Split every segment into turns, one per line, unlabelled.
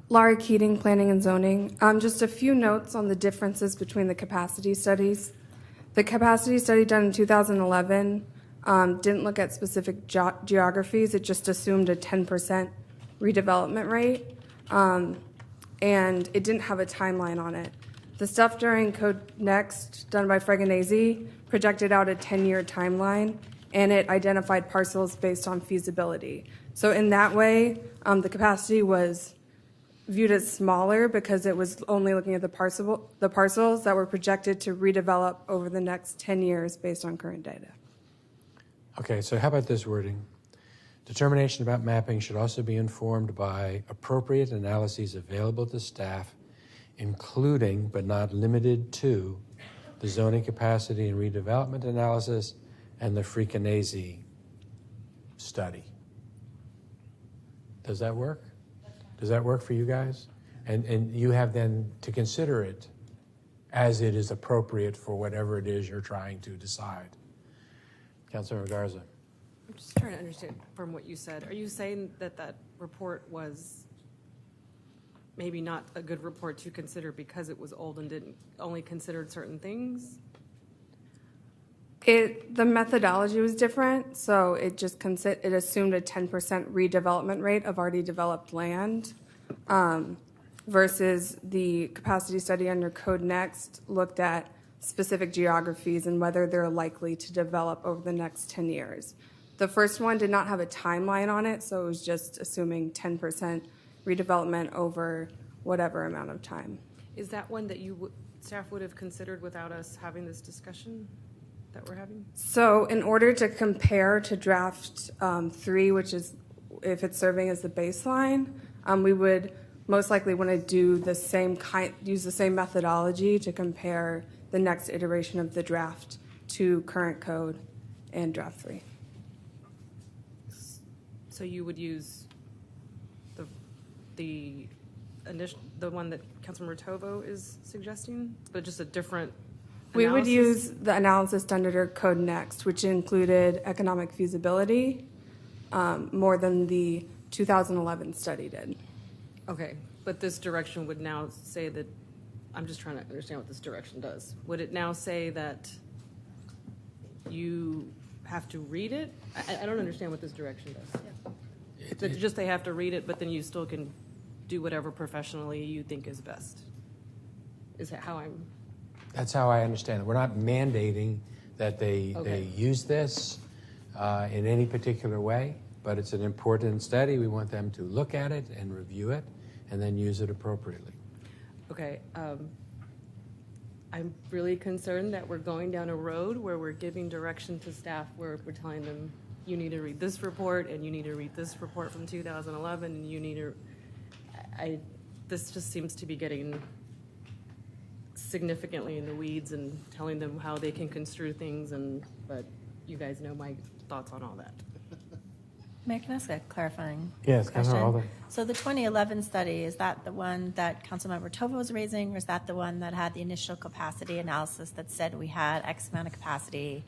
Laura Keating, Planning and Zoning. Just a few notes on the differences between the capacity studies. The capacity study done in 2011 didn't look at specific geographies. It just assumed a 10% redevelopment rate, and it didn't have a timeline on it. The stuff during Code Next, done by Fregonese, projected out a 10-year timeline, and it identified parcels based on feasibility. So in that way, the capacity was viewed as smaller because it was only looking at the parcels that were projected to redevelop over the next 10 years based on current data.
Okay, so how about this wording? Determination about mapping should also be informed by appropriate analyses available to staff, including but not limited to the zoning capacity and redevelopment analysis and the Fregonese study. Does that work? Does that work for you guys? And you have then to consider it as it is appropriate for whatever it is you're trying to decide. Councilor Garza.
I'm just trying to understand from what you said. Are you saying that that report was maybe not a good report to consider because it was old and didn't only considered certain things?
The methodology was different, so it assumed a 10% redevelopment rate of already developed land, versus the capacity study under Code Next looked at specific geographies and whether they're likely to develop over the next 10 years. The first one did not have a timeline on it, so it was just assuming 10% redevelopment over whatever amount of time.
Is that one that staff would have considered without us having this discussion that we're having?
So in order to compare to draft 3, which is if it's serving as the baseline, we would most likely want to do the same use the same methodology to compare the next iteration of the draft to current code and draft 3.
So you would use the one that Councilmember Tovo is suggesting, but just a different analysis?
We would use the analysis done under Code Next, which included economic feasibility more than the 2011 study did.
Okay, but this direction would now say that, I'm just trying to understand what this direction does. Would it now say that you have to read it? I don't understand what this direction does. Yeah. Just they have to read it, but then you still can do whatever professionally you think is best. Is that how I'm?
That's how I understand it. We're not mandating that they use this in any particular way, but it's an important study. We want them to look at it and review it and then use it appropriately.
Okay. I'm really concerned that we're going down a road where we're giving direction to staff where we're telling them, you need to read this report and you need to read this report from 2011 and you need to, this just seems to be getting significantly in the weeds and telling them how they can construe things, but you guys know my thoughts on all that.
Mayor, can I ask a clarifying
question?
Yes, so the 2011 study, is that the one that Councilmember Tovo was raising, or is that the one that had the initial capacity analysis that said we had X amount of capacity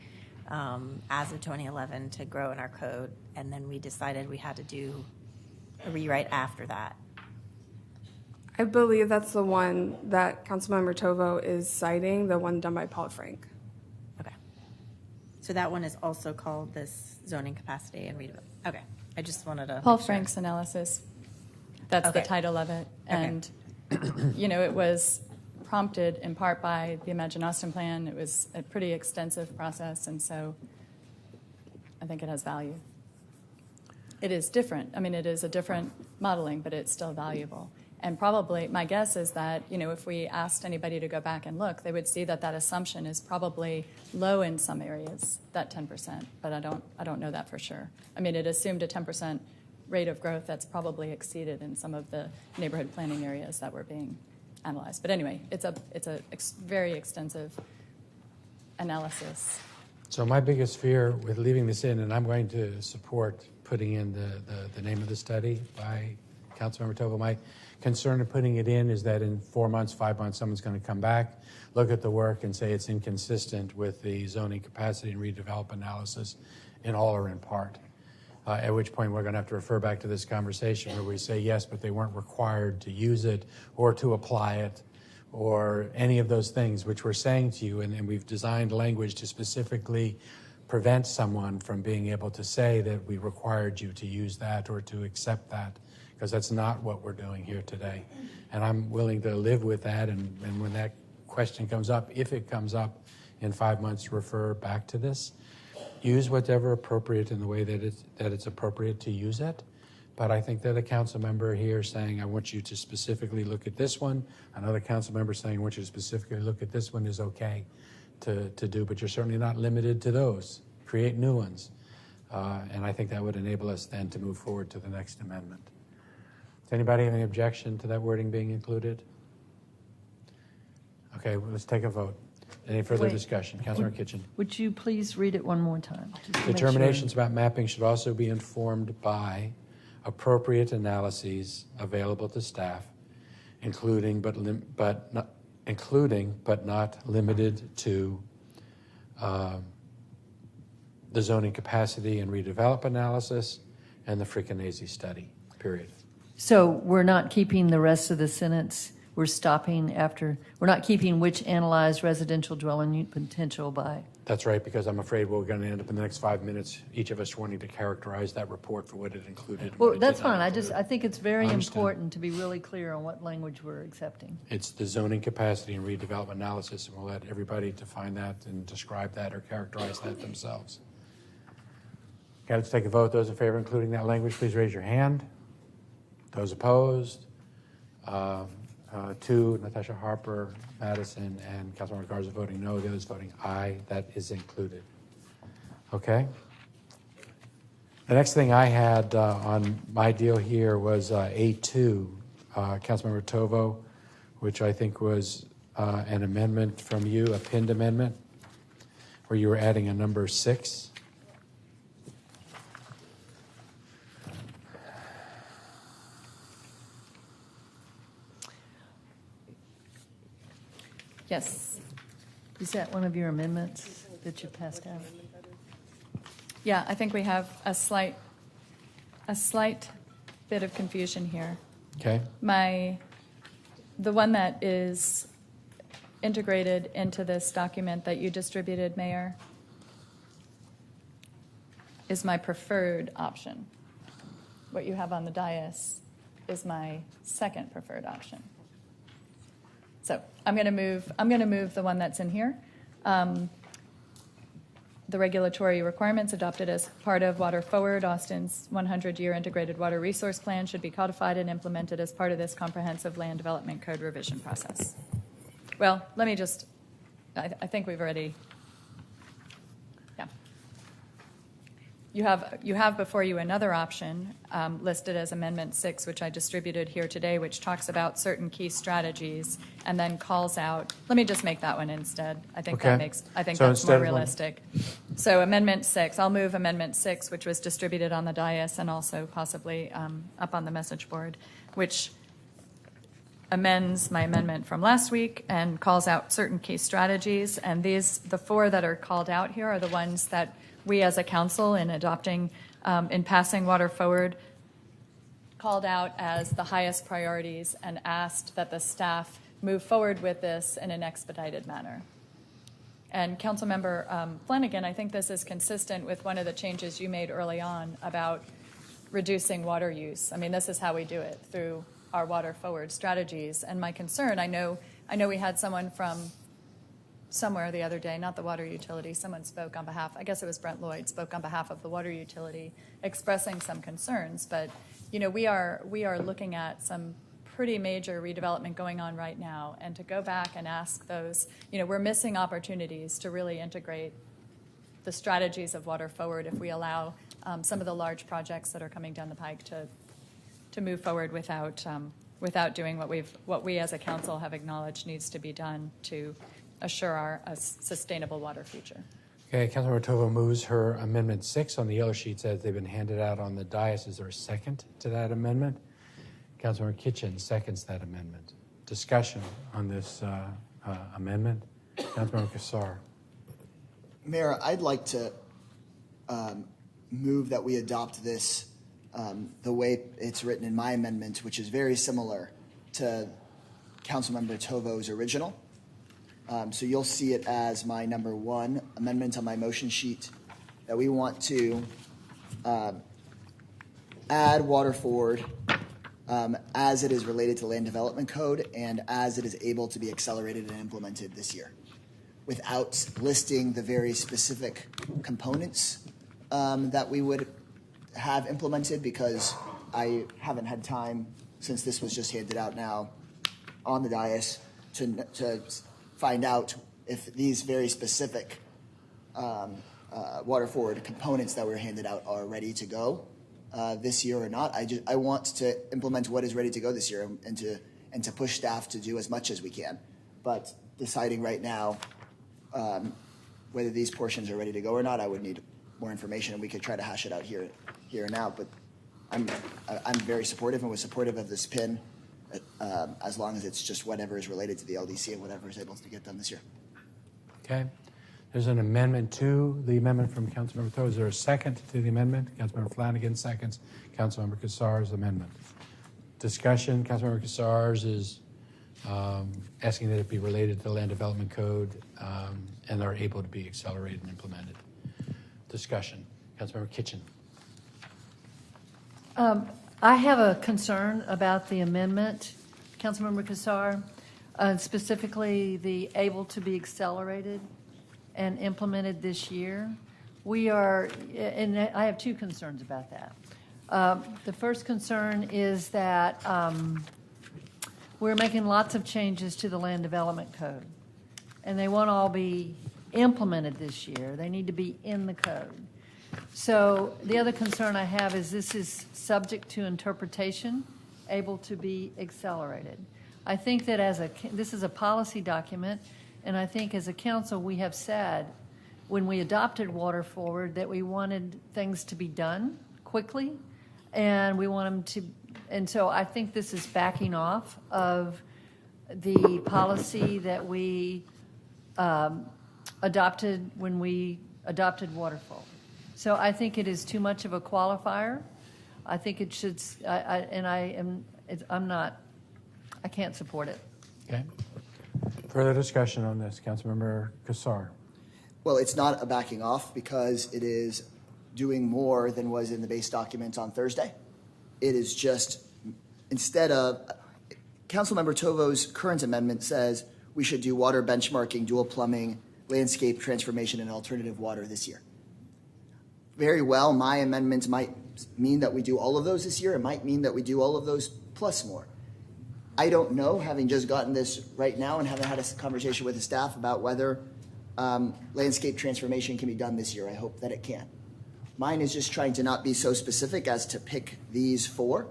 as of 2011 to grow in our code, and then we decided we had to do a rewrite after that?
I believe that's the one that Councilmember Tovo is citing, the one done by Paul Frank.
Okay. So that one is also called this zoning capacity and redevelopment. Okay. I just wanted to.
Paul Frank's analysis. That's the title of it. And, it was prompted in part by the Imagine Austin plan. It was a pretty extensive process, and so I think it has value. It is different. I mean, it is a different modeling, but it's still valuable. And probably my guess is that, if we asked anybody to go back and look, they would see that that assumption is probably low in some areas, that 10%, but I don't know that for sure. I mean, it assumed a 10% rate of growth that's probably exceeded in some of the neighborhood planning areas that were being analyzed. But anyway, it's a very extensive analysis.
So my biggest fear with leaving this in, and I'm going to support putting in the name of the study by Councilmember Tovo, my concern of putting it in is that in 4 months, 5 months, someone's going to come back, look at the work, and say it's inconsistent with the zoning capacity and redevelop analysis in all or in part. at which point we're going to have to refer back to this conversation where we say yes, but they weren't required to use it or to apply it or any of those things which we're saying to you, and we've designed language to specifically prevent someone from being able to say that we required you to use that or to accept that, because that's not what we're doing here today. And I'm willing to live with that, and when that question comes up, if it comes up in 5 months, refer back to this. Use whatever appropriate in the way that it's appropriate to use it. But I think that a council member here saying, I want you to specifically look at this one, another council member saying, I want you to specifically look at this one is okay to do, but you're certainly not limited to those. Create new ones. And I think that would enable us then to move forward to the next amendment. Does anybody have any objection to that wording being included? Okay, well, let's take a vote. Any further discussion? Councilor Kitchen.
Would you please read it one more time? Just to make sure.
Determinations about mapping should also be informed by appropriate analyses available to staff, including but not limited to the zoning capacity and redevelop analysis and the Fricanese study, period.
So we're not keeping the rest of the sentence. We're stopping after, we're not keeping which analyzed residential dwelling unit potential by.
That's right, because I'm afraid we're going to end up in the next 5 minutes, each of us wanting to characterize that report for what it included.
Well,
what it
that's
did not
fine.
include.
I think it's very
I understand.
important to be really clear on what language we're accepting.
It's the zoning capacity and redevelopment analysis, and we'll let everybody define that and describe that or characterize that themselves. Okay, let's take a vote. Those in favor, including that language, please raise your hand. Those opposed? 2, Natasha Harper, Madison, and Councilmember Garza voting no. The others voting aye. That is included. Okay. The next thing I had on my deal here was A2, Councilmember Tovo, which I think was an amendment from you, a pinned amendment, where you were adding a number 6.
Yes.
Is that one of your amendments that you passed out?
Yeah, I think we have a slight bit of confusion here.
Okay.
The one that is integrated into this document that you distributed, Mayor, is my preferred option. What you have on the dais is my second preferred option. So I'm going to move the one that's in here. The regulatory requirements adopted as part of Water Forward, Austin's 100-year integrated water resource plan should be codified and implemented as part of this comprehensive land development code revision process. Well, let me just, I think we've already, yeah. You have before you another option listed as Amendment 6, which I distributed here today, which talks about certain key strategies and then calls out. Let me just make that one instead. I think
Okay.
that's more realistic. So Amendment 6, I'll move Amendment 6, which was distributed on the dais and also possibly up on the message board, which amends my amendment from last week and calls out certain key strategies. And the 4 that are called out here are the ones that we as a council in adopting, in passing Water Forward, called out as the highest priorities and asked that the staff move forward with this in an expedited manner. And Councilmember Flanagan, I think this is consistent with one of the changes you made early on about reducing water use. I mean, this is how we do it, through our Water Forward strategies. And my concern, I know we had someone from somewhere the other day, not the water utility, someone spoke on behalf, I guess it was Brent Lloyd, spoke on behalf of the water utility, expressing some concerns. But, you know, we are looking at some pretty major redevelopment going on right now. And to go back and ask those, you know, we're missing opportunities to really integrate the strategies of Water Forward if we allow some of the large projects that are coming down the pike to move forward without doing what we as a council have acknowledged needs to be done to assure a sustainable water future.
Okay, Councilmember Tovo moves her Amendment 6 on the yellow sheets as they've been handed out on the dais. Is there a second to that amendment? Councilmember Kitchen seconds that amendment. Discussion on this amendment. Councilmember Kassar.
Mayor, I'd like to move that we adopt this the way it's written in my amendment, which is very similar to Councilmember Tovo's original. So you'll see it as my number 1 amendment on my motion sheet, that we want to add water forward as it is related to land development code and as it is able to be accelerated and implemented this year, without listing the very specific components that we would have implemented, because I haven't had time, since this was just handed out now on the dais, to find out if these very specific water forward components that were handed out are ready to go this year or not. I want to implement what is ready to go this year and to push staff to do as much as we can. But deciding right now whether these portions are ready to go or not, I would need more information, and we could try to hash it out here and now. But I'm very supportive and was supportive of this PIN as long as it's just whatever is related to the LDC and whatever is able to get done this year.
Okay. There's an amendment to the amendment from Councilmember Tovo. Is there a second to the amendment? Councilmember Flanagan seconds Councilmember Cassar's amendment. Discussion. Councilmember Cassar's is asking that it be related to the Land Development Code and are able to be accelerated and implemented. Discussion. Councilmember Kitchen.
I have a concern about the amendment, Councilmember Cassar, specifically the able to be accelerated and implemented this year. We are, and I have 2 concerns about that. The first concern is that we're making lots of changes to the Land Development Code, and they won't all be implemented this year. They need to be in the code. So the other concern I have is this is subject to interpretation, able to be accelerated. I think that this is a policy document, and I think as a council we have said when we adopted Water Forward that we wanted things to be done quickly, and we want them to, and so I think this is backing off of the policy that we adopted when we adopted Water Forward. So I think it is too much of a qualifier. I think it should, I can't support it.
Okay. Further discussion on this, Councilmember Cassar.
Well, it's not a backing off because it is doing more than was in the base document on Thursday. It is just, instead of, Councilmember Tovo's current amendment says we should do water benchmarking, dual plumbing, landscape transformation, and alternative water this year. Very well, my amendment might mean that we do all of those this year. It might mean that we do all of those plus more. I don't know, having just gotten this right now and having had a conversation with the staff about whether landscape transformation can be done this year. I hope that it can. Mine is just trying to not be so specific as to pick these 4,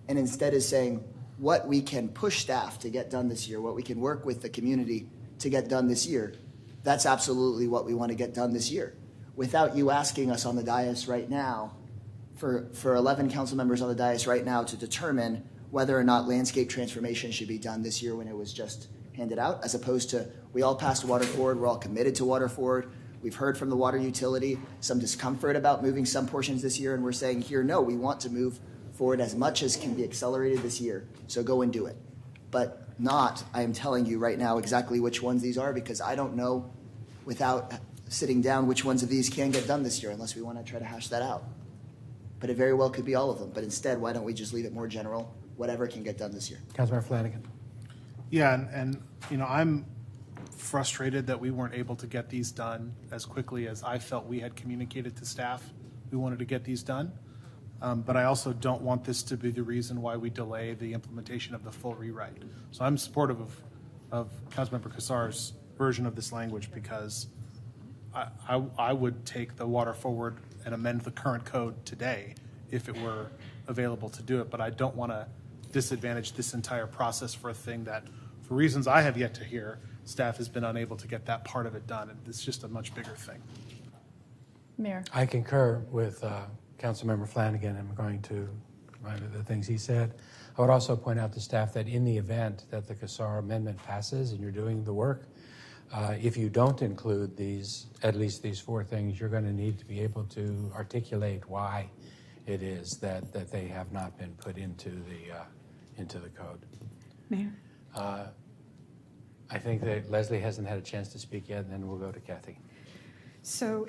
and instead is saying what we can push staff to get done this year, what we can work with the community to get done this year. That's absolutely what we want to get done this year. Without you asking us on the dais right now, for 11 council members on the dais right now to determine whether or not landscape transformation should be done this year when it was just handed out, as opposed to we all passed Water Forward, we're all committed to Water Forward. We've heard from the water utility some discomfort about moving some portions this year, and we're saying here, no, we want to move forward as much as can be accelerated this year, so go and do it. But not, I am telling you right now exactly which ones these are, because I don't know without sitting down which ones of these can get done this year unless we want to try to hash that out. But it very well could be all of them. But instead, why don't we just leave it more general, whatever can get done this year?
Councilmember Flanagan.
Yeah, and you know, I'm frustrated that we weren't able to get these done as quickly as I felt we had communicated to staff we wanted to get these done. But I also don't want this to be the reason why we delay the implementation of the full rewrite. So I'm supportive of Councilmember Cassar's version of this language, because I would take the Water Forward and amend the current code today if it were available to do it. But I don't want to disadvantage this entire process for a thing that, for reasons I have yet to hear, staff has been unable to get that part of it done. And it's just a much bigger thing.
Mayor.
I concur with Councilmember Flanagan. I'm going to remind the things he said. I would also point out to staff that in the event that the Cassar amendment passes and you're doing the work, If you don't include these, at least these four things, you're going to need to be able to articulate why it is that they have not been put into the code.
Mayor?
I think that Leslie hasn't had a chance to speak yet, and then we'll go to Kathy.
So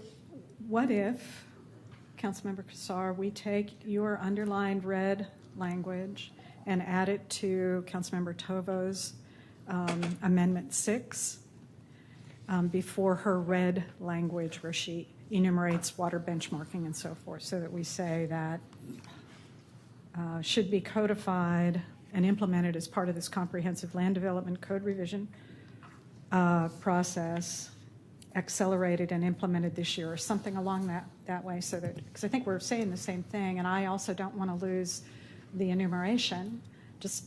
what if, Councilmember Kassar, we take your underlined red language and add it to Councilmember Tovo's Amendment 6 before her red language where she enumerates water benchmarking and so forth, so that we say that should be codified and implemented as part of this comprehensive land development code revision process, accelerated and implemented this year, or something along that way, so that, because I think we're saying the same thing, and I also don't want to lose the enumeration, just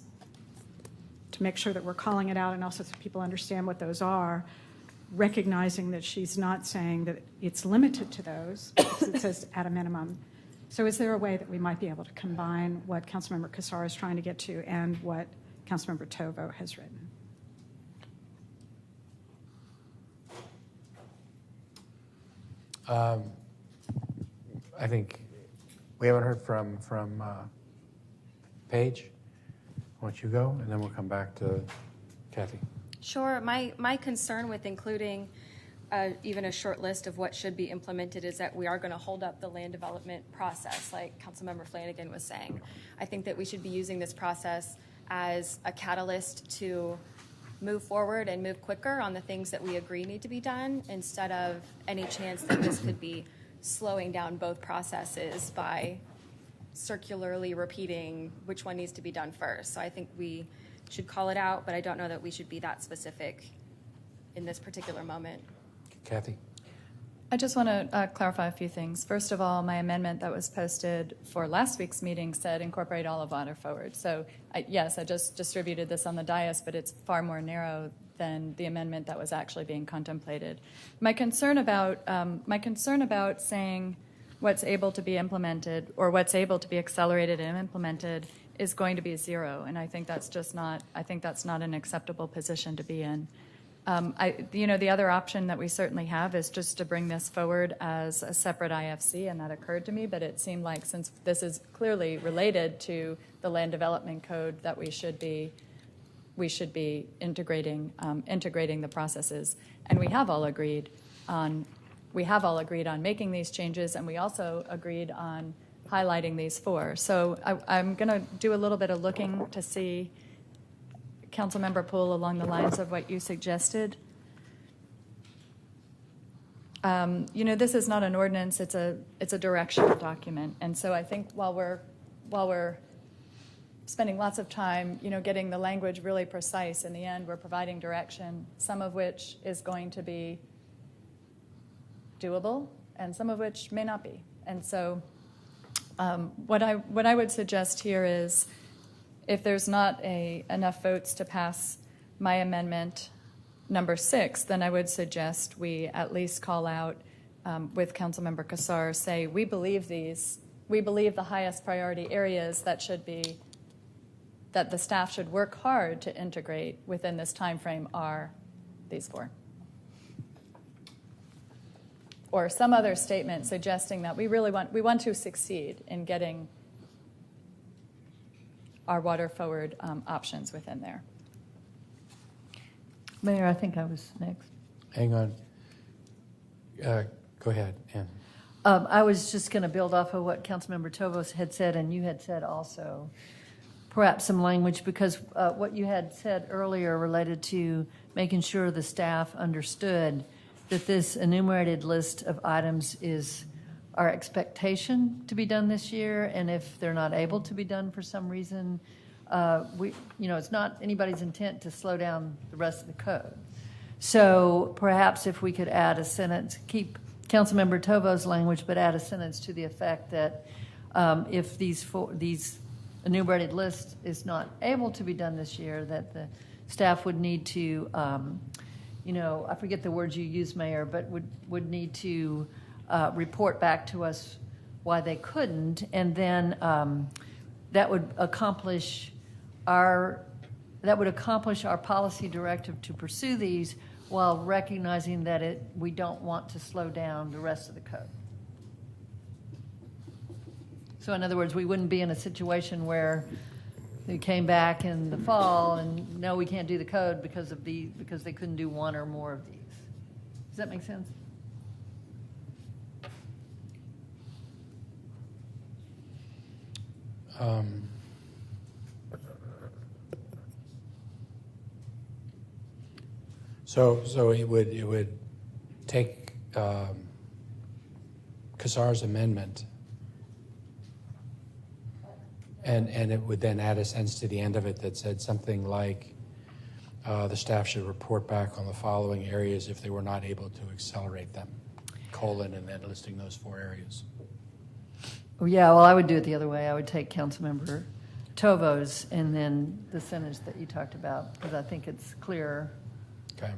to make sure that we're calling it out and also so people understand what those are, recognizing that she's not saying that it's limited to those, because it says at a minimum. So is there a way that we might be able to combine what Councilmember Kassar is trying to get to and what Councilmember Tovo has written?
I think we haven't heard from Paige. Why don't you go, and then we'll come back to Kathy.
Sure. My concern with including even a short list of what should be implemented is that we are going to hold up the land development process, like Councilmember Flanagan was saying. I think that we should be using this process as a catalyst to move forward and move quicker on the things that we agree need to be done, instead of any chance that this could be slowing down both processes by circularly repeating which one needs to be done first. So I think we should call it out, but I don't know that we should be that specific in this particular moment.
Kathy?
I just want to clarify a few things. First of all, my amendment that was posted for last week's meeting said incorporate all of water forward. So yes, I just distributed this on the dais, but it's far more narrow than the amendment that was actually being contemplated. My concern about saying what's able to be implemented or what's able to be accelerated and implemented is going to be zero, and I think that's just not. I think that's not an acceptable position to be in. The other option that we certainly have is just to bring this forward as a separate IFC, and that occurred to me, but it seemed like since this is clearly related to the land development code that we should be integrating the processes, and we have all agreed on making these changes, and we also agreed on highlighting these four. So I'm going to do a little bit of looking to see, Councilmember Poole, along the lines of what you suggested. This is not an ordinance; it's a directional document, and so I think while we're spending lots of time, getting the language really precise, in the end, we're providing direction, some of which is going to be doable, and some of which may not be. And so, what I would suggest here is, if there's not enough votes to pass my amendment number 6, then I would suggest we at least call out with Councilmember Kassar, say we believe the highest priority areas that the staff should work hard to integrate within this time frame are these 4. Or some other statement suggesting that we want to succeed in getting our water forward options within there.
Mayor, I think I was next.
Hang on. Go ahead, Ann.
I was just going to build off of what Councilmember Tovos had said, and you had said also, perhaps some language, because what you had said earlier related to making sure the staff understood that this enumerated list of items is our expectation to be done this year, and if they're not able to be done for some reason, it's not anybody's intent to slow down the rest of the code. So perhaps if we could add a sentence, keep Councilmember Tovo's language, but add a sentence to the effect that if these enumerated list is not able to be done this year, that the staff would need to, I forget the words you used, Mayor, but would need to report back to us why they couldn't, and then that would accomplish our policy directive to pursue these while recognizing that we don't want to slow down the rest of the code. So in other words, we wouldn't be in a situation where they came back in the fall and no, we can't do the code because they couldn't do one or more of these. Does that make sense?
So it would take Kassar's amendment, and it would then add a sentence to the end of it that said something like, the staff should report back on the following areas if they were not able to accelerate them, and then listing those 4 areas.
Oh, yeah, well, I would do it the other way. I would take Councilmember Tovo's and then the sentence that you talked about, because I think it's clearer.
Okay.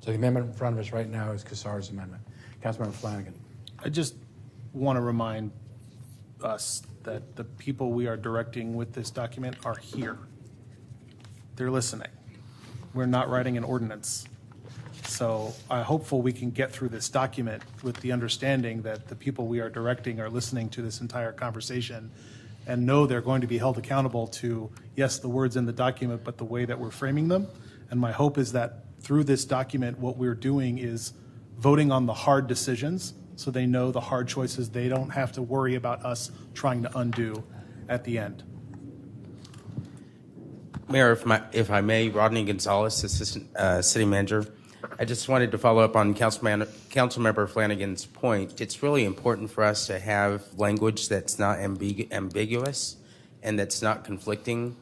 So the amendment in front of us right now is Kassar's amendment. Councilmember Flanagan.
I just want to remind us that the people we are directing with this document are here. They're listening. We're not writing an ordinance. So I'm hopeful we can get through this document with the understanding that the people we are directing are listening to this entire conversation and know they're going to be held accountable to, yes, the words in the document, but the way that we're framing them. And my hope is that through this document, what we're doing is voting on the hard decisions so they know the hard choices they don't have to worry about us trying to undo at the end.
Mayor, if I may, Rodney Gonzalez, Assistant City Manager. I just wanted to follow up on Councilmember Flanagan's point. It's really important for us to have language that's not ambiguous and that's not conflicting.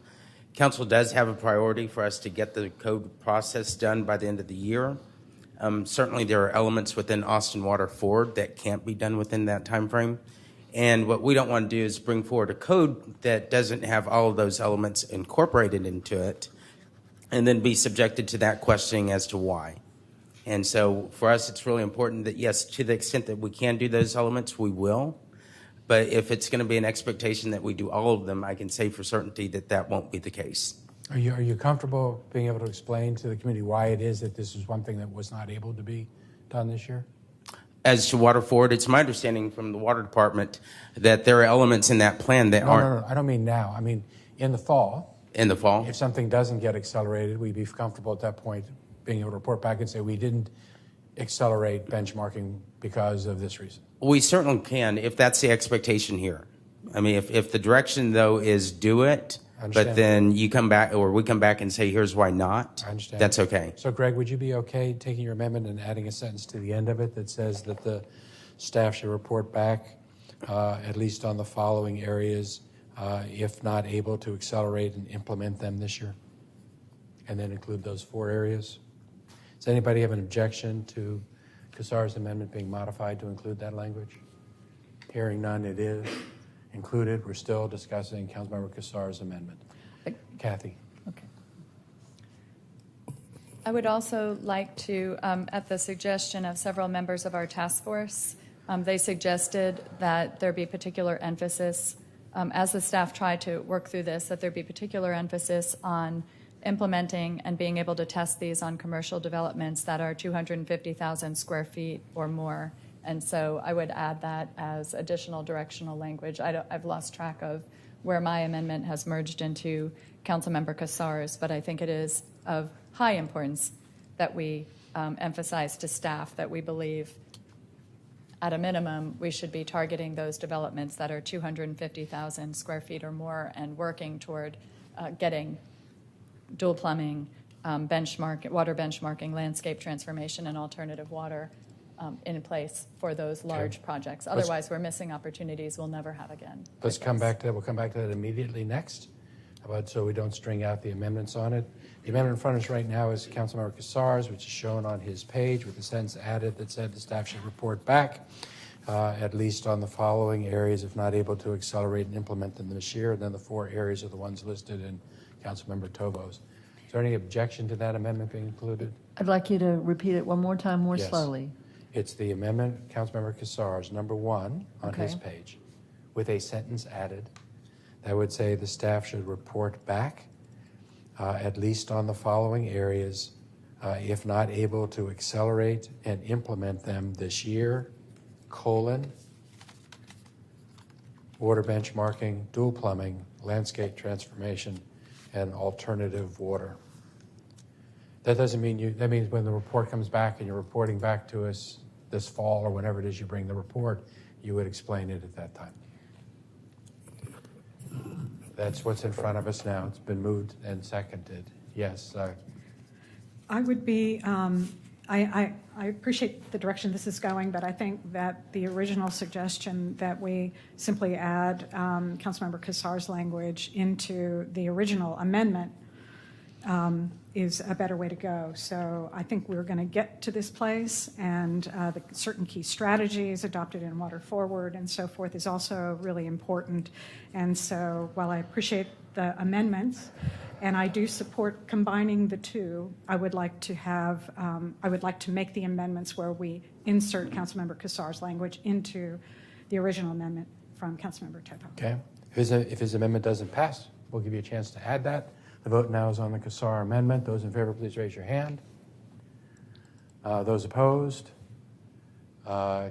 Council does have a priority for us to get the code process done by the end of the year. Certainly there are elements within Austin Water Forward that can't be done within that time frame. And what we don't want to do is bring forward a code that doesn't have all of those elements incorporated into it and then be subjected to that questioning as to why. And so for us, it's really important that, yes, to the extent that we can do those elements, we will. But if it's going to be an expectation that we do all of them, I can say for certainty that that won't be the case.
Are you comfortable being able to explain to the community why it is that this is one thing that was not able to be done this year?
As to Water Forward, it's my understanding from the Water Department that there are elements in that plan that aren't.
No, I don't mean now. I mean in the fall.
In the fall?
If something doesn't get accelerated, we'd be comfortable at that point being able to report back and say we didn't accelerate benchmarking because of this reason.
We certainly can if that's the expectation here. I mean, if the direction, though, is do it, but then you come back or we come back and say here's why not,
I understand.
That's okay.
So, Greg, would you be okay taking your amendment and adding a sentence to the end of it that says that the staff should report back at least on the following areas if not able to accelerate and implement them this year? And then include those 4 areas? Does anybody have an objection to Kassar's amendment being modified to include that language? Hearing none, it is included. We're still discussing Councilmember Kassar's amendment. Kathy.
Okay.
I would also like to, at the suggestion of several members of our task force, they suggested that there be particular emphasis, as the staff try to work through this, that there be particular emphasis on implementing and being able to test these on commercial developments that are 250,000 square feet or more. And so I would add that as additional directional language. I've lost track of where my amendment has merged into Councilmember Kassar's, but I think it is of high importance that we emphasize to staff that we believe at a minimum we should be targeting those developments that are 250,000 square feet or more and working toward getting dual plumbing, water benchmarking, landscape transformation, and alternative water in place for those large projects. Otherwise, we're missing opportunities we'll never have again.
Let's come back to that. We'll come back to that immediately next. How about so we don't string out the amendments on it? The amendment in front of us right now is Councilmember Kassar's, which is shown on his page with the sentence added that said the staff should report back at least on the following areas, if not able to accelerate and implement them this year. And then the 4 areas are the ones listed in Councilmember Tovo's. Is there any objection to that amendment being included?
I'd like you to repeat it one more time, more
Yes.
slowly.
It's the amendment, Councilmember Kassar's, number 1 on his
Okay.
page, with a sentence added that would say the staff should report back at least on the following areas if not able to accelerate and implement them this year, water benchmarking, dual plumbing, landscape transformation, and alternative water. That doesn't mean that means when the report comes back and you're reporting back to us this fall or whenever it is you bring the report, you would explain it at that time. That's what's in front of us now. It's been moved and seconded. Yes.
I would be, I appreciate the direction this is going, but I think that the original suggestion that we simply add Councilmember Kassar's language into the original amendment is a better way to go. So I think we're going to get to this place, and the certain key strategies adopted in Water Forward and so forth is also really important. And so while I appreciate the amendments, and I do support combining the two, I would like to have, I would like to make the amendments where we insert Councilmember Kassar's language into the original amendment from Councilmember Tovo.
Okay. If his amendment doesn't pass, we'll give you a chance to add that. The vote now is on the Kassar amendment. Those in favor, please raise your hand. Those opposed?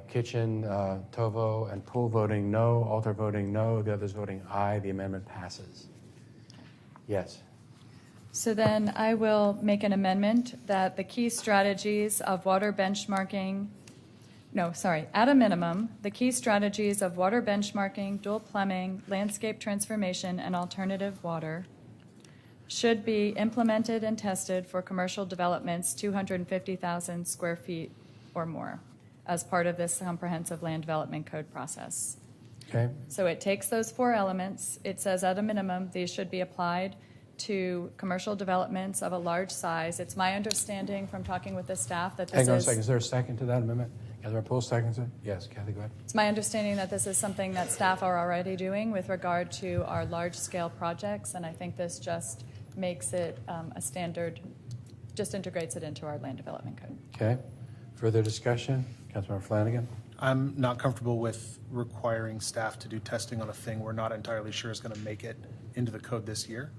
Kitchen, Tovo, and Poole voting no. Alter voting no. The others voting aye. The amendment passes. Yes.
So then I will make an amendment that the key strategies of water benchmarking, at a minimum, the key strategies of water benchmarking, dual plumbing, landscape transformation, and alternative water should be implemented and tested for commercial developments 250,000 square feet or more as part of this comprehensive land development code process.
Okay.
So it takes those 4 elements. It says at a minimum these should be applied to commercial developments of a large size. It's my understanding from talking with the staff that this
Hang on a
is...
second. Is there a second to that amendment? Councilmember Poole seconds it? Yes. Kathy, go ahead.
It's my understanding that this is something that staff are already doing with regard to our large-scale projects, and I think this just makes it a standard, just integrates it into our land development code.
Okay. Further discussion? Councilmember Flanagan?
I'm not comfortable with requiring staff to do testing on a thing we're not entirely sure is going to make it into the code this year.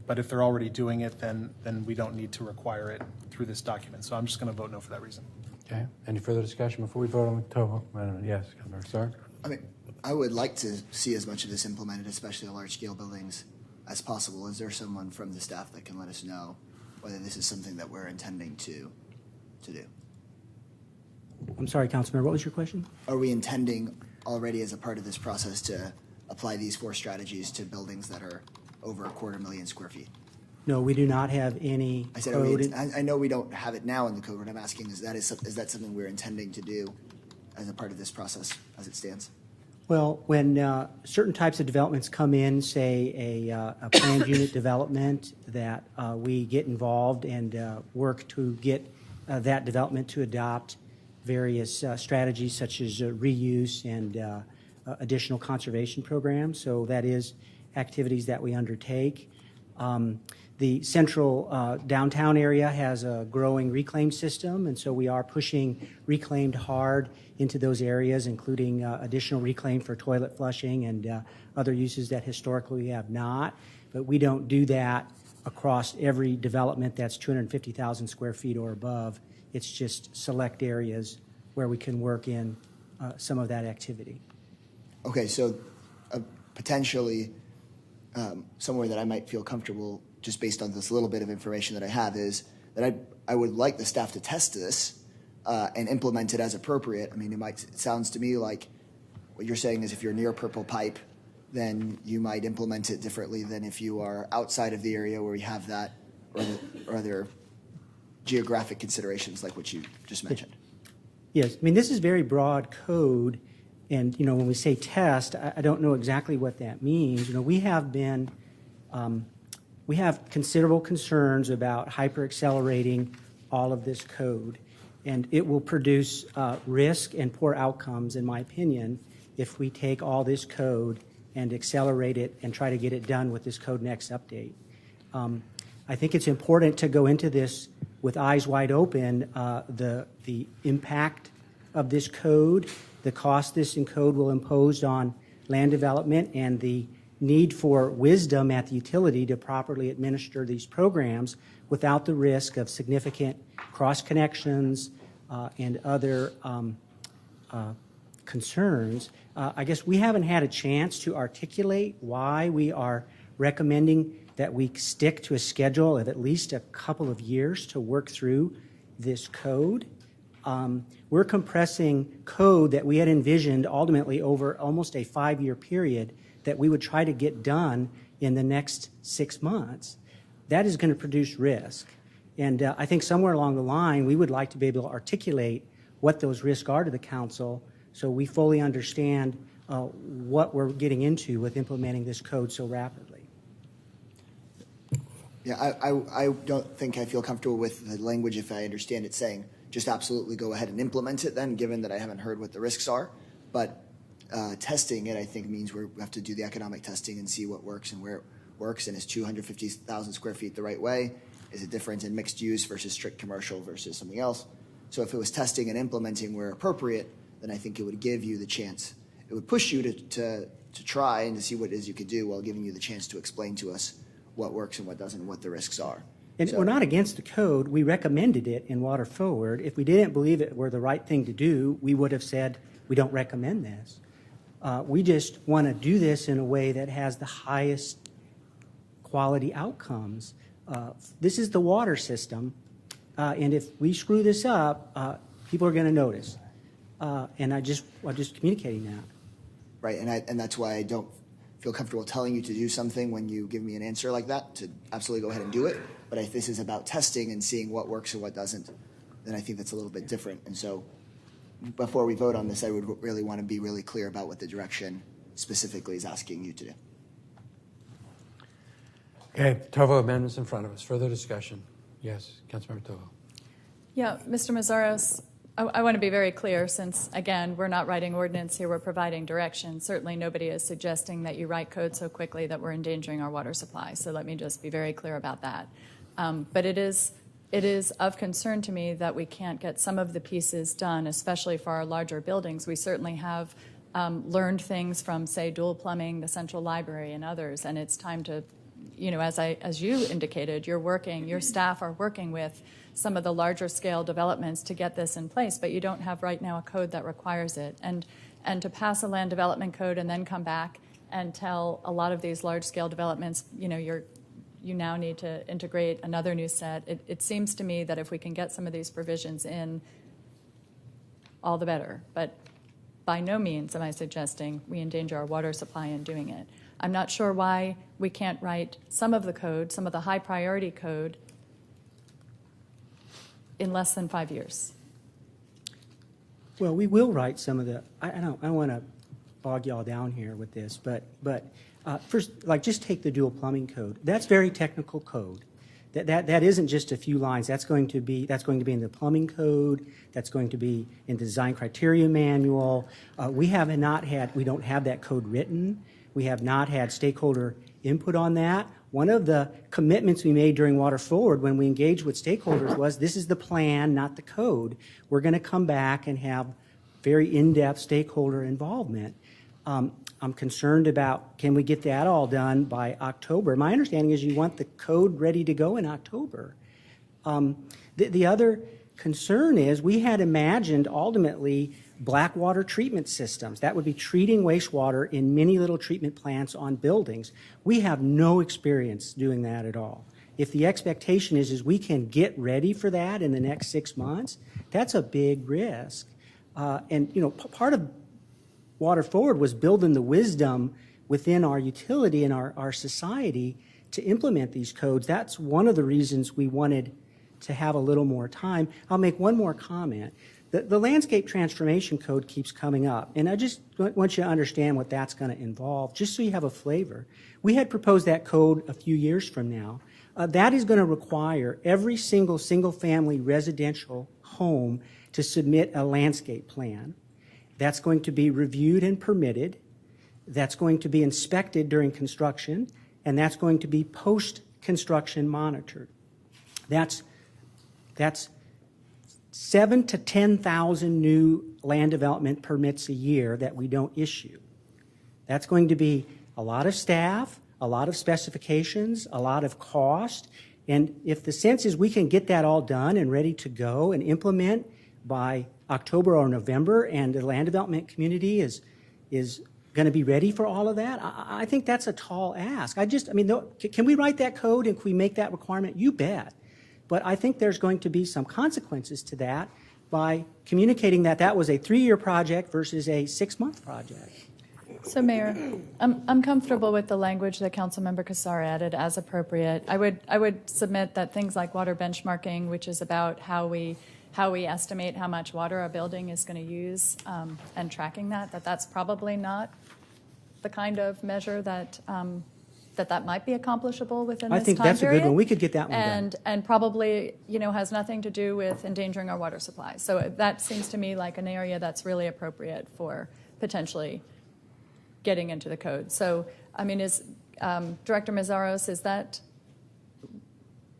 But if they're already doing it, then we don't need to require it through this document. So I'm just going to vote no for that reason.
Okay. Any further discussion before we vote on the Tovo amendment? Yes, Councilmember Kassar?
I mean, I would like to see as much of this implemented, especially in large-scale buildings, as possible. Is there someone from the staff that can let us know whether this is something that we're intending to do?
I'm sorry, Councilmember, what was your question?
Are we intending already as a part of this process to apply these 4 strategies to buildings that are over 250,000 square feet?
No, we do not have any
I said,
code.
I know we don't have it now in the code, but I'm asking is that something we're intending to do as a part of this process as it stands?
Well, when certain types of developments come in, say a planned unit development, that we get involved and work to get that development to adopt various strategies such as reuse and additional conservation programs. So that is activities that we undertake. The central downtown area has a growing reclaim system, and so we are pushing reclaimed hard into those areas, including additional reclaim for toilet flushing and other uses that historically we have not. But we don't do that across every development that's 250,000 square feet or above. It's just select areas where we can work in some of that activity.
Okay, so potentially somewhere that I might feel comfortable just based on this little bit of information that I have is that I would like the staff to test this and implement it as appropriate. I mean, it sounds to me like what you're saying is if you're near Purple Pipe, then you might implement it differently than if you are outside of the area where we have that or other geographic considerations like what you just mentioned.
Yes, I mean, this is very broad code, and, when we say test, I don't know exactly what that means. We have been, we have considerable concerns about hyper-accelerating all of this code, and it will produce risk and poor outcomes, in my opinion, if we take all this code and accelerate it and try to get it done with this code next update. I think it's important to go into this with eyes wide open, the impact of this code, the cost this code will impose on land development, and the need for wisdom at the utility to properly administer these programs without the risk of significant cross connections and other concerns. I guess we haven't had a chance to articulate why we are recommending that we stick to a schedule of at least a couple of years to work through this code. We're compressing code that we had envisioned ultimately over almost a 5-year period that we would try to get done in the next 6 months. That is going to produce risk. And I think somewhere along the line, we would like to be able to articulate what those risks are to the council so we fully understand what we're getting into with implementing this code so rapidly.
Yeah, I don't think I feel comfortable with the language if I understand it saying just absolutely go ahead and implement it then, given that I haven't heard what the risks are. But testing it, I think, means we have to do the economic testing and see what works and where it works. And is 250,000 square feet the right way? Is it different in mixed use versus strict commercial versus something else? So if it was testing and implementing where appropriate, then I think it would give you the chance. It would push you to try and to see what it is you could do while giving you the chance to explain to us what works and what doesn't and what the risks are.
And
So-
we're not against the code. We recommended it in Water Forward. If we didn't believe it were the right thing to do, we would have said, we don't recommend this. We just want to do this in a way that has the highest quality outcomes. This is the water system, and if we screw this up, people are going to notice. And I'm just communicating that.
Right, and that's why I don't feel comfortable telling you to do something when you give me an answer like that, to absolutely go ahead and do it. But if this is about testing and seeing what works and what doesn't, then I think that's a little bit different. And so before we vote on this, I would really want to be really clear about what the direction specifically is asking you to do.
Okay, Tovo amendments in front of us. Further discussion? Yes, Councilmember Tovo.
Yeah, Mr. Mazzaros, I want to be very clear since, again, we're not writing ordinance here, we're providing direction. Certainly nobody is suggesting that you write code so quickly that we're endangering our water supply. So let me just be very clear about that. But it is of concern to me that we can't get some of the pieces done, especially for our larger buildings. We certainly have learned things from, say, dual plumbing, the central library, and others, and it's time to, you know, as you indicated, your staff are working with some of the larger scale developments to get this in place, but you don't have right now a code that requires it. And to pass a land development code and then come back and tell a lot of these large scale developments, you know, you now need to integrate another new set. It seems to me that if we can get some of these provisions in, all the better. But by no means am I suggesting we endanger our water supply in doing it. I'm not sure why we can't write some of the code, some of the high priority code, in less than 5 years.
Well, we will write some of the. I don't want to bog y'all down here with this, but first, like, just take the dual plumbing code. That's very technical code. That isn't just a few lines. That's going to be in the plumbing code. That's going to be in the design criteria manual. We don't have that code written. We have not had stakeholder input on that. One of the commitments we made during Water Forward when we engaged with stakeholders was this is the plan, not the code. We're going to come back and have very in-depth stakeholder involvement. I'm concerned about, can we get that all done by October? My understanding is you want the code ready to go in October. The other concern is we had imagined ultimately black water treatment systems. That would be treating wastewater in many little treatment plants on buildings. We have no experience doing that at all. If the expectation is we can get ready for that in the next 6 months, that's a big risk. And you know, part of Water Forward was building the wisdom within our utility and our society to implement these codes. That's one of the reasons we wanted to have a little more time. I'll make one more comment. The landscape transformation code keeps coming up, and I just want you to understand what that's going to involve, just so you have a flavor. We had proposed that code a few years from now. That is going to require every single-family residential home to submit a landscape plan. That's going to be reviewed and permitted. That's going to be inspected during construction, and that's going to be post-construction monitored. That's 7,000 to 10,000 new land development permits a year that we don't issue. That's going to be a lot of staff, a lot of specifications, a lot of cost. And if the sense is we can get that all done and ready to go and implement by October or November, and the land development community is going to be ready for all of that, I think that's a tall ask. Can we write that code and can we make that requirement? You bet. But I think there's going to be some consequences to that by communicating that that was a 3-year project versus a 6-month project.
So, Mayor, I'm comfortable with the language that Councilmember Kassar added as appropriate. I would submit that things like water benchmarking, which is about how we estimate how much water a building is going to use, and tracking that's probably not the kind of measure that might be accomplishable within this time period.
I think that's a good one. We could get that one done.
And probably, has nothing to do with endangering our water supply. So that seems to me like an area that's really appropriate for potentially getting into the code. So, is Director Mazzaros,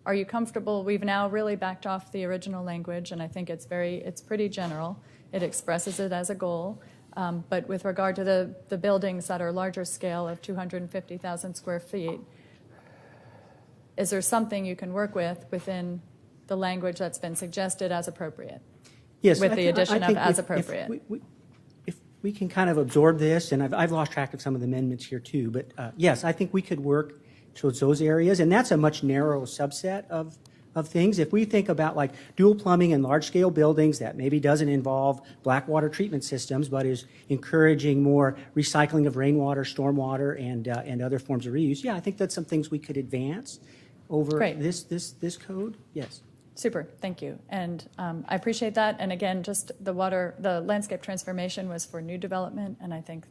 are you comfortable? We've now really backed off the original language, and I think it's pretty general. It expresses it as a goal. But with regard to the buildings that are larger scale of 250,000 square feet, is there something you can work within the language that's been suggested as appropriate?
Yes.
With the addition of as
if
appropriate.
If we can kind of absorb this, and I've lost track of some of the amendments here too, but yes, I think we could work towards those areas, and that's a much narrower subset of things. If we think about like dual plumbing in large-scale buildings that maybe doesn't involve black water treatment systems, but is encouraging more recycling of rainwater, stormwater, and other forms of reuse, yeah, I think that's some things we could advance over this code. Yes.
Super, thank you. And I appreciate that. And again, just the landscape transformation was for new development, and I think,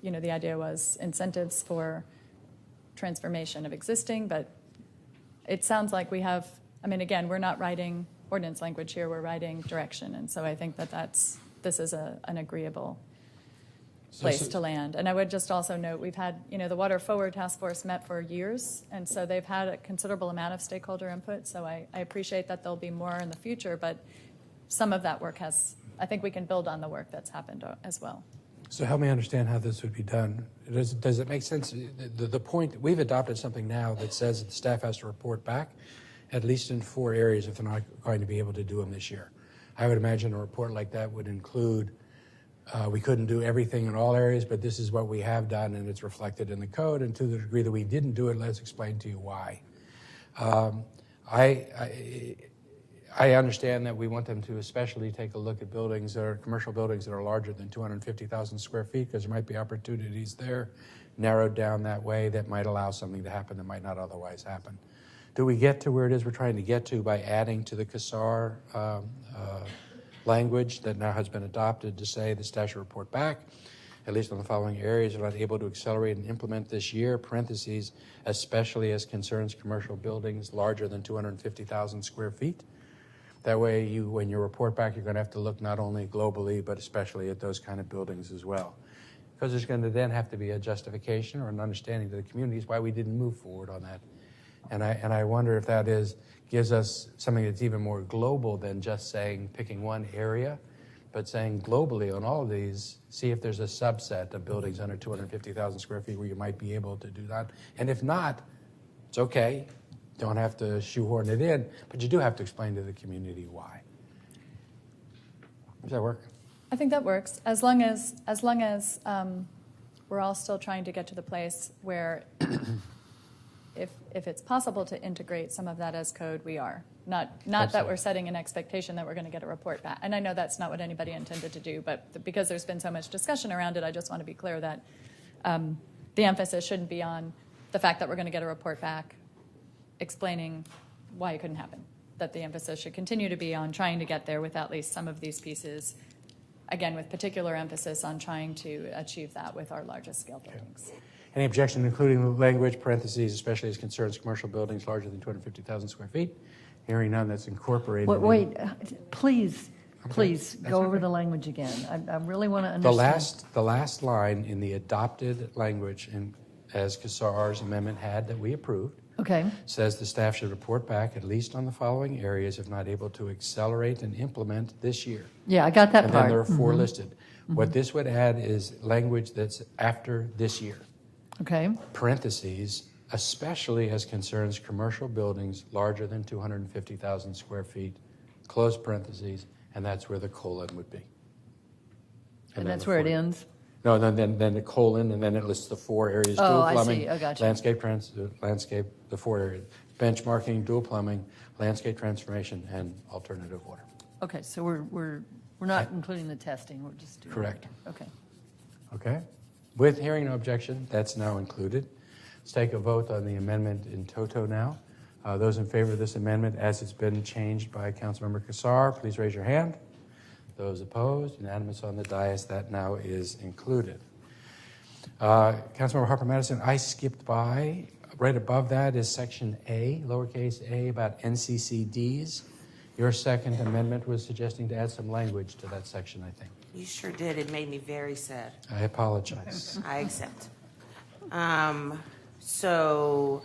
the idea was incentives for transformation of existing, but it sounds like we have, again, we're not writing ordinance language here, we're writing direction, and so I think this is an agreeable place to land. And I would just also note, we've had, the Water Forward Task Force met for years, and so they've had a considerable amount of stakeholder input, so I appreciate that there'll be more in the future, but some of that work I think we can build on the work that's happened as well.
So help me understand how this would be done. Does it make sense? The point, we've adopted something now that says that the staff has to report back, at least in 4 areas if they're not going to be able to do them this year. I would imagine a report like that would include, we couldn't do everything in all areas, but this is what we have done and it's reflected in the code, and to the degree that we didn't do it, let's explain to you why. I understand that we want them to especially take a look at commercial buildings that are larger than 250,000 square feet, because there might be opportunities there narrowed down that way that might allow something to happen that might not otherwise happen. Do we get to where it is we're trying to get to by adding to the Kassar language that now has been adopted to say the staff should report back, at least on the following areas, are not able to accelerate and implement this year, parentheses, especially as concerns commercial buildings larger than 250,000 square feet? That way, when you report back, you're going to have to look not only globally, but especially at those kind of buildings as well. Because there's going to then have to be a justification or an understanding to the communities why we didn't move forward on that. And I wonder if that gives us something that's even more global than just picking one area, but saying globally on all of these, see if there's a subset of buildings under 250,000 square feet where you might be able to do that. And if not, it's okay. Don't have to shoehorn it in, but you do have to explain to the community why. Does that work?
I think that works, as long as we're all still trying to get to the place where if it's possible to integrate some of that as code, we are. Not that we're setting an expectation that we're going to get a report back. And I know that's not what anybody intended to do, but because there's been so much discussion around it, I just want to be clear that the emphasis shouldn't be on the fact that we're going to get a report back explaining why it couldn't happen. That the emphasis should continue to be on trying to get there with at least some of these pieces, again, with particular emphasis on trying to achieve that with our largest scale buildings.
Any objection, including the language, parentheses, especially as concerns commercial buildings larger than 250,000 square feet? Hearing none, that's incorporated.
Wait, please go over the language again. I really want to understand.
The last line in the adopted language, as Kassar's amendment had that we approved, says the staff should report back at least on the following areas if not able to accelerate and implement this year.
Yeah, I got that
and
part.
And then there are 4 listed. What this would add is language that's after this year.
Okay.
parentheses, especially as concerns commercial buildings larger than 250,000 square feet, close parentheses, and that's where the colon would be.
And
then
that's
the
where it
40.
ends?
No, then the colon, and then it lists the 4 areas:
Oh,
dual
I
plumbing,
see. Oh, gotcha.
landscape, the 4 areas: benchmarking, dual plumbing, landscape transformation, and alternative water.
Okay, so we're not including the testing, we're just doing.
Correct.
Okay.
Okay? With hearing no objection, that's now included. Let's take a vote on the amendment in toto now. Those in favor of this amendment as it's been changed by Councilmember Kassar, please raise your hand. Those opposed, unanimous on the dais, that now is included. Councilmember Harper Madison, I skipped by. Right above that is section A, lowercase a, about NCCDs. Your second amendment was suggesting to add some language to that section, I think.
You sure did. It made me very sad.
I apologize.
I accept. So,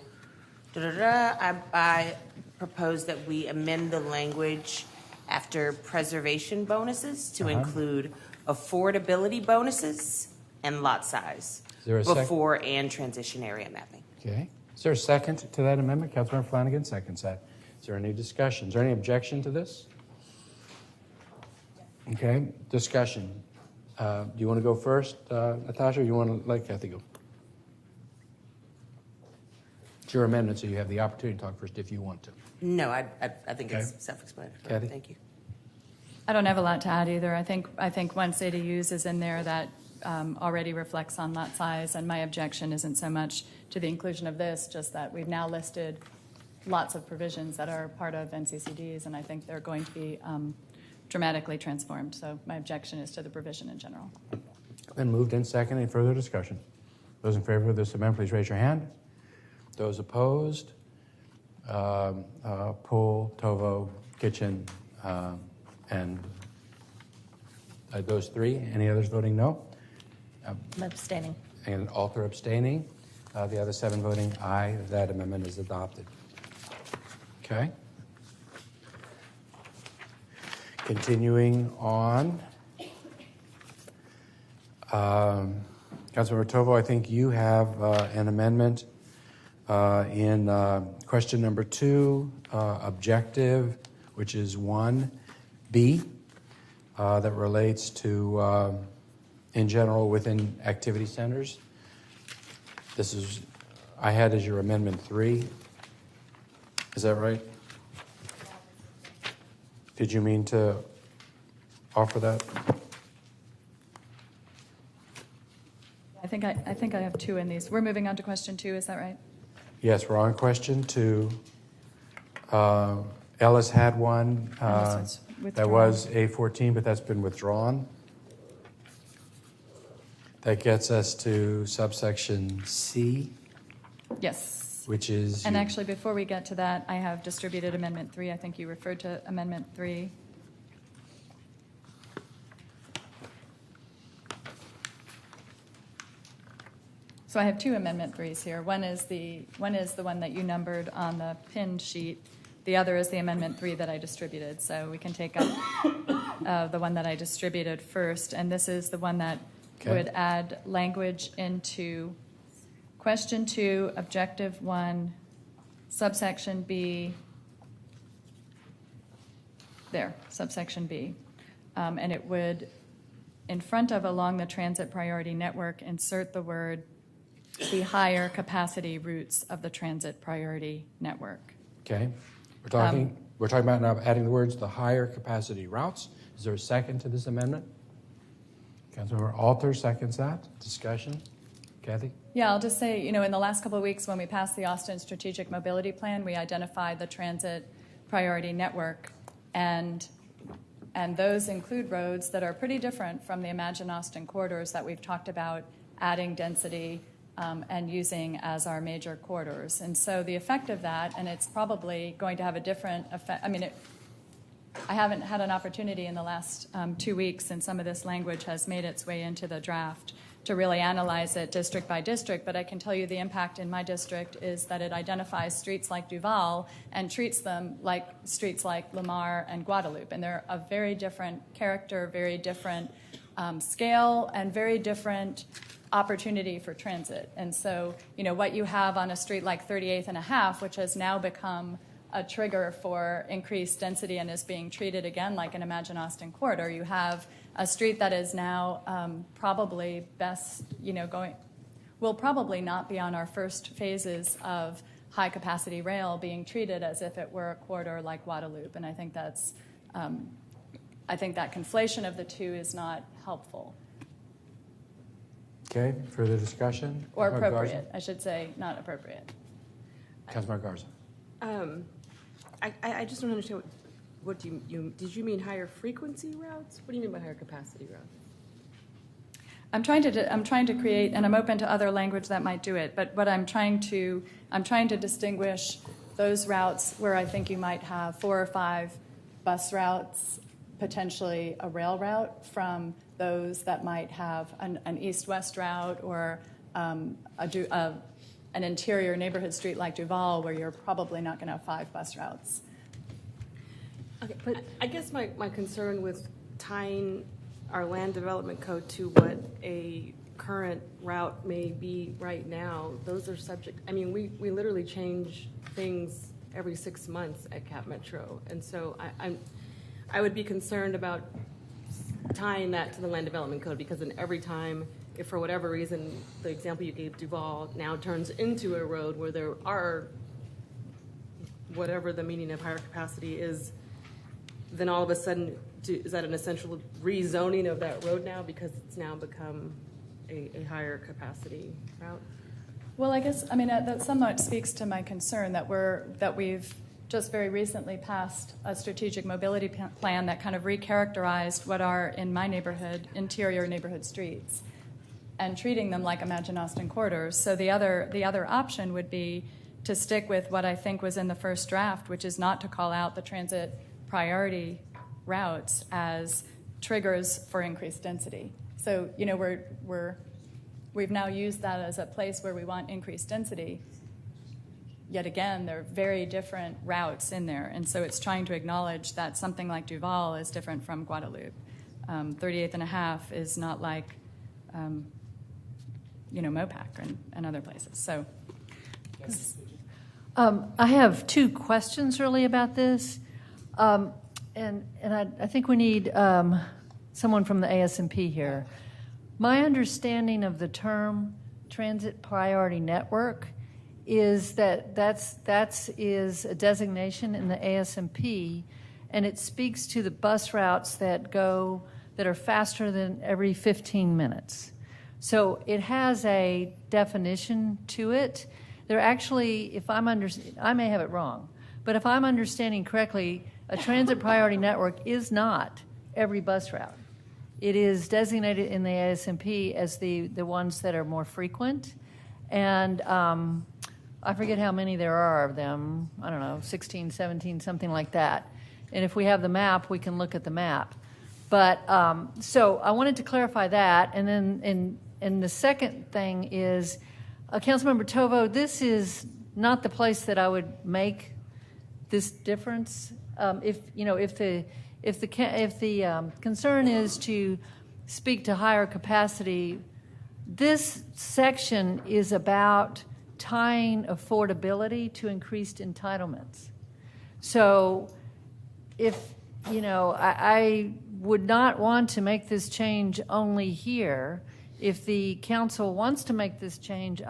I propose that we amend the language after preservation bonuses to include affordability bonuses and lot size
Is there a
before and transition area mapping.
Okay. Is there a second to that amendment? Councilmember Flanagan seconds that. Is there any discussion? Is there any objection to this? Okay. Discussion. Do you want to go first, Natasha, or you want to let Kathy go? It's your amendment, so you have the opportunity to talk first if you want to.
No, I think
Okay.
it's self-explanatory.
Kathy?
Thank you.
I don't have a lot to add either. I think once ADUs is in there, that already reflects on lot size, and my objection isn't so much to the inclusion of this, just that we've now listed lots of provisions that are part of NCCDs, and I think they're going to be dramatically transformed. So my objection is to the provision in general.
Then moved in second. Any further discussion? Those in favor of this amendment, please raise your hand. Those opposed? Pool, Tovo, Kitchen, and those 3. Any others voting no?
I'm abstaining.
And Alter abstaining. The other 7 voting aye. That amendment is adopted. Okay. Continuing on. Councilmember Tovo, I think you have an amendment in question number 2, objective, which is 1B, that relates to, in general, within activity centers. This is, I had as your amendment 3. Is that right? Did you mean to offer that?
I think I have 2 in these. We're moving on to question 2, is that right?
Yes, we're on question 2. Ellis had one
Ellis was
that was A14, but that's been withdrawn. That gets us to subsection C,
Yes.
which is...
And actually, before we get to that, I have distributed Amendment 3. I think you referred to Amendment 3. So I have 2 Amendment 3s here. One is the one that you numbered on the pinned sheet. The other is the Amendment 3 that I distributed. So we can take up the one that I distributed first. And this is the one that would add language into question 2, objective 1, subsection B. There, subsection B. And it would, in front of along the transit priority network, insert the word the higher capacity routes of the transit priority network.
Okay. We're talking about now adding the words the higher capacity routes. Is there a second to this amendment? Councilmember Alter seconds that. Discussion? Kathy?
Yeah, I'll just say, in the last couple of weeks when we passed the Austin Strategic Mobility Plan, we identified the transit priority network, and those include roads that are pretty different from the Imagine Austin corridors that we've talked about adding density and using as our major corridors. And so the effect of that, and it's probably going to have a different effect. I haven't had an opportunity in the last 2 weeks, and some of this language has made its way into the draft, to really analyze it district by district, but I can tell you the impact in my district is that it identifies streets like Duval and treats them like streets like Lamar and Guadalupe, and they're of very different character, very different scale, and very different opportunity for transit. And so, what you have on a street like 38th and a half, which has now become a trigger for increased density and is being treated again like an Imagine Austin corridor. You have a street that is now probably will probably not be on our first phases of high capacity rail being treated as if it were a corridor like Guadalupe. And I think that conflation of the two is not helpful.
Okay, further discussion?
Or
Councilmember
appropriate,
Garza?
I should say, not appropriate.
Councilmember Garza.
I just don't understand what did you mean higher frequency routes? What do you mean by higher capacity routes?
I'm trying to create, and I'm open to other language that might do it. But what I'm trying to distinguish those routes where I think you might have 4 or 5 bus routes, potentially a rail route, from those that might have an east-west route or an interior neighborhood street like Duval, where you're probably not going to have 5 bus routes.
Okay, but I guess my concern with tying our land development code to what a current route may be right now, those are subject. I mean, we literally change things every 6 months at Cap Metro, and so I would be concerned about tying that to the land development code, because then every time, if for whatever reason the example you gave, Duval, now turns into a road where there are whatever the meaning of higher capacity is, then all of a sudden, is that an essential rezoning of that road now because it's now become a higher capacity route?
Well, I guess, that somewhat speaks to my concern that we've just very recently passed a strategic mobility plan that kind of recharacterized what are, in my neighborhood, interior neighborhood streets, and treating them like Imagine Austin corridors. So the other option would be to stick with what I think was in the first draft, which is not to call out the transit priority routes as triggers for increased density. So, we've now used that as a place where we want increased density. Yet again, there are very different routes in there. And so it's trying to acknowledge that something like Duval is different from Guadalupe. 38th and a half is not like, Mopac and other places. So,
I have 2 questions really about this. And I think we need someone from the ASMP here. My understanding of the term transit priority network is that is a designation in the ASMP, and it speaks to the bus routes that are faster than every 15 minutes. So it has a definition to it. There actually, I may have it wrong, but if I'm understanding correctly, a transit priority network is not every bus route. It is designated in the ASMP as the ones that are more frequent. And I forget how many there are of them. I don't know, 16, 17, something like that. And if we have the map, we can look at the map. But so I wanted to clarify that. And then and the second thing is, Councilmember Tovo, this is not the place that I would make this difference. If the concern is to speak to higher capacity, this section is about tying affordability to increased entitlements. So I would not want to make this change only here. If the council wants to make this change,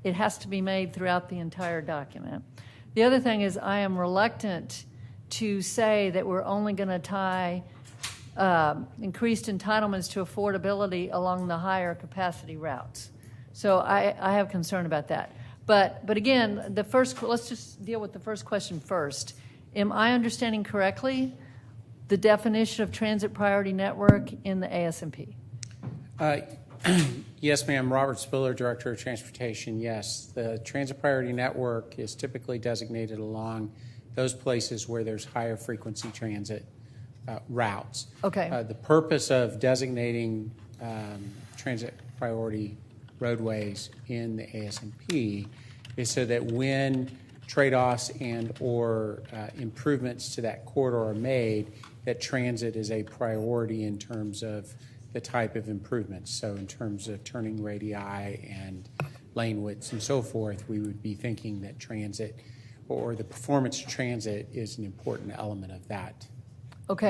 it has to be made throughout the entire document. The other thing is I am reluctant to say that we're only going to tie increased entitlements to affordability along the higher capacity routes. So I have concern about that. But again, let's just deal with the first question first. Am I understanding correctly the definition of transit priority network in the ASMP?
Yes, ma'am. Robert Spiller, Director of Transportation. Yes, the transit priority network is typically designated along those places where there's higher frequency transit routes.
Okay.
The purpose of designating transit priority roadways in the ASMP is so that when trade-offs and or improvements to that corridor are made, that transit is a priority in terms of the type of improvements. So in terms of turning radii and lane widths and so forth, we would be thinking that transit or the performance of transit is an important element of that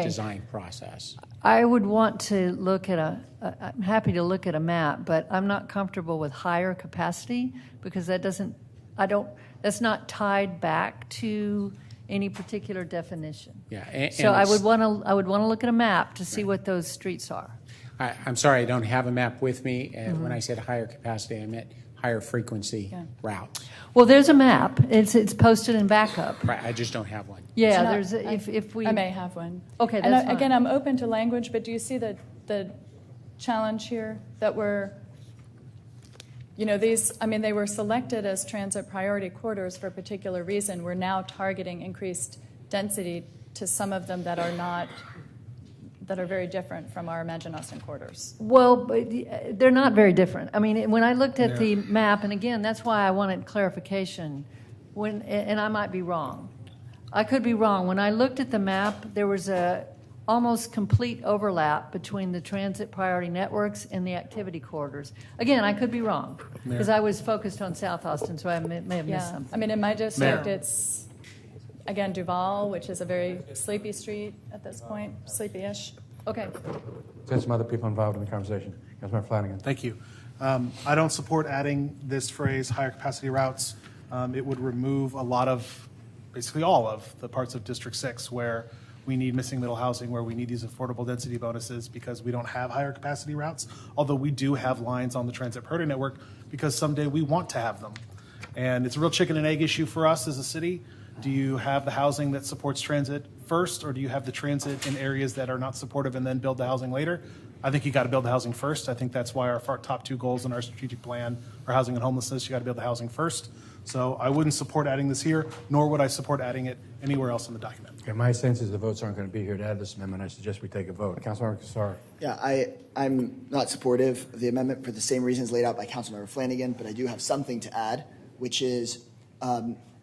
design process.
I would want to look at I'm happy to look at a map, but I'm not comfortable with higher capacity because that's not tied back to any particular definition.
Yeah,
so I would want to look at a map to see what those streets are.
I'm sorry, I don't have a map with me. When I said higher capacity, I meant higher frequency routes.
Well, there's a map. It's posted in backup.
Right, I just don't have one.
Yeah,
Not-
there's if we
I may have one.
Okay,
And
that's fine.
again, I'm open to language, but do you see the challenge here that we're, they were selected as transit priority corridors for a particular reason. We're now targeting increased density to some of them that are very different from our Imagine Austin corridors.
Well, but they're not very different. I mean, when I looked at the map, and again, that's why I wanted clarification. And I might be wrong. I could be wrong. When I looked at the map, there was a almost complete overlap between the transit priority networks and the activity corridors. Again, I could be wrong because I was focused on South Austin, so I may have missed something.
I mean, in my district, it's, again, Duval, which is a very sleepy street at this point, sleepy-ish. Okay.
There's some other people involved in the conversation. Councilmember Flanagan.
Thank you. I don't support adding this phrase, higher capacity routes. It would remove a lot of, basically all of, the parts of District 6 where we need missing middle housing, where we need these affordable density bonuses because we don't have higher capacity routes, although we do have lines on the transit priority network because someday we want to have them. And it's a real chicken and egg issue for us as a city. Do you have the housing that supports transit first, or do you have the transit in areas that are not supportive and then build the housing later? I think you got to build the housing first. I think that's why our top two goals in our strategic plan are housing and homelessness. You got to build the housing first. So I wouldn't support adding this here, nor would I support adding it anywhere else in the document.
Okay, my sense is the votes aren't going to be here to add this amendment. I suggest we take a vote. Councilmember Cassar.
Yeah, I'm not supportive of the amendment for the same reasons laid out by Councilmember Flanagan, but I do have something to add, which is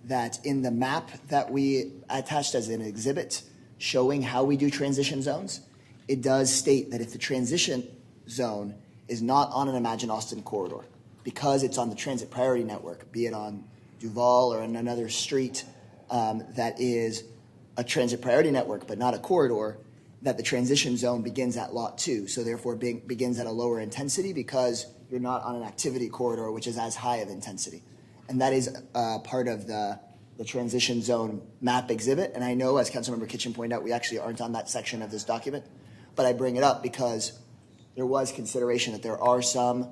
that in the map that we attached as an exhibit showing how we do transition zones, it does state that if the transition zone is not on an Imagine Austin corridor, because it's on the transit priority network, be it on Duval or in another street that is a transit priority network but not a corridor, that the transition zone begins at lot 2, so therefore begins at a lower intensity because you're not on an activity corridor which is as high of intensity. And that is part of the transition zone map exhibit. And I know, as Councilmember Kitchen pointed out, we actually aren't on that section of this document, but I bring it up because there was consideration that there are some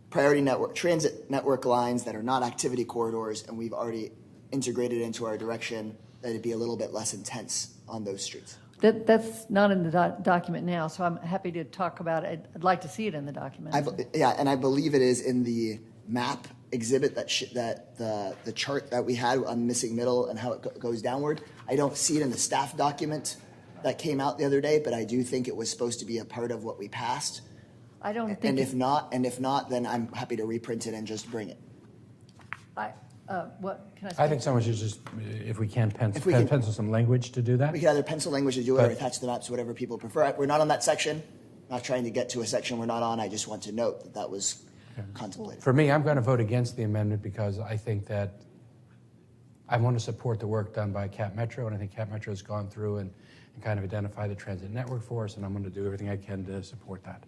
priority network, transit network lines that are not activity corridors, and we've already integrated into our direction that it'd be a little bit less intense on those streets.
That's not in the document now, so I'm happy to talk about it. I'd like to see it in the document.
And I believe it is in the map exhibit that the chart that we had on missing middle and how it goes downward. I don't see it in the staff document that came out the other day, but I do think it was supposed to be a part of what we passed.
I don't think.
And if not, then I'm happy to reprint it and just bring it.
What can I say?
I think someone should just, if we can, pencil some language to do that.
We can either pencil language to do it or attach the maps, whatever people prefer. We're not on that section. I'm not trying to get to a section we're not on. I just want to note that that was contemplated.
For me, I'm going to vote against the amendment because I think that I want to support the work done by Cap Metro, and I think Cap Metro has gone through and kind of identified the transit network for us, and I'm going to do everything I can to support that.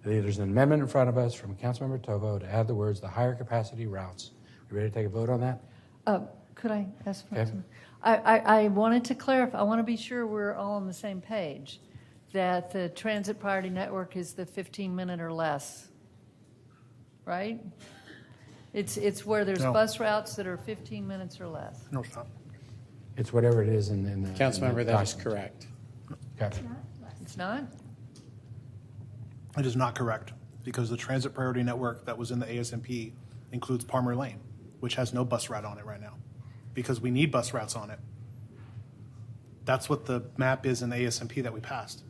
There's an amendment in front of us from Councilmember Tovo to add the words, the higher capacity routes. You ready to take a vote on that?
Could I ask for
Okay.
I wanted to clarify. I want to be sure we're all on the same page, that the transit priority network is the 15-minute or less, right? It's where there's bus routes that are 15 minutes or less.
No, it's not.
It's whatever it is in the
Councilmember, that is correct.
Okay.
It's not?
It is not correct because the transit priority network that was in the ASMP includes Palmer Lane, which has no bus route on it right now because we need bus routes on it. That's what the map is in the ASMP that we passed.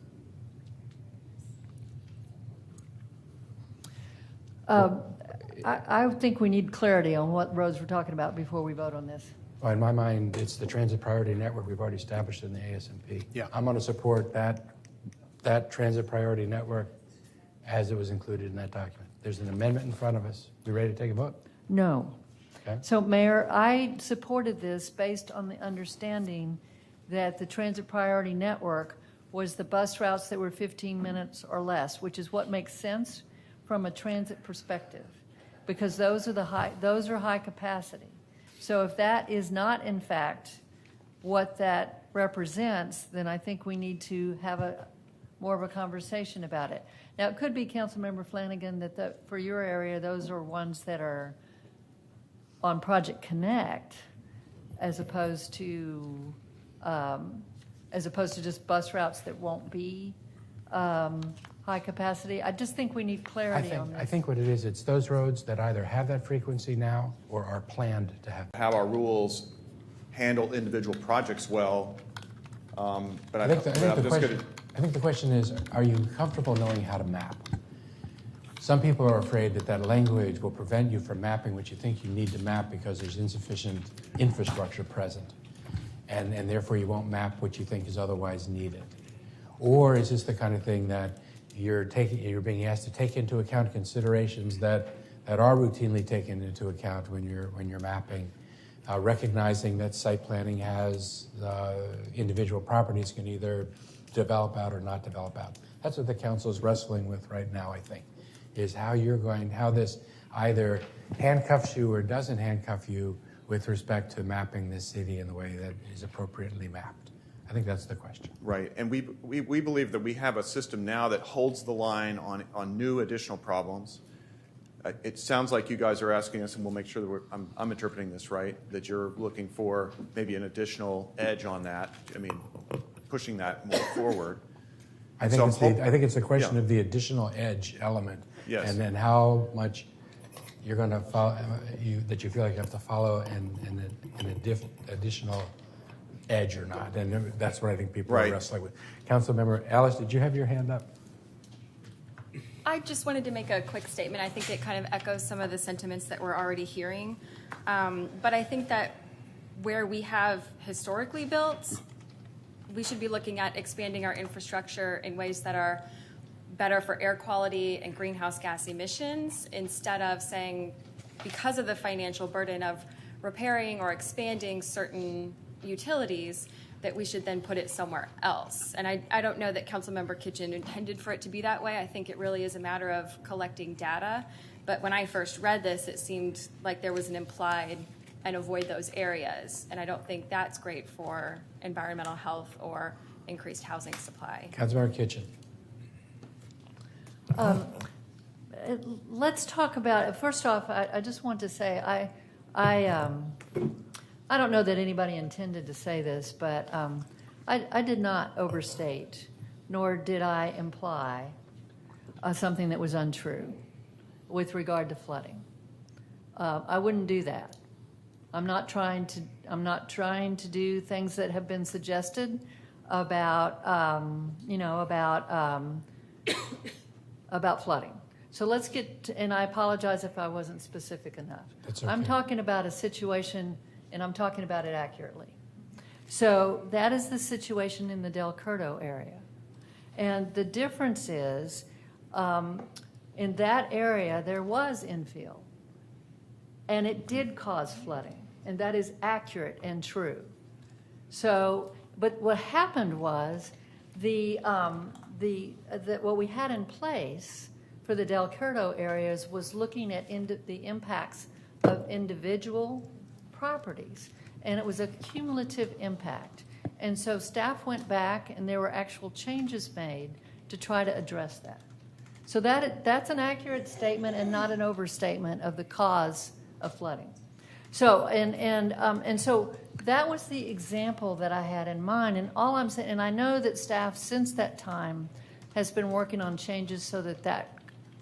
I think we need clarity on what roads we're talking about before we vote on this.
Well, in my mind, it's the transit priority network we've already established in the ASMP.
Yeah.
I'm going to support that transit priority network as it was included in that document. There's an amendment in front of us. We ready to take a vote?
No.
Okay.
So, Mayor, I supported this based on the understanding that the transit priority network was the bus routes that were 15 minutes or less, which is what makes sense from a transit perspective, because those are high capacity. So if that is not in fact what that represents, then I think we need to have more of a conversation about it. Now, it could be, Councilmember Flanagan, that for your area, those are ones that are on Project Connect, as opposed to just bus routes that won't be high capacity. I just think we need clarity on this.
I think what it is, it's those roads that either have that frequency now or are planned to have.
How our rules handle individual projects well, but
I think the question is, are you comfortable knowing how to map? Some people are afraid that language will prevent you from mapping what you think you need to map because there's insufficient infrastructure present, and therefore you won't map what you think is otherwise needed. Or is this the kind of thing that you're being asked to take into account considerations that are routinely taken into account when you're mapping, recognizing that site planning has individual properties can either develop out or not develop out. That's what the council is wrestling with right now, I think, is how this either handcuffs you or doesn't handcuff you with respect to mapping this city in the way that is appropriately mapped. I think that's the question.
Right, and we believe that we have a system now that holds the line on new additional problems. It sounds like you guys are asking us, and we'll make sure that I'm interpreting this right, that you're looking for maybe an additional edge on that. I mean, pushing that more forward.
I think it's a question of the additional edge element,
yes,
and then how much you're going to follow that you feel like you have to follow an additional edge or not, and that's what I think people are wrestling with. Councilmember Alice, did you have your hand up?
I just wanted to make a quick statement. I think it kind of echoes some of the sentiments that we're already hearing. But I think that where we have historically built, we should be looking at expanding our infrastructure in ways that are better for air quality and greenhouse gas emissions, instead of saying, because of the financial burden of repairing or expanding certain utilities, that we should then put it somewhere else. And I don't know that Councilmember Kitchen intended for it to be that way. I think it really is a matter of collecting data. But when I first read this, it seemed like there was an implied and avoid those areas. And I don't think that's great for environmental health or increased housing supply.
Councilmember Kitchen.
Let's talk about it. First off, I just want to say I don't know that anybody intended to say this, but I did not overstate, nor did I imply something that was untrue with regard to flooding. I wouldn't do that. I'm not trying to do things that have been suggested about flooding. So let's get to, and I apologize if I wasn't specific enough.
That's okay.
I'm talking about a situation, and I'm talking about it accurately. So that is the situation in the Del Curto area. And the difference is, in that area, there was infill. And it did cause flooding. And that is accurate and true. So, but what happened was what we had in place for the Del Curto areas was looking at the impacts of individual properties, and it was a cumulative impact. And so staff went back, and there were actual changes made to try to address that. So that's an accurate statement and not an overstatement of the cause of flooding. So and so that was the example that I had in mind. And all I'm saying, and I know that staff since that time has been working on changes so that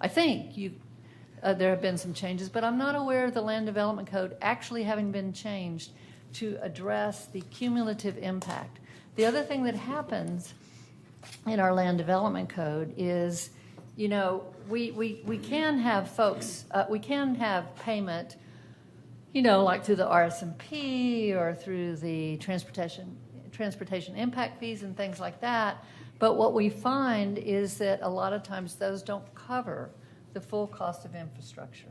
I think there have been some changes, but I'm not aware of the Land Development Code actually having been changed to address the cumulative impact. The other thing that happens in our Land Development Code is, we can have folks, we can have payment, like through the RSMP or through the transportation impact fees and things like that. But what we find is that a lot of times those don't cover the full cost of infrastructure.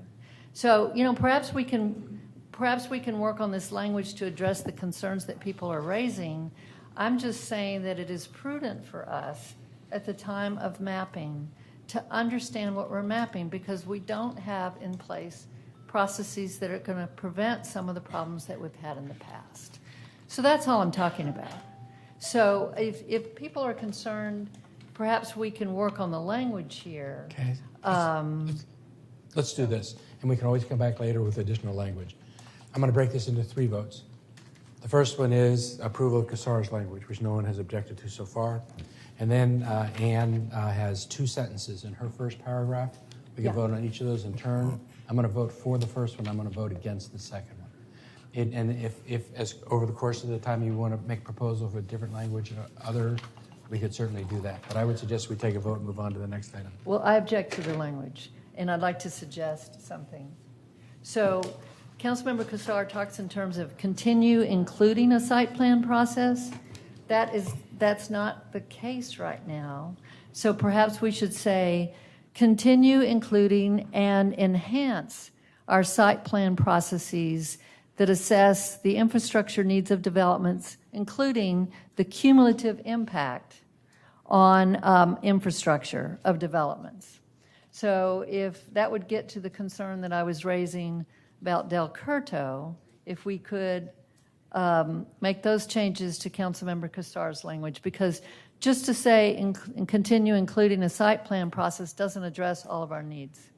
So, perhaps we can work on this language to address the concerns that people are raising. I'm just saying that it is prudent for us at the time of mapping to understand what we're mapping, because we don't have in place processes that are going to prevent some of the problems that we've had in the past. So that's all I'm talking about. So if people are concerned, perhaps we can work on the language here.
Okay. Let's do this, and we can always come back later with additional language. I'm going to break this into 3 votes. The first one is approval of Casar's language, which no one has objected to so far. And then Anne has 2 sentences in her first paragraph. We can vote on each of those in turn. I'm going to vote for the first one. I'm going to vote against the second one. And if as over the course of the time you want to make proposal for a different language or other, we could certainly do that. But I would suggest we take a vote and move on to the next item.
Well, I object to the language, and I'd like to suggest something. So Councilmember Casar talks in terms of continue including a site plan process. That's not the case right now. So perhaps we should say continue including and enhance our site plan processes that assess the infrastructure needs of developments, including the cumulative impact on infrastructure of developments. So if that would get to the concern that I was raising about Del Curto, if we could make those changes to Councilmember Casar's language, because just to say continue including a site plan process doesn't address all of our needs.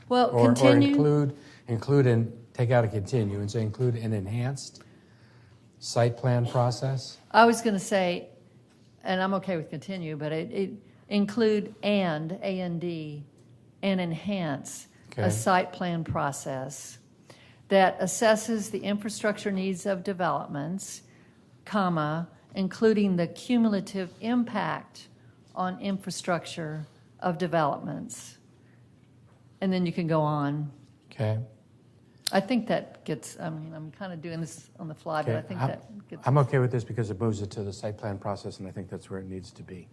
Well, continue.
Or include and take out a continue and say include an enhanced site plan process.
I was going to say, and I'm okay with continue, but it include A&D, and enhance a site plan process that assesses the infrastructure needs of developments, comma, including the cumulative impact on infrastructure of developments. And then you can go on.
Okay.
I think that gets, I'm kind of doing this on the fly, but I think that gets...
I'm okay with this because it moves it to the site plan process, and I think that's where it needs to be.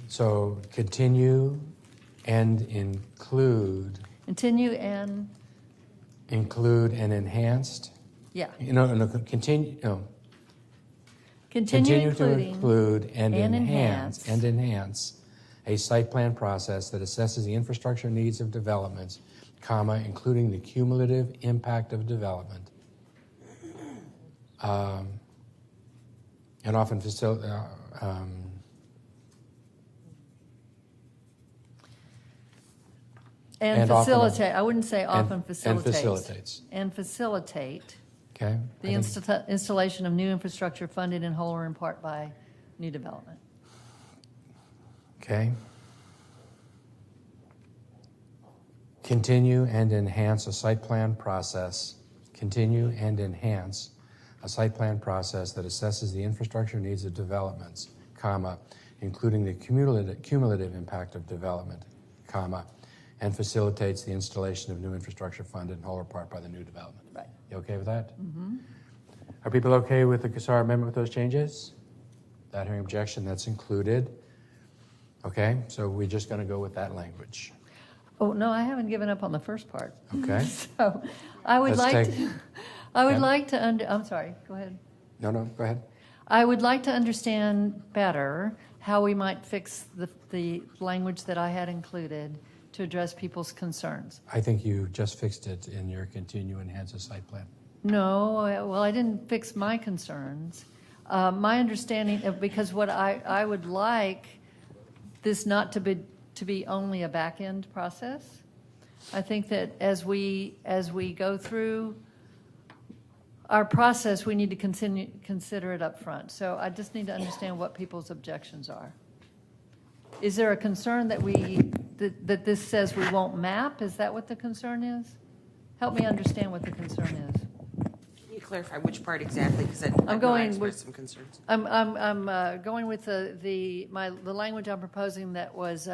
So continue and include...
Continue and...
Include and enhanced...
Yeah.
Continue... No.
Continue
to include and enhance a site plan process that assesses the infrastructure needs of developments, comma, including the cumulative impact of development, and often facilitate.
And facilitate. I wouldn't say often facilitates.
And facilitates.
And facilitate.
Okay.
The installation of new infrastructure funded in whole or in part by new development.
Okay. Continue and enhance a site plan process. Continue and enhance a site plan process that assesses the infrastructure needs of developments, comma, including the cumulative impact of development, comma, and facilitates the installation of new infrastructure funded in whole or part by the new development.
Right.
You okay with that?
Mm-hmm.
Are people okay with the Casar amendment with those changes? Without hearing objection, that's included. Okay, so we're just going to go with that language.
Oh, no, I haven't given up on the first part.
Okay.
So I would like to, I'm sorry, go ahead.
No, go ahead.
I would like to understand better how we might fix the language that I had included to address people's concerns.
I think you just fixed it in your continue enhance a site plan.
No, well, I didn't fix my concerns. My understanding, because what I would like this not to be only a back-end process. I think that as we go through our process, we need to consider it up front. So I just need to understand what people's objections are. Is there a concern that this says we won't map? Is that what the concern is? Help me understand what the concern is.
Can you clarify which part exactly? Because
I'm going
with some concerns.
I'm going with the language I'm proposing that was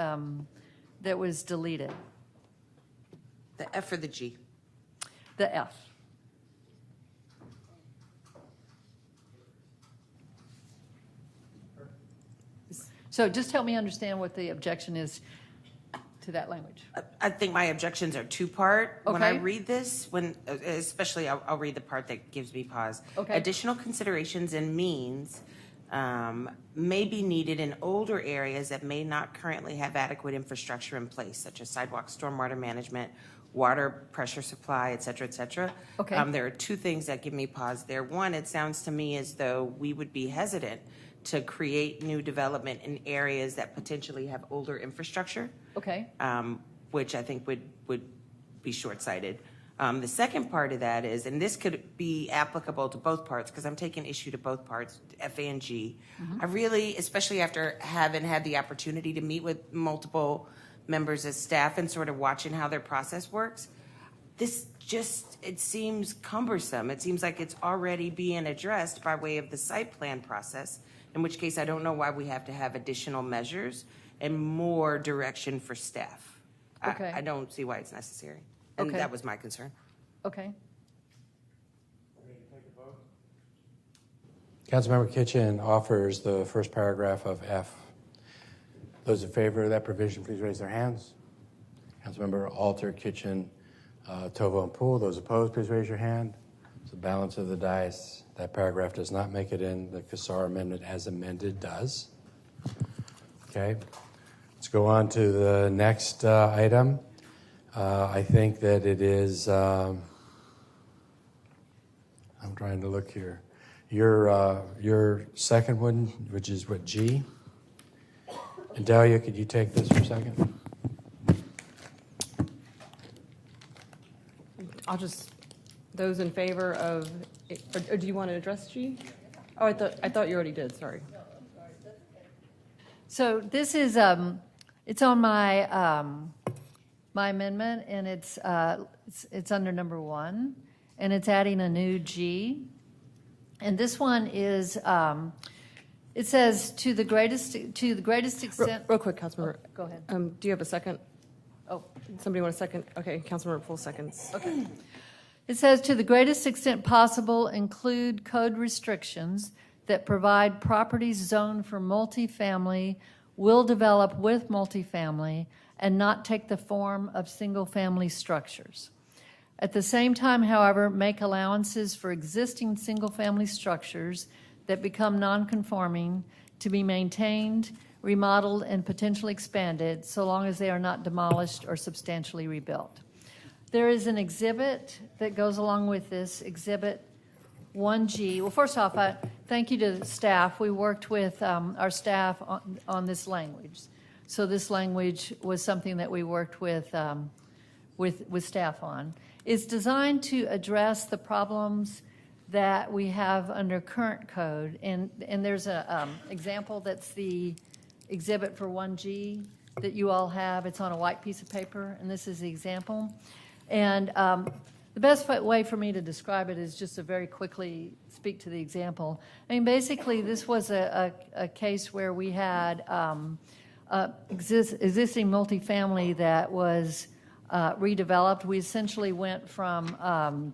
deleted.
The F or the G?
The F. So just help me understand what the objection is to that language.
I think my objections are two-part. When I
Okay.
read this, especially I'll read the part that gives me pause.
Okay.
Additional considerations and means may be needed in older areas that may not currently have adequate infrastructure in place, such as sidewalks, stormwater management, water pressure supply, et cetera, et cetera.
Okay.
There are two things that give me pause there. One, it sounds to me as though we would be hesitant to create new development in areas that potentially have older infrastructure.
Okay.
Which I think would be short-sighted. The second part of that is, and this could be applicable to both parts, because I'm taking issue to both parts, F, A, and G. I really, especially after having had the opportunity to meet with multiple members of staff and sort of watching how their process works, this just, it seems cumbersome. It seems like it's already being addressed by way of the site plan process, in which case I don't know why we have to have additional measures and more direction for staff.
Okay.
I don't see why it's necessary. And
Okay.
that was my concern.
Okay.
Councilmember Kitchen offers the first paragraph of F. Those in favor of that provision, please raise their hands. Councilmember Alter, Kitchen, Tovo, and Poole. Those opposed, please raise your hand. So balance of the dice. That paragraph does not make it in. The Cassar amendment as amended does. Okay. Let's go on to the next item. I think that it is, I'm trying to look here. Your second one, which is what, G? And Dahlia, could you take this for a second?
I'll just, those in favor of, or do you want to address G? Oh, I thought you already did, sorry.
So this is, it's on my, my amendment, and it's under number 1, and it's adding a new G. And this one is, it says to the greatest extent.
Real quick, Councilmember.
Go ahead.
Do you have a second?
Oh,
Somebody want a second? Okay, Councilmember Poole seconds.
okay. It says to the greatest extent possible, include code restrictions that provide properties zoned for multifamily will develop with multifamily and not take the form of single-family structures. At the same time, however, make allowances for existing single-family structures that become nonconforming to be maintained, remodeled, and potentially expanded so long as they are not demolished or substantially rebuilt. There is an exhibit that goes along with this, Exhibit 1G. Well, first off, thank you to the staff. We worked with our staff on this language. So this language was something that we worked with staff on. It's designed to address the problems that we have under current code. And there's an example that's the exhibit for 1G that you all have. It's on a white piece of paper, and this is the example. And the best way for me to describe it is just to very quickly speak to the example. I mean, basically, this was a case where we had existing multifamily that was redeveloped. We essentially went from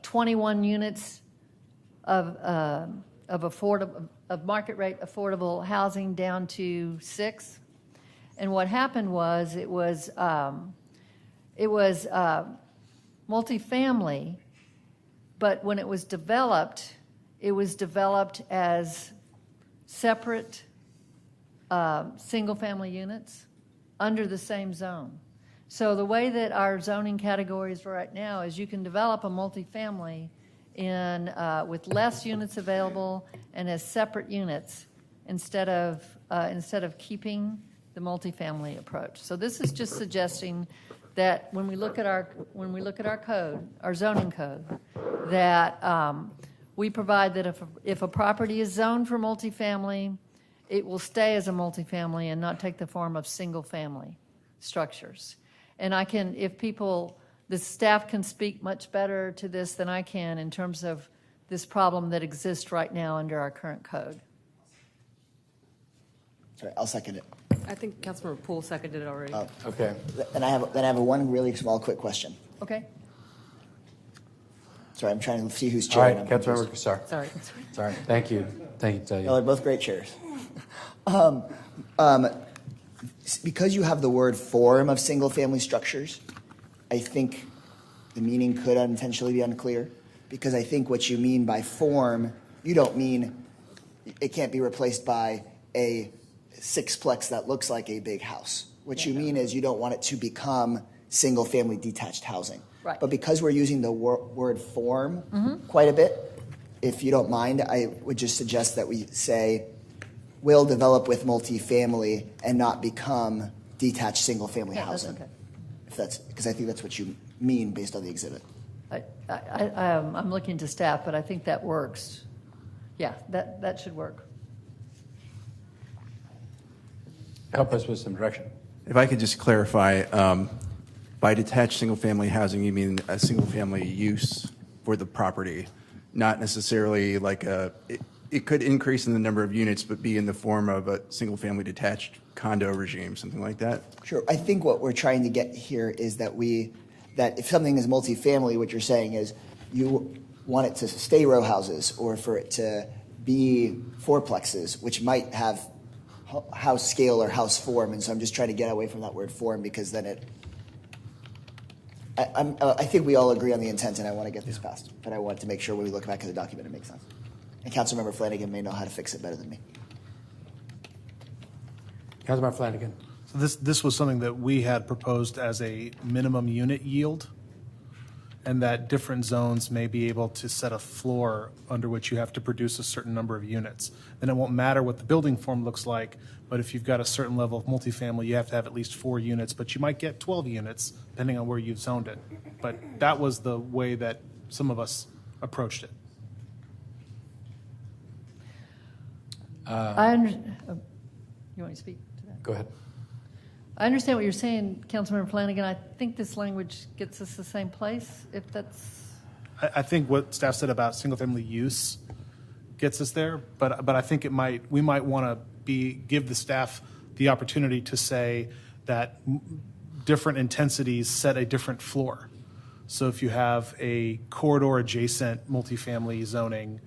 21 units of market rate affordable housing down to 6. And what happened was it was multifamily, but when it was developed as separate single-family units under the same zone. So the way that our zoning categories right now is you can develop a multifamily with less units available and as separate units instead of keeping the multifamily approach. So this is just suggesting that when we look at our code, our zoning code, that we provide that if a property is zoned for multifamily, it will stay as a multifamily and not take the form of single-family structures. And the staff can speak much better to this than I can in terms of this problem that exists right now under our current code.
Sorry, I'll second it.
I think Councilmember Poole seconded it already.
Okay.
Then I have one really small, quick question.
Okay.
Sorry, I'm trying to see who's
All right,
chairing.
Councilmember Cassar.
Sorry.
Sorry. Thank you. Thank you, Talia.
No, they're both great chairs. Because you have the word form of single-family structures, I think the meaning could unintentionally be unclear, because I think what you mean by form, you don't mean it can't be replaced by a sixplex that looks like a big house. What you mean is you don't want it to become single-family detached housing.
Right.
But because we're using the word form quite a bit, if you don't mind, I would just suggest that we say will develop with multifamily and not become detached single-family housing.
That's okay.
If that's because I think that's what you mean based on the exhibit.
I'm looking to staff, but I think that works. Yeah, that should work.
Help us with some direction.
If I could just clarify, by detached single-family housing, you mean a single-family use for the property, not necessarily like it could increase in the number of units, but be in the form of a single-family detached condo regime, something like that?
Sure. I think what we're trying to get here is that that if something is multifamily, what you're saying is you want it to stay row houses or for it to be fourplexes, which might have house scale or house form. And so I'm just trying to get away from that word form because then I think we all agree on the intent and I want to get this passed. But I want to make sure when we look back at the document it makes sense. And Councilmember Flanagan may know how to fix it better than me.
Councilmember Flanagan.
So this was something that we had proposed as a minimum unit yield, and that different zones may be able to set a floor under which you have to produce a certain number of units. Then it won't matter what the building form looks like, but if you've got a certain level of multifamily, you have to have at least 4 units, but you might get 12 units depending on where you've zoned it. But that was the way that some of us approached it.
You want me to speak to that?
Go ahead.
I understand what you're saying, Councilmember Flanagan. I think this language gets us the same place, if that's...
I think what staff said about single-family use gets us there, but I think we might want to give the staff the opportunity to say that different intensities set a different floor. So if you have a corridor-adjacent multifamily zoning,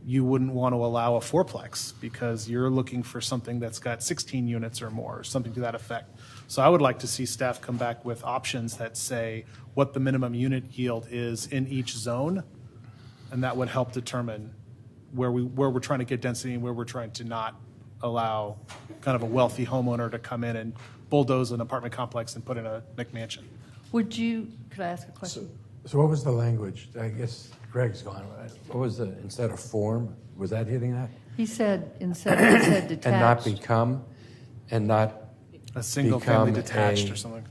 you wouldn't want to allow a fourplex because you're looking for something that's got 16 units or more, or something to that effect. So I would like to see staff come back with options that say what the minimum unit yield is in each zone, and that would help determine where we're trying to get density and where we're trying to not allow kind of a wealthy homeowner to come in and bulldoze an apartment complex and put in a McMansion.
Could I ask a question?
So what was the language? I guess Greg's gone. What was the, instead of form, was that hitting that?
He said detached.
And not become, and not
a single family
become
detached or something.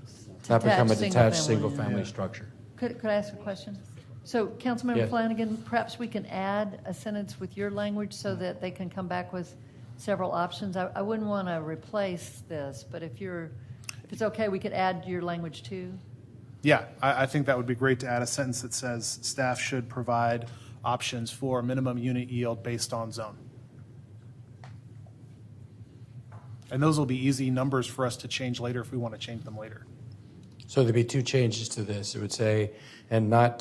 Not become a detached
single-family.
single-family structure.
Could I ask a question? So, Councilmember
Yes.
Flanagan, perhaps we can add a sentence with your language so that they can come back with several options. I wouldn't want to replace this, but if it's okay, we could add your language too.
Yeah, I think that would be great to add a sentence that says staff should provide options for minimum unit yield based on zone. And those will be easy numbers for us to change later if we want to change them later.
So there'd be 2 changes to this. It would say, and not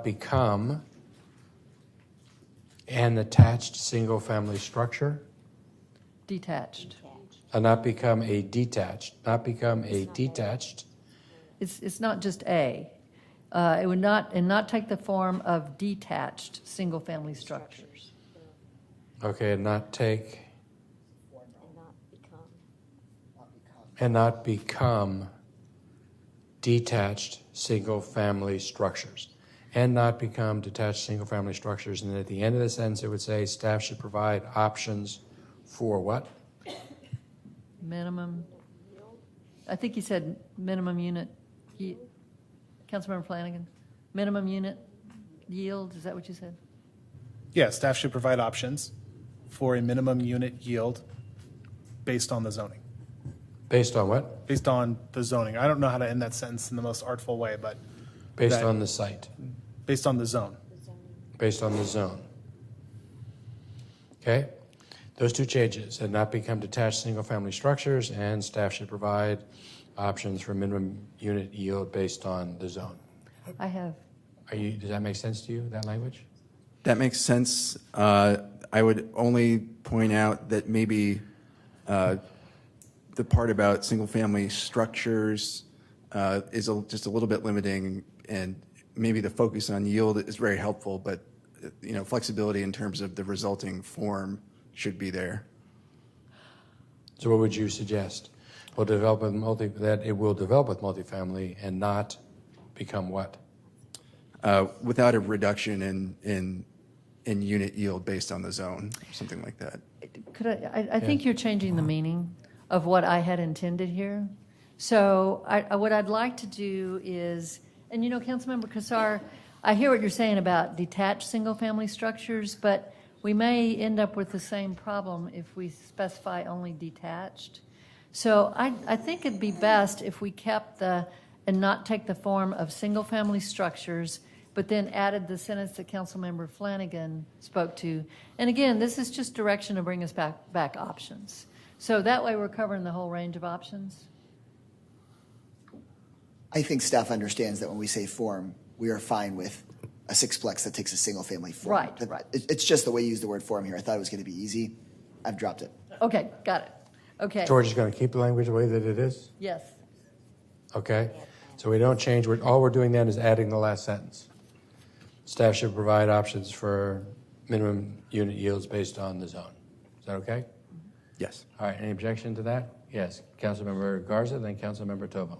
become an attached single-family structure.
Detached.
And not become a detached. Not become a detached.
It's not just a. It would not take the form of detached single-family structures.
Okay, and not take. And not become detached single-family structures. And not become detached single-family structures. And at the end of the sentence, it would say staff should provide options for what?
Minimum. I think you said minimum unit. Councilmember Flanagan, minimum unit yield. Is that what you said?
Yeah, staff should provide options for a minimum unit yield based on the zoning.
Based on what?
Based on the zoning. I don't know how to end that sentence in the most artful way, but
Based on the site.
Based on the zone.
Based on the zone. Okay? Those 2 changes, and not become detached single-family structures, and staff should provide options for minimum unit yield based on the zone.
I have.
Does that make sense to you, that language?
That makes sense. I would only point out that maybe The part about single-family structures is just a little bit limiting, and maybe the focus on yield is very helpful, but flexibility in terms of the resulting form should be there.
So what would you suggest? Will develop with that it will develop with multifamily and not become what?
Without a reduction in unit yield based on the zone, something like that.
Could I think you're changing the meaning of what I had intended here. So what I'd like to do is, and Councilmember Kassar, I hear what you're saying about detached single-family structures, but we may end up with the same problem if we specify only detached. So I think it'd be best if we kept and not take the form of single-family structures, but then added the sentence that Councilmember Flanagan spoke to. And again, this is just direction to bring us back options. So that way we're covering the whole range of options.
I think staff understands that when we say form, we are fine with a sixplex that takes a single-family form.
Right.
It's just the way you use the word form here. I thought it was going to be easy. I've dropped it.
Okay, got it. Okay.
George is going to keep the language the way that it is?
Yes.
Okay. So we don't change. All we're doing then is adding the last sentence. Staff should provide options for minimum unit yields based on the zone. Is that okay?
Yes.
All right. Any objection to that? Yes. Councilmember Garza, then Councilmember Tovo.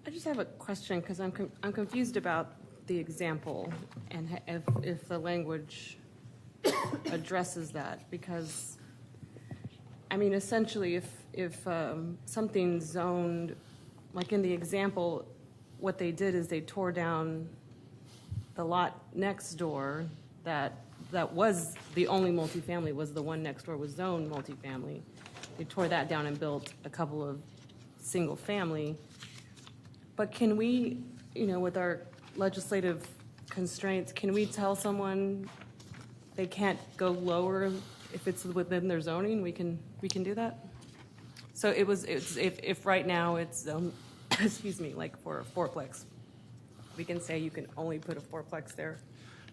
I just have a question because I'm confused about the example and if the language addresses that, because I mean essentially if something's zoned, like in the example, what they did is they tore down the lot next door that was the only multifamily, was the one next door was zoned multifamily. They tore that down and built a couple of single family. But can we, with our legislative constraints, can we tell someone they can't go lower if it's within their zoning? We can do that. So if right now it's excuse me, like for a fourplex, we can say you can only put a fourplex there.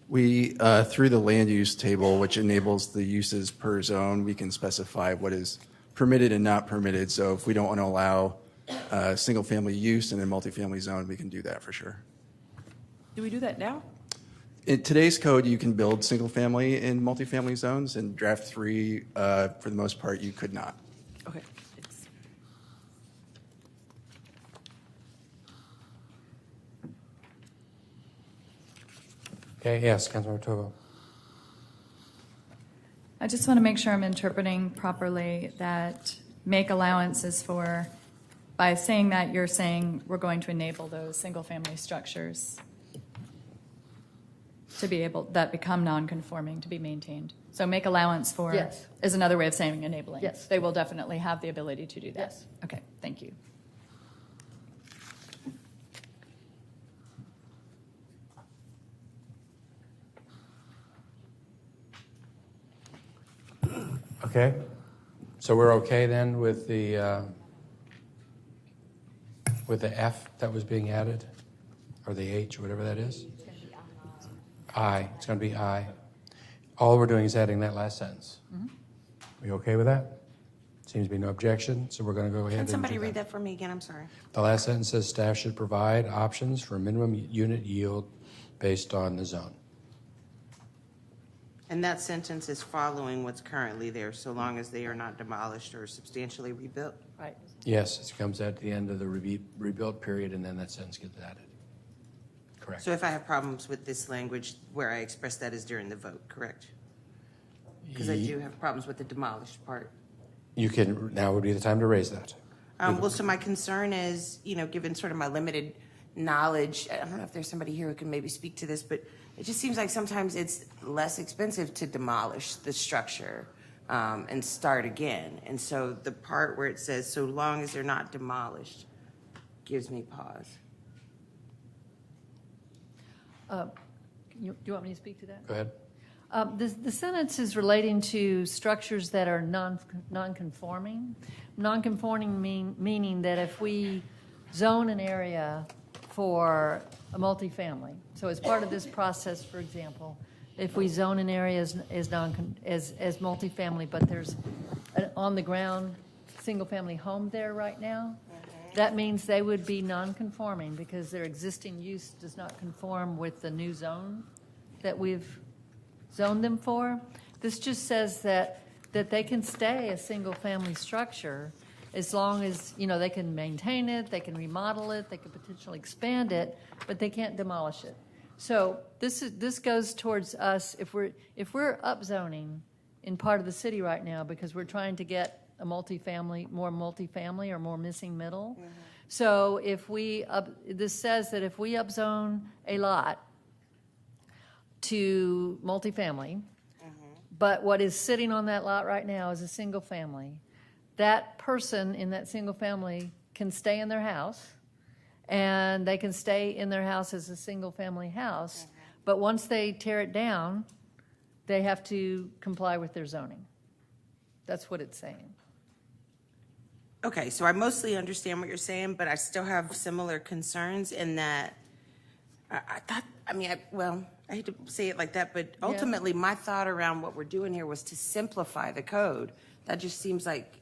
We through the land use table, which enables the uses per zone, we can specify what is permitted and not permitted. So if we don't want to allow single-family use in a multifamily zone, we can do that for sure.
Do we do that now?
In today's code, you can build single-family in multifamily zones. In draft 3, for the most part, you could not.
Okay. Thanks.
Okay. Yes, Councilmember Tovo.
I just want to make sure I'm interpreting properly that make allowances for, by saying that, you're saying we're going to enable those single-family structures to be able, that become non-conforming, to be maintained. So make allowance for
Yes.
is another way of saying enabling.
Yes.
They will definitely have the ability to do that.
Yes.
Okay, thank you.
Okay. So we're okay then with the F that was being added, or the H, whatever that is? I. It's going to be I. All we're doing is adding that last sentence.
Mm-hmm.
We okay with that? Seems to be no objection, so we're going to go ahead
Can
and
somebody
do
read that for me again? I'm sorry.
The last sentence says staff should provide options for minimum unit yield based on the zone.
And that sentence is following what's currently there, so long as they are not demolished or substantially rebuilt.
Right.
Yes, it comes at the end of the rebuild period, and then that sentence gets added. Correct.
So if I have problems with this language, where I express that is during the vote, correct? Because I do have problems with the demolished part.
You can, now would be the time to raise that.
Well, so my concern is, given sort of my limited knowledge, I don't know if there's somebody here who can maybe speak to this, but it just seems like sometimes it's less expensive to demolish the structure and start again. And so the part where it says, so long as they're not demolished, gives me pause.
Do you want me to speak to that?
Go ahead.
The sentence is relating to structures that are non-conforming. Non-conforming meaning that if we zone an area for a multifamily, so as part of this process, for example, if we zone an area as multifamily, but there's on-the-ground single-family home there right now, that means they would be non-conforming because their existing use does not conform with the new zone that we've zoned them for. This just says that they can stay a single-family structure as long as, they can maintain it, they can remodel it, they can potentially expand it, but they can't demolish it. So this goes towards us, if we're upzoning in part of the city right now because we're trying to get a multifamily or more missing middle. Mm-hmm. So this says that if we upzone a lot to multifamily, but what is sitting on that lot right now is a single family, that person in that single family can stay in their house, and they can stay in their house as a single family house, but once they tear it down, they have to comply with their zoning. That's what it's saying.
Okay, so I mostly understand what you're saying, but I still have similar concerns in that I hate to say it like that, but ultimately my thought around what we're doing here was to simplify the code. That just seems like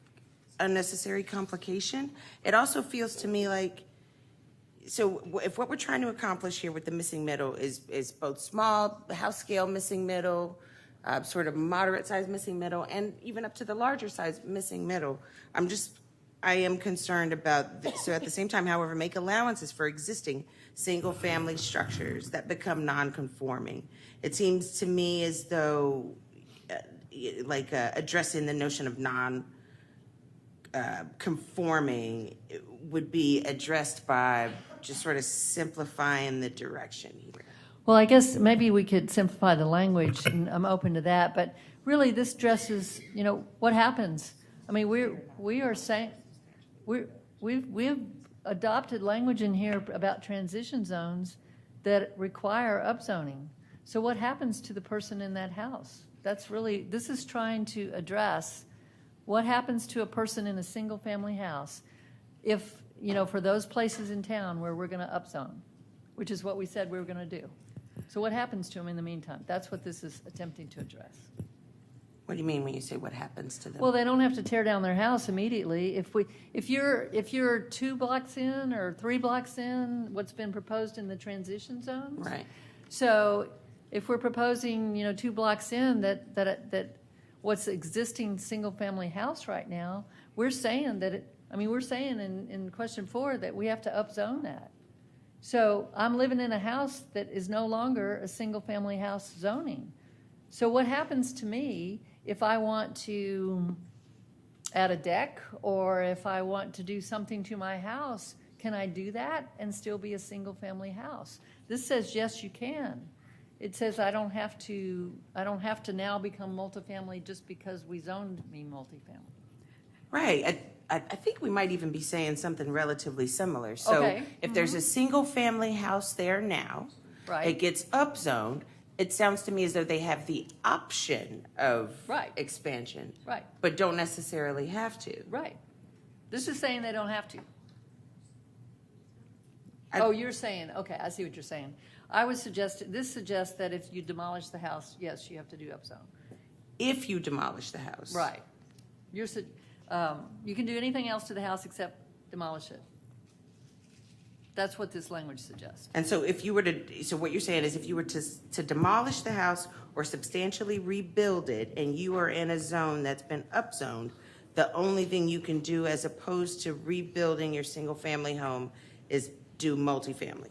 unnecessary complication. It also feels to me like, so if what we're trying to accomplish here with the missing middle is both small, house scale missing middle, sort of moderate size missing middle, and even up to the larger size missing middle, I am concerned about this. So at the same time, however, make allowances for existing single-family structures that become non-conforming. It seems to me as though addressing the notion of non-conforming would be addressed by just sort of simplifying the direction here.
Well, I guess maybe we could simplify the language, and I'm open to that, but really this addresses, what happens. I mean, we are saying, we've adopted language in here about transition zones that require upzoning. So what happens to the person in that house? This is trying to address what happens to a person in a single family house if, for those places in town where we're going to upzone, which is what we said we were going to do. So what happens to them in the meantime? That's what this is attempting to address.
What do you mean when you say what happens to them?
Well, they don't have to tear down their house immediately. If you're 2 blocks in or 3 blocks in, what's been proposed in the transition zones.
Right.
So if we're proposing, 2 blocks in that what's existing single family house right now, we're saying we're saying in question 4 that we have to upzone that. So I'm living in a house that is no longer a single family house zoning. So what happens to me if I want to add a deck or if I want to do something to my house? Can I do that and still be a single family house? This says yes, you can. It says I don't have to now become multifamily just because we zoned me multifamily.
Right. I think we might even be saying something relatively similar. So if there's a single family house there now,
right,
it gets upzoned. It sounds to me as though they have the option of expansion,
right,
but don't necessarily have to.
Right. This is saying they don't have to. You're saying, okay, I see what you're saying. This suggests that if you demolish the house, yes, you have to do upzone.
If you demolish the house.
Right. You can do anything else to the house except demolish it. That's what this language suggests.
And so what you're saying is if you were to demolish the house or substantially rebuild it and you are in a zone that's been upzoned, the only thing you can do as opposed to rebuilding your single family home is do multifamily.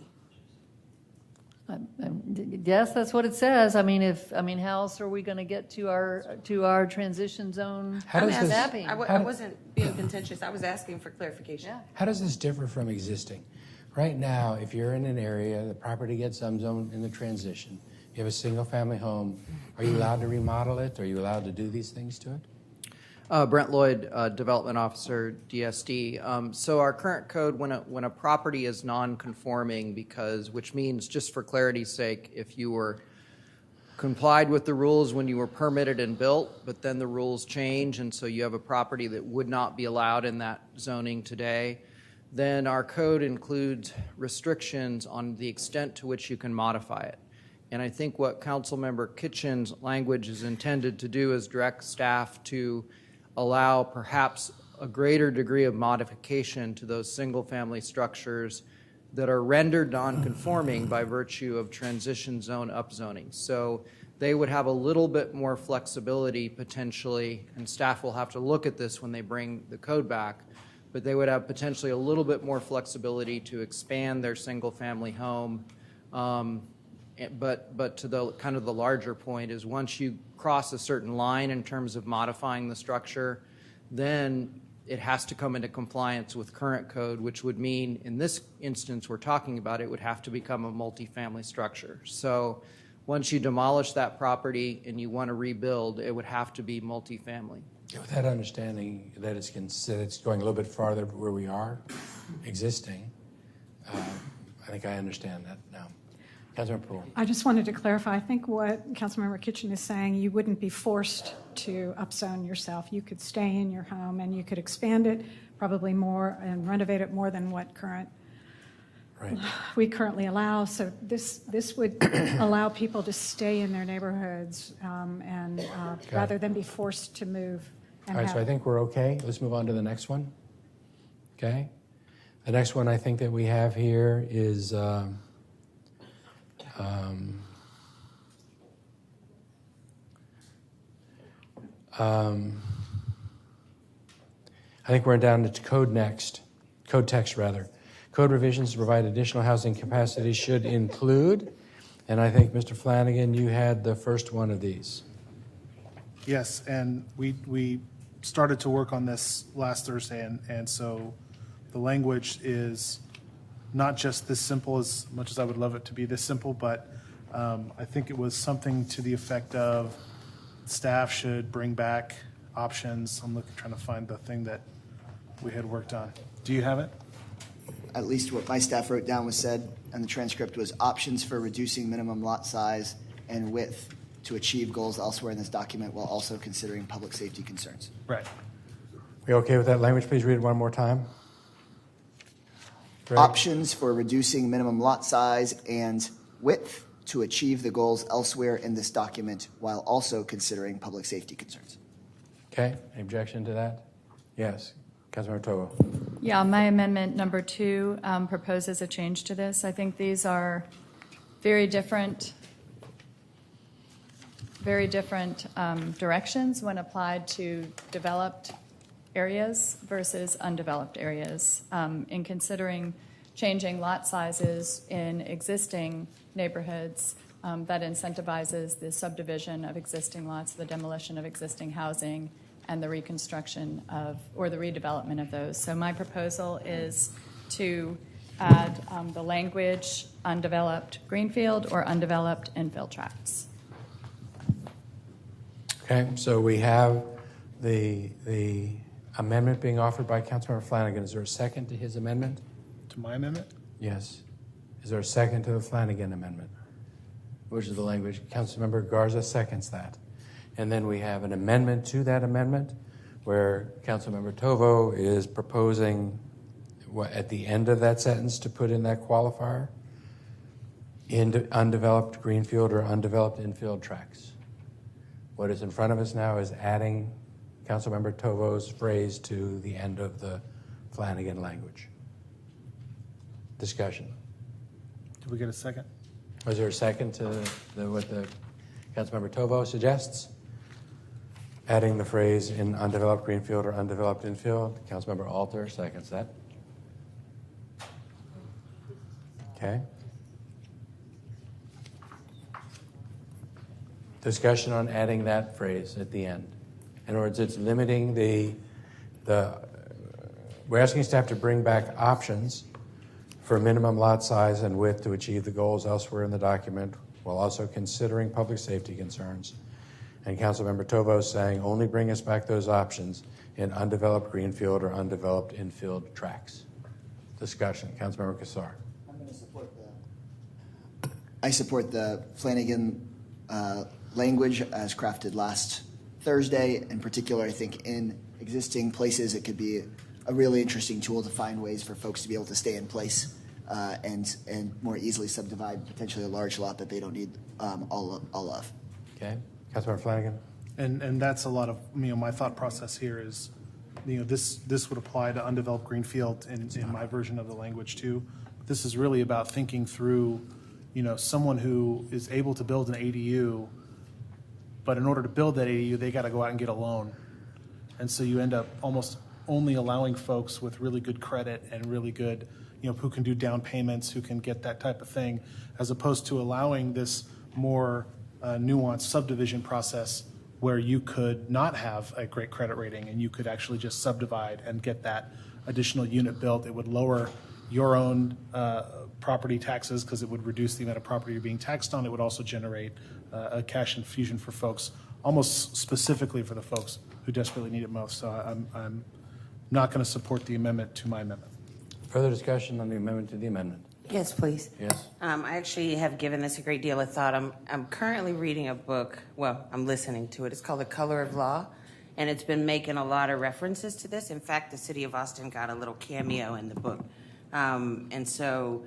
Yes, that's what it says. How else are we going to get to our transition zone mapping?
I wasn't being contentious. I was asking for clarification.
Yeah.
How does this differ from existing? Right now, if you're in an area, the property gets zoned in the transition, you have a single-family home, are you allowed to remodel it? Are you allowed to do these things to it?
Brent Lloyd, Development Officer, DSD. So our current code, when a property is non-conforming, which means, just for clarity's sake, if you were complied with the rules when you were permitted and built, but then the rules change, and so you have a property that would not be allowed in that zoning today, then our code includes restrictions on the extent to which you can modify it. And I think what Councilmember Kitchen's language is intended to do is direct staff to allow perhaps a greater degree of modification to those single-family structures that are rendered non-conforming by virtue of transition zone upzoning. So they would have a little bit more flexibility potentially, and staff will have to look at this when they bring the code back, but they would have potentially a little bit more flexibility to expand their single-family home. But to the kind of the larger point is once you cross a certain line in terms of modifying the structure, then it has to come into compliance with current code, which would mean in this instance we're talking about it would have to become a multifamily structure. So once you demolish that property and you want to rebuild, it would have to be multifamily.
With that understanding that it's going a little bit farther where we are existing, I think I understand that now. Councilmember Poole.
I just wanted to clarify. I think what Councilmember Kitchen is saying, you wouldn't be forced to upzone yourself. You could stay in your home and you could expand it probably more and renovate it more than what we currently allow. So this would allow people to stay in their neighborhoods rather than be forced to move.
All right, so I think we're okay. Let's move on to the next one. Okay. The next one I think that we have here is I think we're down to code text rather. Code revisions to provide additional housing capacity should include, and I think Mr. Flanagan, you had the first one of these.
Yes, and we started to work on this last Thursday, and so the language is not just this simple, as much as I would love it to be this simple, but I think it was something to the effect of staff should bring back options. I'm trying to find the thing that we had worked on. Do you have it?
At least what my staff wrote down was said, and the transcript was options for reducing minimum lot size and width to achieve goals elsewhere in this document while also considering public safety concerns.
Right.
We okay with that language? Please read it one more time. Greg?
Options for reducing minimum lot size and width to achieve the goals elsewhere in this document while also considering public safety concerns.
Okay. Any objection to that? Yes. Councilmember Togo.
Yeah, my amendment number 2 proposes a change to this. I think these are very different directions when applied to developed areas versus undeveloped areas. In considering changing lot sizes in existing neighborhoods, that incentivizes the subdivision of existing lots, the demolition of existing housing, and the reconstruction or the redevelopment of those. So my proposal is to add the language undeveloped greenfield or undeveloped infill tracts.
Okay, so we have the amendment being offered by Councilmember Flanagan. Is there a second to his amendment?
To my amendment?
Yes. Is there a second to the Flanagan amendment? Which is the language? Councilmember Garza seconds that. And then we have an amendment to that amendment where Councilmember Tovo is proposing at the end of that sentence to put in that qualifier in undeveloped greenfield or undeveloped infield tracts. What is in front of us now is adding Councilmember Tovo's phrase to the end of the Flanagan language. Discussion.
Did we get a second?
Was there a second to what the Councilmember Tovo suggests? Adding the phrase in undeveloped greenfield or undeveloped infield. Councilmember Alter seconds that. Okay. Discussion on adding that phrase at the end. In other words, it's limiting we're asking staff to bring back options for minimum lot size and width to achieve the goals elsewhere in the document while also considering public safety concerns. And Councilmember Tovo is saying only bring us back those options in undeveloped greenfield or undeveloped infield tracts. Discussion. Councilmember Kassar.
I'm going to support I support the Flanagan language as crafted last Thursday. In particular, I think in existing places it could be a really interesting tool to find ways for folks to be able to stay in place and more easily subdivide potentially a large lot that they don't need all of.
Okay. Councilmember Flanagan.
And that's a lot of, my thought process here is, this would apply to undeveloped greenfield in my version of the language too. This is really about thinking through, someone who is able to build an ADU, but in order to build that ADU, they got to go out and get a loan. And so you end up almost only allowing folks with really good credit and really good, who can do down payments, who can get that type of thing, as opposed to allowing this more nuanced subdivision process where you could not have a great credit rating and you could actually just subdivide and get that additional unit built. It would lower your own property taxes because it would reduce the amount of property you're being taxed on. It would also generate a cash infusion for folks, almost specifically for the folks who desperately need it most. So I'm not going to support the amendment to my amendment.
Further discussion on the amendment to the amendment?
Yes, please.
Yes.
I actually have given this a great deal of thought. I'm currently reading a book. Well, I'm listening to it. It's called The Color of Law, and it's been making a lot of references to this. In fact, the city of Austin got a little cameo in the book. And so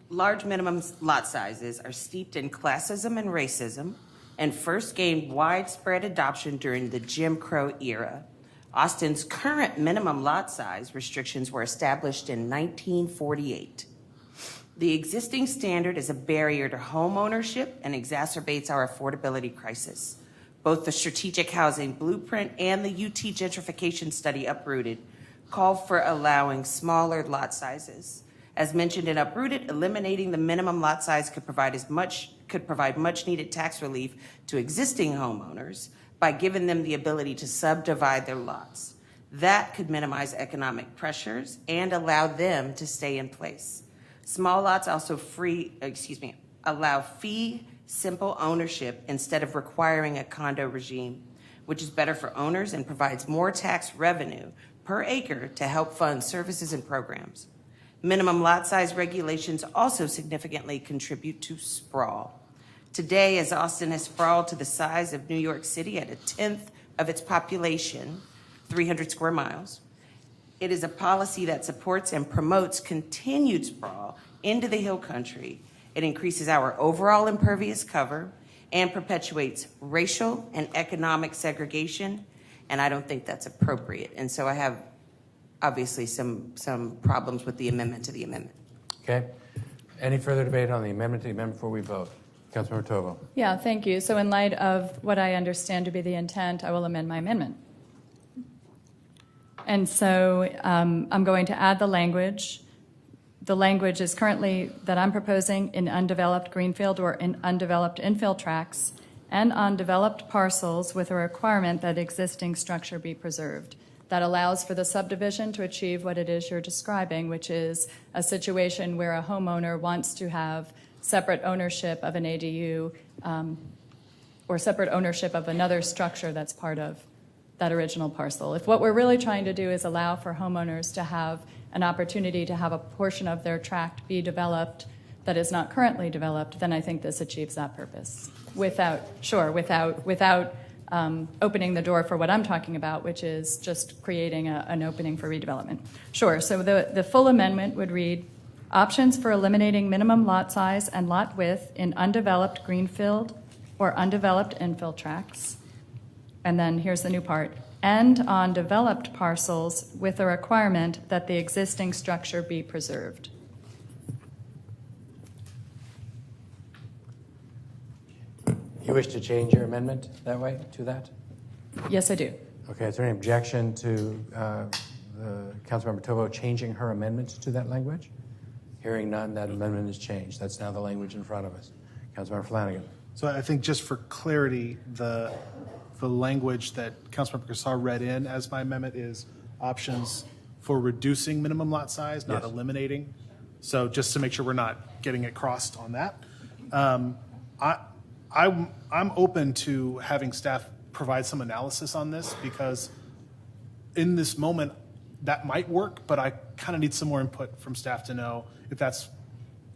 large minimum lot sizes are steeped in classism and racism and first gained widespread adoption during the Jim Crow era. Austin's current minimum lot size restrictions were established in 1948. The existing standard is a barrier to home ownership and exacerbates our affordability crisis. Both the Strategic Housing Blueprint and the UT gentrification study Uprooted call for allowing smaller lot sizes. As mentioned in Uprooted, eliminating the minimum lot size could provide much needed tax relief to existing homeowners by giving them the ability to subdivide their lots. That could minimize economic pressures and allow them to stay in place. Small lots also allow fee simple ownership instead of requiring a condo regime, which is better for owners and provides more tax revenue per acre to help fund services and programs. Minimum lot size regulations also significantly contribute to sprawl. Today, as Austin has sprawled to the size of New York City at 1/10 of its population, 300 square miles, it is a policy that supports and promotes continued sprawl into the hill country. It increases our overall impervious cover and perpetuates racial and economic segregation, and I don't think that's appropriate. And so I have obviously some problems with the amendment to the amendment.
Okay. Any further debate on the amendment to the amendment before we vote? Councilmember Tovo.
Yeah, thank you. So in light of what I understand to be the intent, I will amend my amendment. And so I'm going to add the language. The language is currently that I'm proposing in undeveloped greenfield or in undeveloped infill tracts and on developed parcels with a requirement that existing structure be preserved. That allows for the subdivision to achieve what it is you're describing, which is a situation where a homeowner wants to have separate ownership of an ADU or separate ownership of another structure that's part of that original parcel. If what we're really trying to do is allow for homeowners to have an opportunity to have a portion of their tract be developed that is not currently developed, then I think this achieves that purpose without opening the door for what I'm talking about, which is just creating an opening for redevelopment. Sure, so the full amendment would read, options for eliminating minimum lot size and lot width in undeveloped greenfield or undeveloped infill tracts. And then here's the new part, and on developed parcels with a requirement that the existing structure be preserved.
You wish to change your amendment that way, to that?
Yes, I do.
Okay, is there any objection to Councilmember Tovo changing her amendment to that language? Hearing none, that amendment is changed. That's now the language in front of us. Councilmember Flanagan.
So I think just for clarity, the language that Councilmember Cassar read in as my amendment is options for reducing minimum lot size, not eliminating. So just to make sure we're not getting it crossed on that. I'm open to having staff provide some analysis on this because in this moment that might work, but I kind of need some more input from staff to know if that's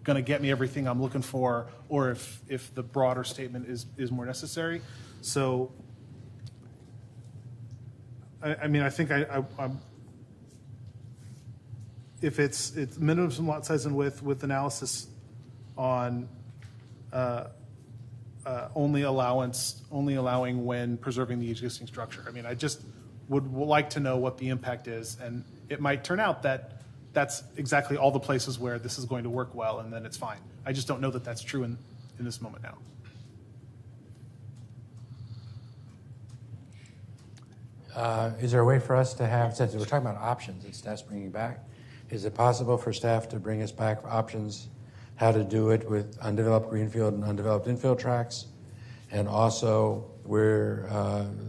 going to get me everything I'm looking for or if the broader statement is more necessary. So, I mean, I think I'm if it's minimum lot size and width with analysis on only allowing when preserving the existing structure. I mean, I just would like to know what the impact is, and it might turn out that that's exactly all the places where this is going to work well, and then it's fine. I just don't know that that's true in this moment now.
Is there a way for us to have, since we're talking about options that staff's bringing back, is it possible for staff to bring us back options, how to do it with undeveloped greenfield and undeveloped infill tracts, and also where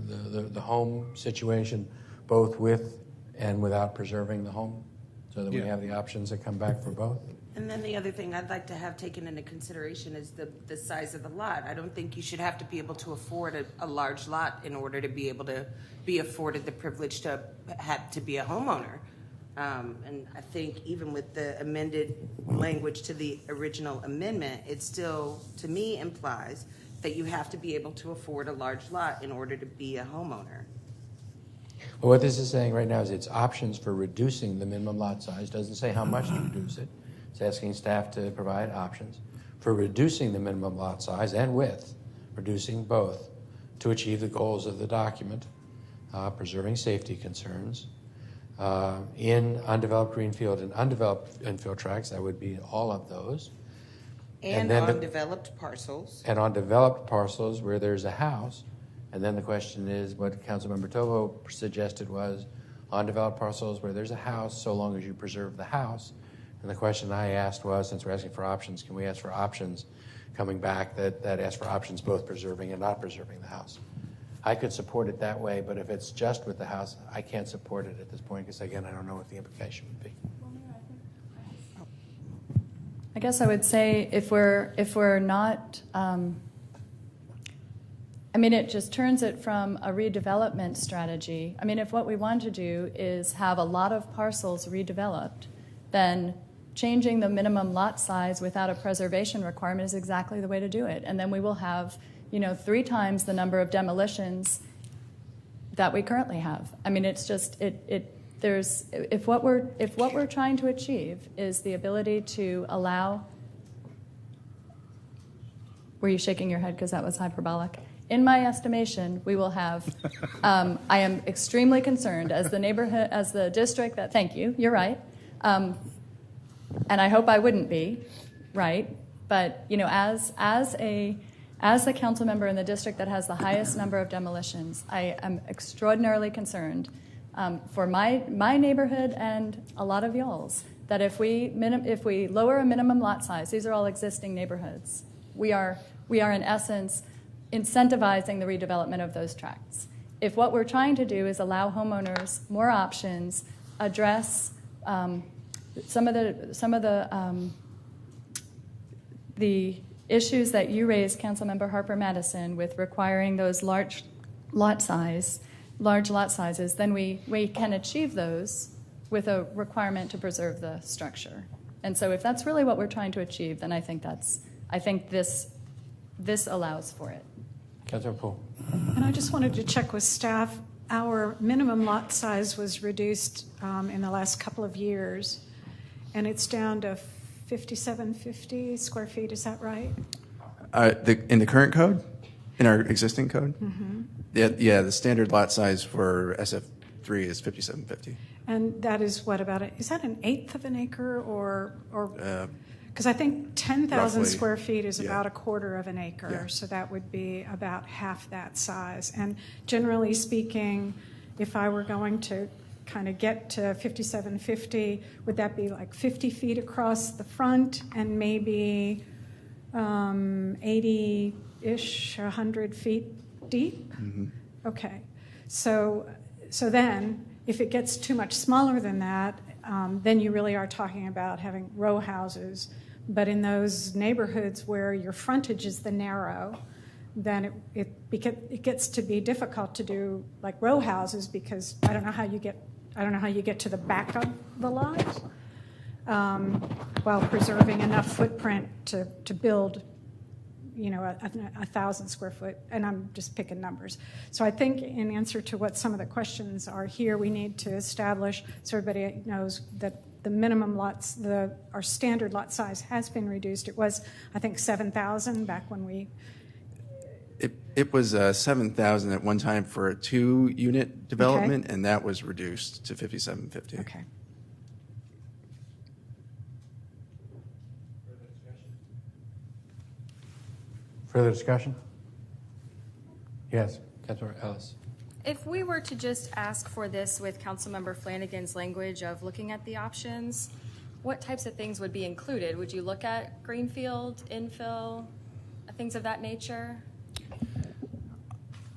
the home situation, both with and without preserving the home, so that we have the options that come back for both?
And then the other thing I'd like to have taken into consideration is the size of the lot. I don't think you should have to be able to afford a large lot in order to be able to be afforded the privilege to have to be a homeowner. And I think even with the amended language to the original amendment, it still, to me, implies that you have to be able to afford a large lot in order to be a homeowner.
Well, what this is saying right now is it's options for reducing the minimum lot size. Doesn't say how much to reduce it. It's asking staff to provide options for reducing the minimum lot size and width, reducing both, to achieve the goals of the document, preserving safety concerns. In undeveloped greenfield and undeveloped infill tracts, that would be all of those.
And
then
on developed parcels.
And on developed parcels where there's a house. And then the question is, what Councilmember Tovo suggested was, on developed parcels where there's a house, so long as you preserve the house. And the question I asked was, since we're asking for options, can we ask for options coming back that ask for options both preserving and not preserving the house? I could support it that way, but if it's just with the house, I can't support it at this point because, again, I don't know what the implication would be.
I guess I would say if we're not, I mean, it just turns it from a redevelopment strategy. I mean, if what we want to do is have a lot of parcels redeveloped, then changing the minimum lot size without a preservation requirement is exactly the way to do it. And then we will have, 3 times the number of demolitions that we currently have. I mean, it's just if what we're trying to achieve is the ability to allow. Were you shaking your head because that was hyperbolic? In my estimation, we will have. I am extremely concerned as the neighborhood, as the district that. Thank you. You're right. And I hope I wouldn't be, right? But as the council member in the district that has the highest number of demolitions, I am extraordinarily concerned for my neighborhood and a lot of y'all's that if we lower a minimum lot size, these are all existing neighborhoods. We are in essence incentivizing the redevelopment of those tracts. If what we're trying to do is allow homeowners more options, address some of the issues that you raised, Councilmember Harper Madison, with requiring those large lot sizes, then we can achieve those with a requirement to preserve the structure. And so if that's really what we're trying to achieve, then I think this allows for it.
Councilor Poole.
And I just wanted to check with staff. Our minimum lot size was reduced in the last couple of years, and it's down to 5,750 square feet. Is that right?
In the current code? In our existing code?
Mm-hmm.
Yeah, the standard lot size for SF3 is 5,750.
And that is what about it? Is that an eighth of an acre or because I think 10,000 square feet is about a quarter of an acre, so that would be about half that size. And generally speaking, if I were going to kind of get to 5,750, would that be like 50 feet across the front and maybe 80-ish, 100 feet deep?
Mm-hmm.
Okay. So then, if it gets too much smaller than that, then you really are talking about having row houses. But in those neighborhoods where your frontage is the narrow, then it gets to be difficult to do like row houses because I don't know how you get to the back of the lot while preserving enough footprint to build, 1,000 square foot, and I'm just picking numbers. So I think in answer to what some of the questions are here, we need to establish so everybody knows that the minimum lots, our standard lot size has been reduced. It was, I think, 7,000 back when we
It was 7,000 at one time for a 2-unit development, and that was reduced to 5,750.
Okay.
Further discussion? Yes, Councilmember Ellis.
If we were to just ask for this with Councilmember Flanagan's language of looking at the options, what types of things would be included? Would you look at greenfield, infill, things of that nature?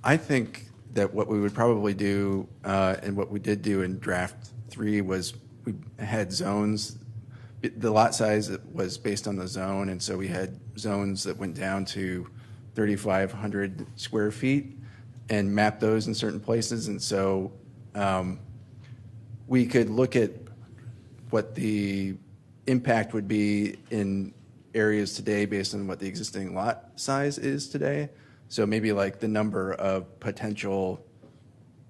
I think that what we would probably do, and what we did do in draft 3, was we had zones. The lot size was based on the zone, and so we had zones that went down to 3,500 square feet and mapped those in certain places. And so we could look at what the impact would be in areas today based on what the existing lot size is today. So maybe like the number of potential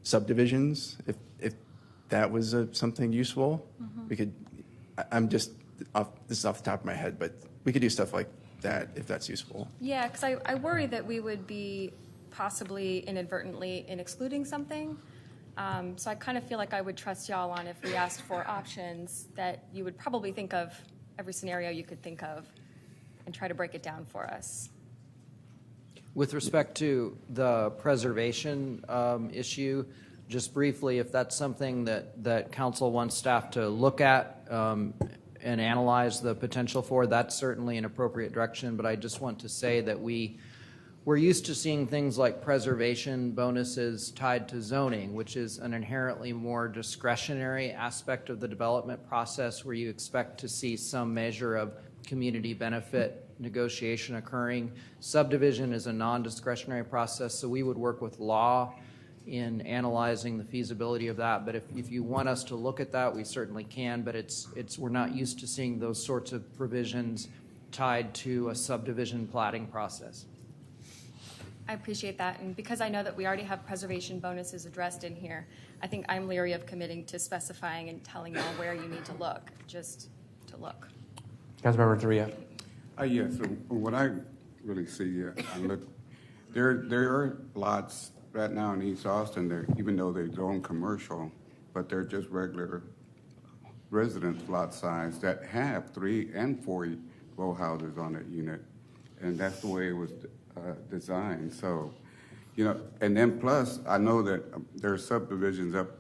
subdivisions, if that was something useful. We could, I'm just, this is off the top of my head, but we could do stuff like that if that's useful.
Yeah, because I worry that we would be possibly inadvertently in excluding something. So I kind of feel like I would trust y'all on if we asked for options that you would probably think of every scenario you could think of and try to break it down for us.
With respect to the preservation issue, just briefly, if that's something that council wants staff to look at and analyze the potential for, that's certainly an appropriate direction. But I just want to say that we're used to seeing things like preservation bonuses tied to zoning, which is an inherently more discretionary aspect of the development process where you expect to see some measure of community benefit negotiation occurring. Subdivision is a non-discretionary process, so we would work with law in analyzing the feasibility of that. But if you want us to look at that, we certainly can, but we're not used to seeing those sorts of provisions tied to a subdivision platting process.
I appreciate that, and because I know that we already have preservation bonuses addressed in here, I think I'm leery of committing to specifying and telling y'all where you need to look, just to look.
Councilmember Torria.
Yes, so what I really see, there are lots right now in East Austin, there, even though they're zone commercial, but they're just regular residence lot size that have 3 and 4 row houses on that unit, and that's the way it was designed. So, and then plus, I know that there are subdivisions up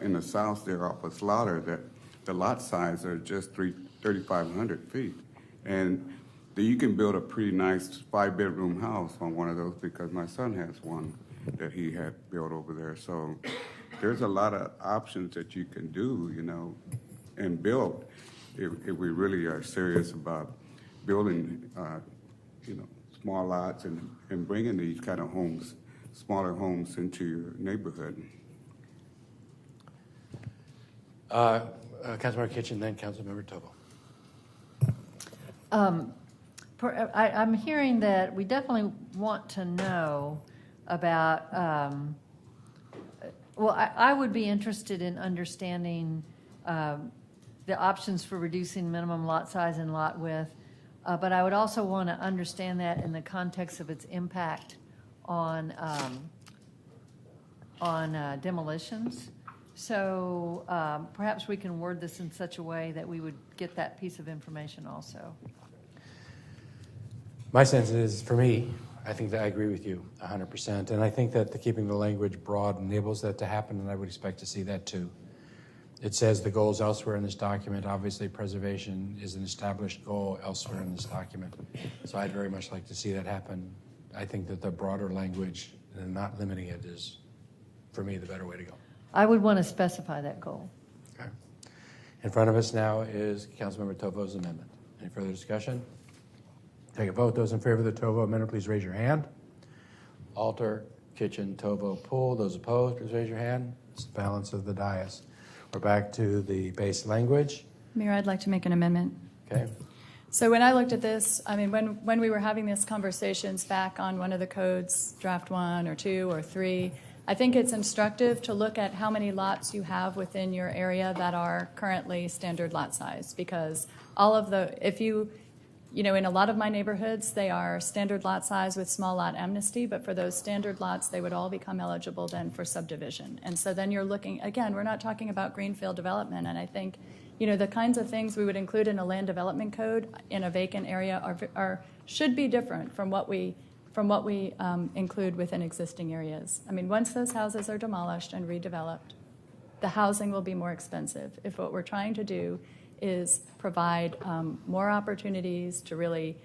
in the south there off of Slaughter that the lot size are just 3,500 feet, and you can build a pretty nice 5-bedroom house on one of those because my son has one that he had built over there. So there's a lot of options that you can do, and build if we really are serious about building, small lots and bringing these kind of homes, smaller homes into your neighborhood.
Councilmember Kitchen, then Councilmember Tovo.
I'm hearing that we definitely want to know about, I would be interested in understanding the options for reducing minimum lot size and lot width, but I would also want to understand that in the context of its impact on demolitions. So perhaps we can word this in such a way that we would get that piece of information also.
My sense is, for me, I think that I agree with you 100%, and I think that keeping the language broad enables that to happen, and I would expect to see that too. It says the goals elsewhere in this document. Obviously, preservation is an established goal elsewhere in this document, so I'd very much like to see that happen. I think that the broader language and not limiting it is, for me, the better way to go.
I would want to specify that goal.
Okay. In front of us now is Councilmember Tovo's amendment. Any further discussion? Take a vote. Those in favor of the Tovo amendment, please raise your hand. Alter, Kitchen, Tovo, Pool. Those opposed, please raise your hand. It's the balance of the dais. We're back to the base language.
Mayor, I'd like to make an amendment.
Okay.
So when I looked at this, I mean, when we were having these conversations back on one of the codes, draft 1 or 2 or 3, I think it's instructive to look at how many lots you have within your area that are currently standard lot size, because all of the, if you in a lot of my neighborhoods, they are standard lot size with small lot amnesty, but for those standard lots, they would all become eligible then for subdivision. And so then you're looking, again, we're not talking about greenfield development, and I think, the kinds of things we would include in a land development code in a vacant area should be different from what we include within existing areas. I mean, once those houses are demolished and redeveloped, the housing will be more expensive. If what we're trying to do is provide more opportunities to really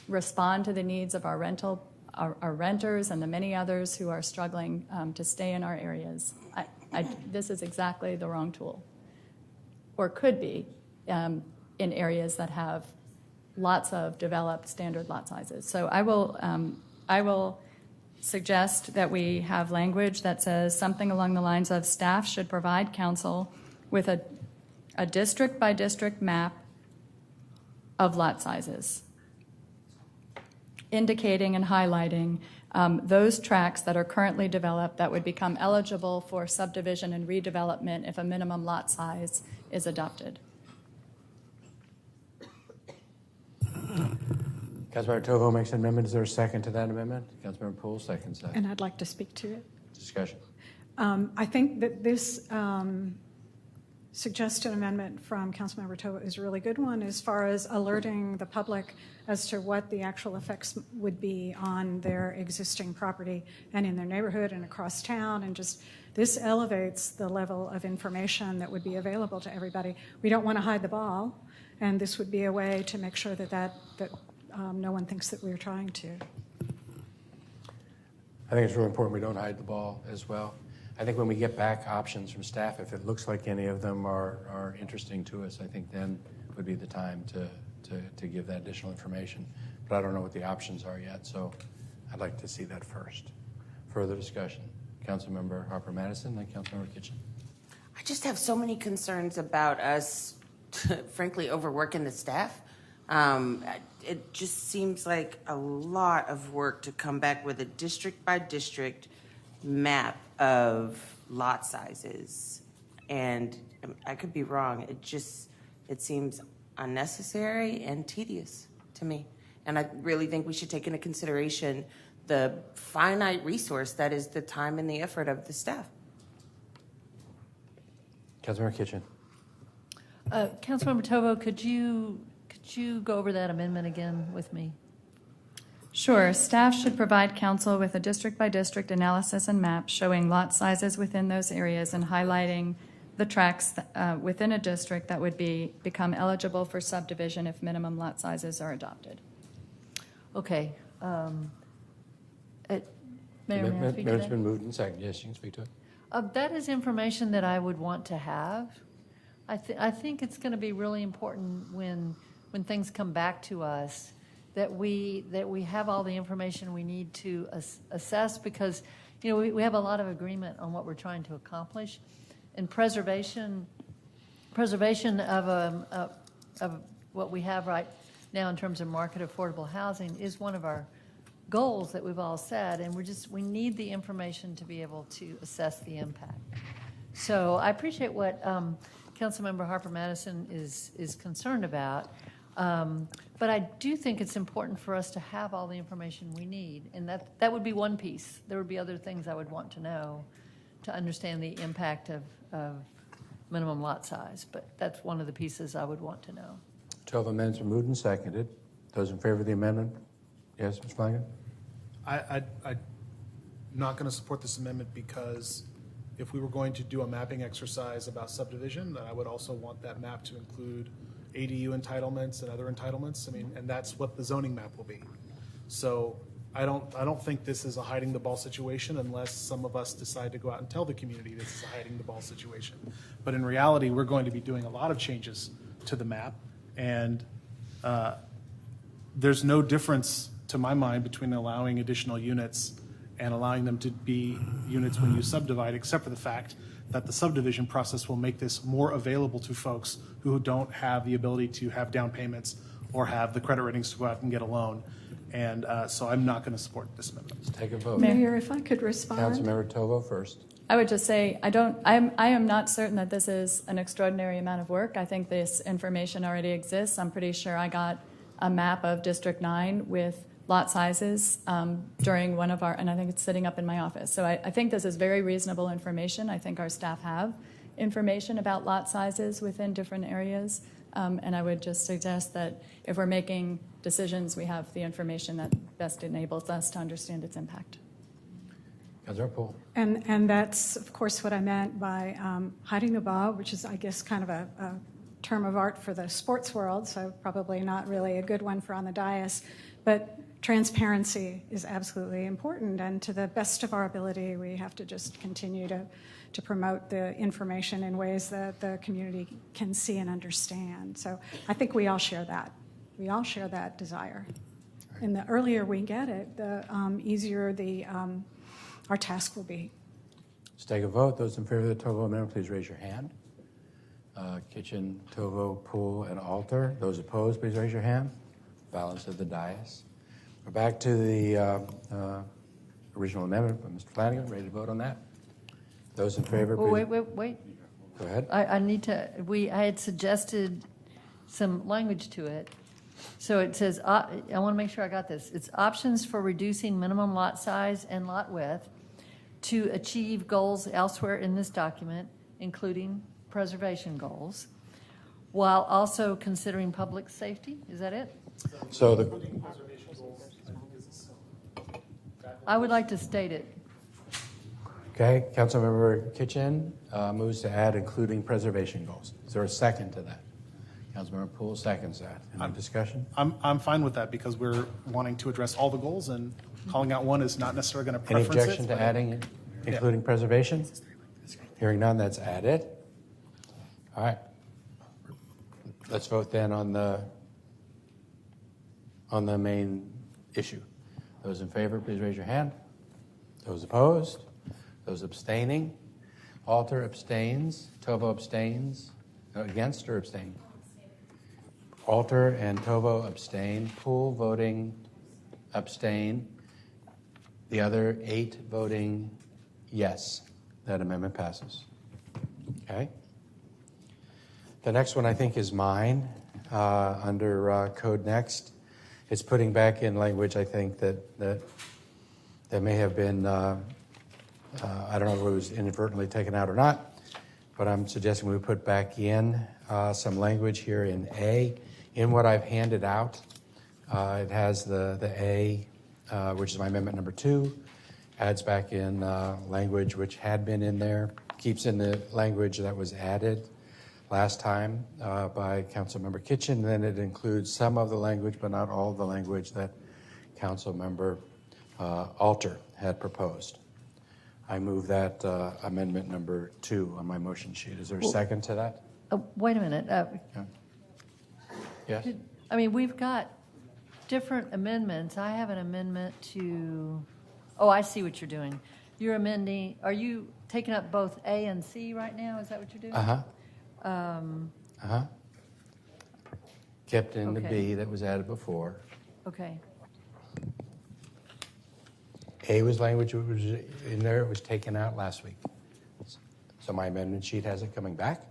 respond to the needs of our renters and the many others who are struggling to stay in our areas, this is exactly the wrong tool, or could be in areas that have lots of developed standard lot sizes. So I will suggest that we have language that says something along the lines of staff should provide council with a district-by-district map of lot sizes, indicating and highlighting those tracts that are currently developed that would become eligible for subdivision and redevelopment if a minimum lot size is adopted.
Councilmember Tovo makes an amendment. Is there a second to that amendment? Councilmember Poole seconds that.
And I'd like to speak to it.
Discussion.
I think that this suggested amendment from Councilmember Tovo is a really good one as far as alerting the public as to what the actual effects would be on their existing property and in their neighborhood and across town, and just this elevates the level of information that would be available to everybody. We don't want to hide the ball, and this would be a way to make sure that no one thinks that we're trying to.
I think it's really important we don't hide the ball as well. I think when we get back options from staff, if it looks like any of them are interesting to us, I think then would be the time to give that additional information. But I don't know what the options are yet, so I'd like to see that first. Further discussion. Councilmember Harper Madison, then Councilmember Kitchen.
I just have so many concerns about us, frankly, overworking the staff. It just seems like a lot of work to come back with a district-by-district map of lot sizes. And I could be wrong. It seems unnecessary and tedious to me. And I really think we should take into consideration the finite resource that is the time and the effort of the staff.
Councilmember Kitchen.
Councilmember Tovo, could you go over that amendment again with me?
Sure. Staff should provide council with a district-by-district analysis and map showing lot sizes within those areas and highlighting the tracts within a district that would become eligible for subdivision if minimum lot sizes are adopted.
Okay. Mayor, may I speak to
It's
that?
been moved and seconded. Yes, you can speak to it.
That is information that I would want to have. I think it's going to be really important when things come back to us that we have all the information we need to assess, because we have a lot of agreement on what we're trying to accomplish, and preservation of what we have right now in terms of market affordable housing is one of our goals that we've all set, and we need the information to be able to assess the impact. So I appreciate what Councilmember Harper Madison is concerned about. But I do think it's important for us to have all the information we need, and that would be one piece. There would be other things I would want to know to understand the impact of minimum lot size, but that's one of the pieces I would want to know.
12 amendments are moved and seconded. Those in favor of the amendment? Yes, Ms. Flanagan?
I'm not going to support this amendment because if we were going to do a mapping exercise about subdivision, then I would also want that map to include ADU entitlements and other entitlements. I mean, and that's what the zoning map will be. So I don't think this is a hiding the ball situation unless some of us decide to go out and tell the community this is a hiding the ball situation. But in reality, we're going to be doing a lot of changes to the map, and there's no difference to my mind between allowing additional units and allowing them to be units when you subdivide, except for the fact that the subdivision process will make this more available to folks who don't have the ability to have down payments or have the credit ratings to go out and get a loan. And so I'm not going to support this amendment.
Let's take a vote.
Mayor, if I could respond.
Councilmember Tovo first.
I would just say I am not certain that this is an extraordinary amount of work. I think this information already exists. I'm pretty sure I got a map of District 9 with lot sizes during one of our, and I think it's sitting up in my office. So I think this is very reasonable information. I think our staff have information about lot sizes within different areas. And I would just suggest that if we're making decisions, we have the information that best enables us to understand its impact.
Councilor Poole.
And that's, of course, what I meant by hiding the ball, which is, I guess, kind of a term of art for the sports world, so probably not really a good one for on the dais. But transparency is absolutely important, and to the best of our ability, we have to just continue to promote the information in ways that the community can see and understand. So I think we all share that. We all share that desire. And the earlier we get it, the easier our task will be.
Let's take a vote. Those in favor of the Tovo amendment, please raise your hand. Kitchen, Tovo, Poole, and Alter. Those opposed, please raise your hand. Balance of the dais. We're back to the original amendment by Mr. Flanagan. Ready to vote on that? Those in favor, please.
Wait.
Go ahead.
I need to, I had suggested some language to it. So it says, I want to make sure I got this. It's options for reducing minimum lot size and lot width to achieve goals elsewhere in this document, including preservation goals, while also considering public safety. Is that it?
So
I would like to state it.
Okay, Councilmember Kitchen moves to add including preservation goals. Is there a second to that? Councilmember Poole seconds that. Any discussion?
I'm fine with that because we're wanting to address all the goals, and calling out one is not necessarily going to preference
Any objection to
but-
adding including preservation? Hearing none, that's added. All right. Let's vote then on the main issue. Those in favor, please raise your hand. Those opposed? Those abstaining? Alter abstains. Tovo abstains. Against or abstain? Alter and Tovo abstain. Poole voting abstain. The other 8 voting yes. That amendment passes. Okay. The next one I think is mine under Code Next. It's putting back in language I think that may have been, I don't know if it was inadvertently taken out or not, but I'm suggesting we put back in some language here in A. In what I've handed out, it has the A, which is my amendment number 2, adds back in language which had been in there, keeps in the language that was added last time by Councilmember Kitchen. Then it includes some of the language, but not all of the language that Councilmember Alter had proposed. I move that amendment number 2 on my motion sheet. Is there a second to that?
Wait a minute.
Yes?
I mean, we've got different amendments. I have an amendment to, I see what you're doing. You're amending, are you taking up both A and C right now? Is that what you're doing?
Kept in the
Okay.
B that was added before.
Okay.
A was language that was in there. It was taken out last week. So my amendment sheet has it coming back.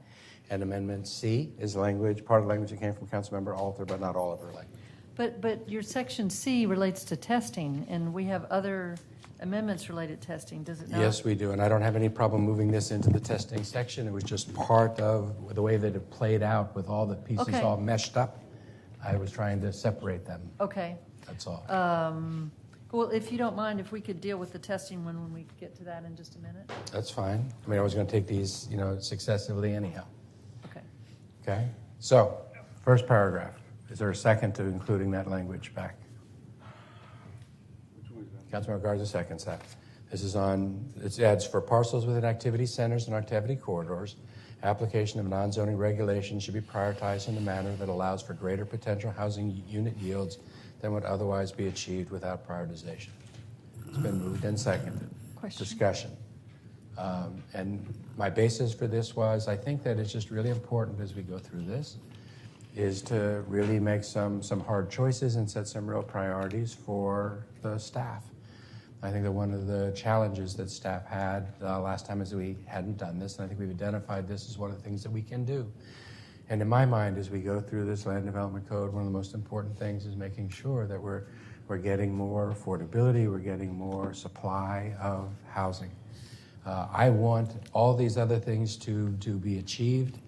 And amendment C is language, part of the language that came from Councilmember Alter, but not all of her language.
But your section C relates to testing, and we have other amendments related to testing, does it not?
Yes, we do. And I don't have any problem moving this into the testing section. It was just part of the way that it played out with all the pieces
Okay.
all meshed up. I was trying to separate them.
Okay.
That's all.
Well, if you don't mind, if we could deal with the testing one when we get to that in just a minute.
That's fine. I mean, I was going to take these, successively anyhow.
Okay.
Okay? So, first paragraph. Is there a second to including that language back? Councilmember Garza seconds that. This is it adds for parcels within activity centers and activity corridors, application of non-zoning regulations should be prioritized in a manner that allows for greater potential housing unit yields than would otherwise be achieved without prioritization. It's been moved and seconded.
Question.
Discussion. And my basis for this was, I think that it's just really important as we go through this, is to really make some hard choices and set some real priorities for the staff. I think that one of the challenges that staff had last time is we hadn't done this, and I think we've identified this as one of the things that we can do, And in my mind, as we go through this land development code, one of the most important things is making sure that we're getting more affordability, we're getting more supply of housing. I want all these other things to be achieved,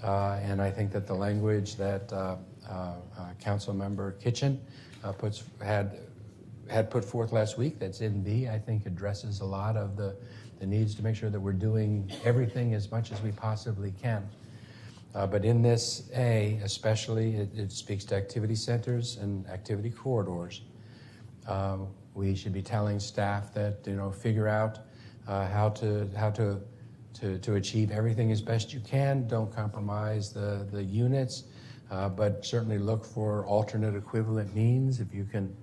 and I think that the language that Councilmember Kitchen had put forth last week, that's in B, I think addresses a lot of the needs to make sure that we're doing everything as much as we possibly can. But in this A, especially, it speaks to activity centers and activity corridors. We should be telling staff that, figure out how to achieve everything as best you can. Don't compromise the units, but certainly look for alternate equivalent means. If you can,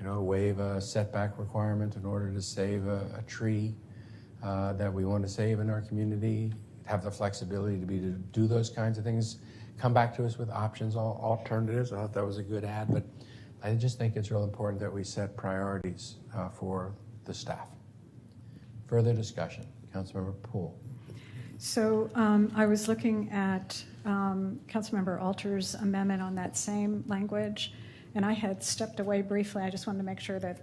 waive a setback requirement in order to save a tree that we want to save in our community, have the flexibility to do those kinds of things. Come back to us with options, alternatives. I thought that was a good ad, but I just think it's real important that we set priorities for the staff. Further discussion. Councilmember Poole.
So I was looking at Councilmember Alter's amendment on that same language, and I had stepped away briefly. I just wanted to make sure that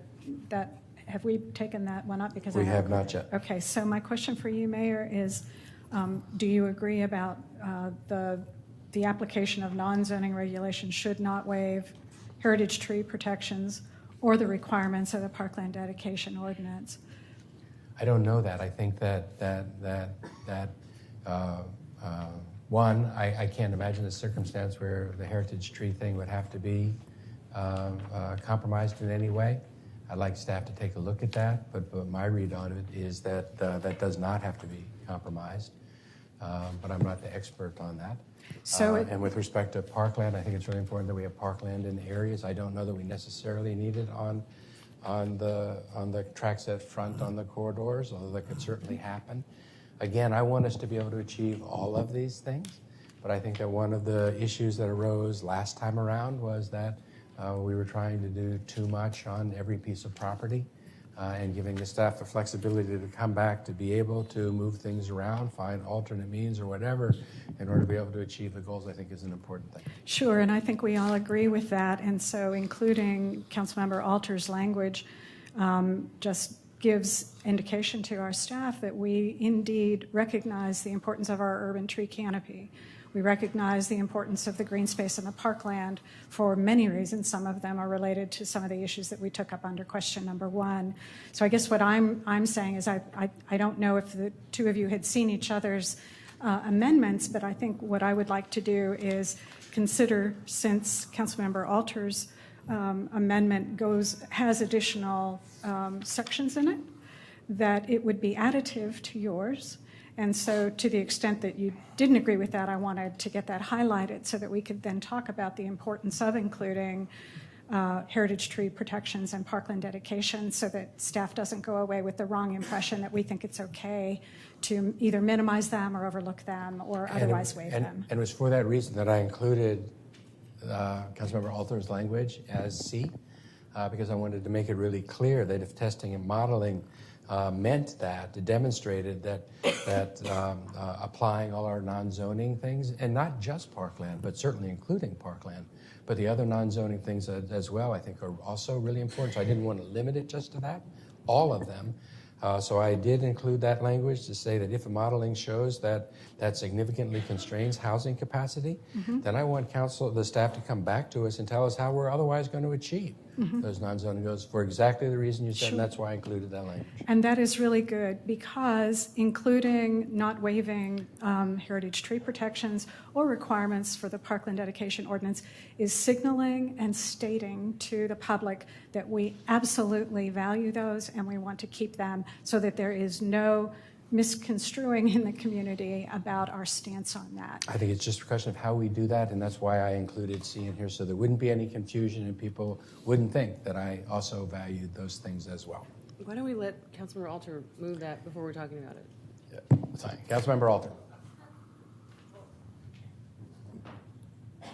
have we taken that one up? Because
we have not yet.
Okay, so my question for you, Mayor, is do you agree about the application of non-zoning regulations should not waive heritage tree protections or the requirements of the Parkland Dedication Ordinance?
I don't know that. I think that one, I can't imagine a circumstance where the heritage tree thing would have to be compromised in any way. I'd like staff to take a look at that, but my read on it is that that does not have to be compromised. But I'm not the expert on that. So and with respect to parkland, I think it's really important that we have parkland in areas. I don't know that we necessarily need it on the tracks that front on the corridors, although that could certainly happen. Again, I want us to be able to achieve all of these things, but I think that one of the issues that arose last time around was that we were trying to do too much on every piece of property. And giving the staff the flexibility to come back to be able to move things around, find alternate means or whatever in order to be able to achieve the goals, I think is an important thing.
Sure, and I think we all agree with that. And so including Councilmember Alter's language just gives indication to our staff that we indeed recognize the importance of our urban tree canopy. We recognize the importance of the green space and the parkland for many reasons. Some of them are related to some of the issues that we took up under question number 1. So I guess what I'm saying is I don't know if the two of you had seen each other's amendments, but I think what I would like to do is consider, since Councilmember Alter's amendment has additional sections in it, that it would be additive to yours. And so to the extent that you didn't agree with that, I wanted to get that highlighted so that we could then talk about the importance of including heritage tree protections and parkland dedication so that staff doesn't go away with the wrong impression that we think it's okay to either minimize them or overlook them or otherwise waive them.
And it was for that reason that I included Councilmember Alter's language as C, because I wanted to make it really clear that if testing and modeling meant that, it demonstrated that applying all our non-zoning things, and not just parkland, but certainly including parkland, but the other non-zoning things as well, I think are also really important. So I didn't want to limit it just to that, all of them. So I did include that language to say that if the modeling shows that significantly constrains housing capacity, then I want the staff to come back to us and tell us how we're otherwise going to achieve those non-zoning goals for exactly the reason you said, and that's why I included that language.
And that is really good because including not waiving heritage tree protections or requirements for the Parkland Dedication Ordinance is signaling and stating to the public that we absolutely value those and we want to keep them so that there is no misconstruing in the community about our stance on that.
I think it's just a question of how we do that, and that's why I included C in here, so there wouldn't be any confusion and people wouldn't think that I also valued those things as well.
Why don't we let Councilmember Alter move that before we're talking about it?
Yeah, fine. Councilmember Alter.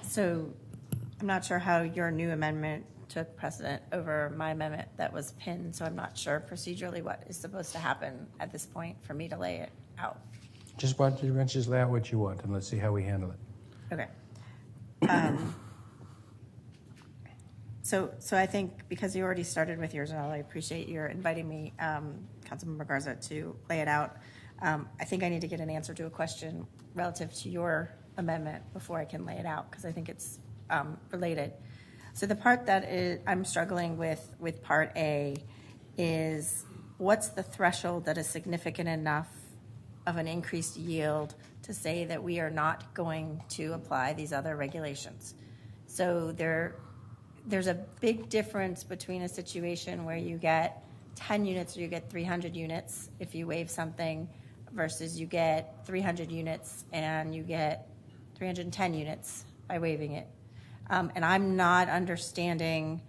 So I'm not sure how your new amendment took precedent over my amendment that was pinned, so I'm not sure procedurally what is supposed to happen at this point for me to lay it out.
Just why don't you just lay out what you want, and let's see how we handle it.
Okay. So I think because you already started with yours, and I appreciate your inviting me, Councilmember Garza, to lay it out. I think I need to get an answer to a question relative to your amendment before I can lay it out, because I think it's related. So the part that I'm struggling with Part A is, what's the threshold that is significant enough of an increased yield to say that we are not going to apply these other regulations? So there's a big difference between a situation where you get 10 units or you get 300 units if you waive something, versus you get 300 units and you get 310 units by waiving it. And I'm not understanding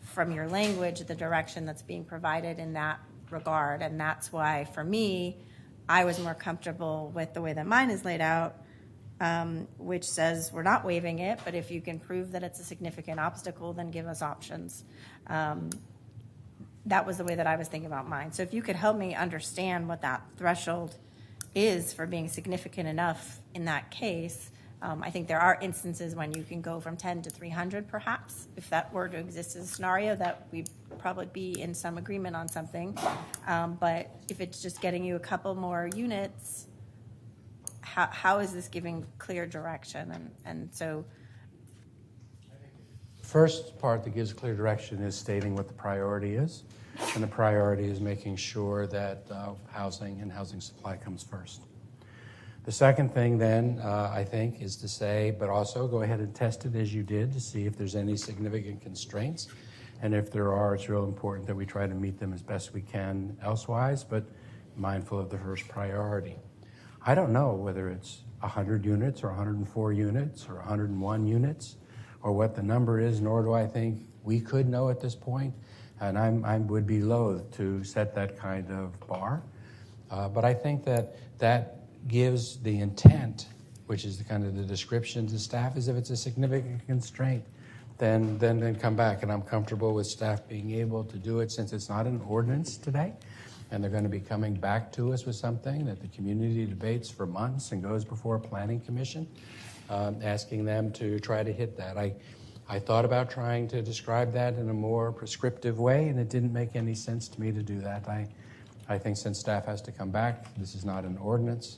from your language the direction that's being provided in that regard. And that's why, for me, I was more comfortable with the way that mine is laid out, which says we're not waiving it, but if you can prove that it's a significant obstacle, then give us options. That was the way that I was thinking about mine. So if you could help me understand what that threshold is for being significant enough in that case. I think there are instances when you can go from 10 to 300, perhaps. If that were to exist as a scenario, that we'd probably be in some agreement on something. But if it's just getting you a couple more units, how is this giving clear direction? And so...
First part that gives clear direction is stating what the priority is. And the priority is making sure that housing and housing supply comes first. The second thing then, I think, is to say, but also go ahead and test it as you did to see if there's any significant constraints. And if there are, it's real important that we try to meet them as best we can elsewise, but mindful of the first priority. I don't know whether it's 100 units or 104 units or 101 units or what the number is, nor do I think we could know at this point. And I would be loath to set that kind of bar. But I think that gives the intent, which is the kind of the description to staff, is if it's a significant constraint, then come back. And I'm comfortable with staff being able to do it, since it's not an ordinance today. And they're going to be coming back to us with something that the community debates for months and goes before a planning commission, asking them to try to hit that. I thought about trying to describe that in a more prescriptive way, and it didn't make any sense to me to do that. I think since staff has to come back, this is not an ordinance,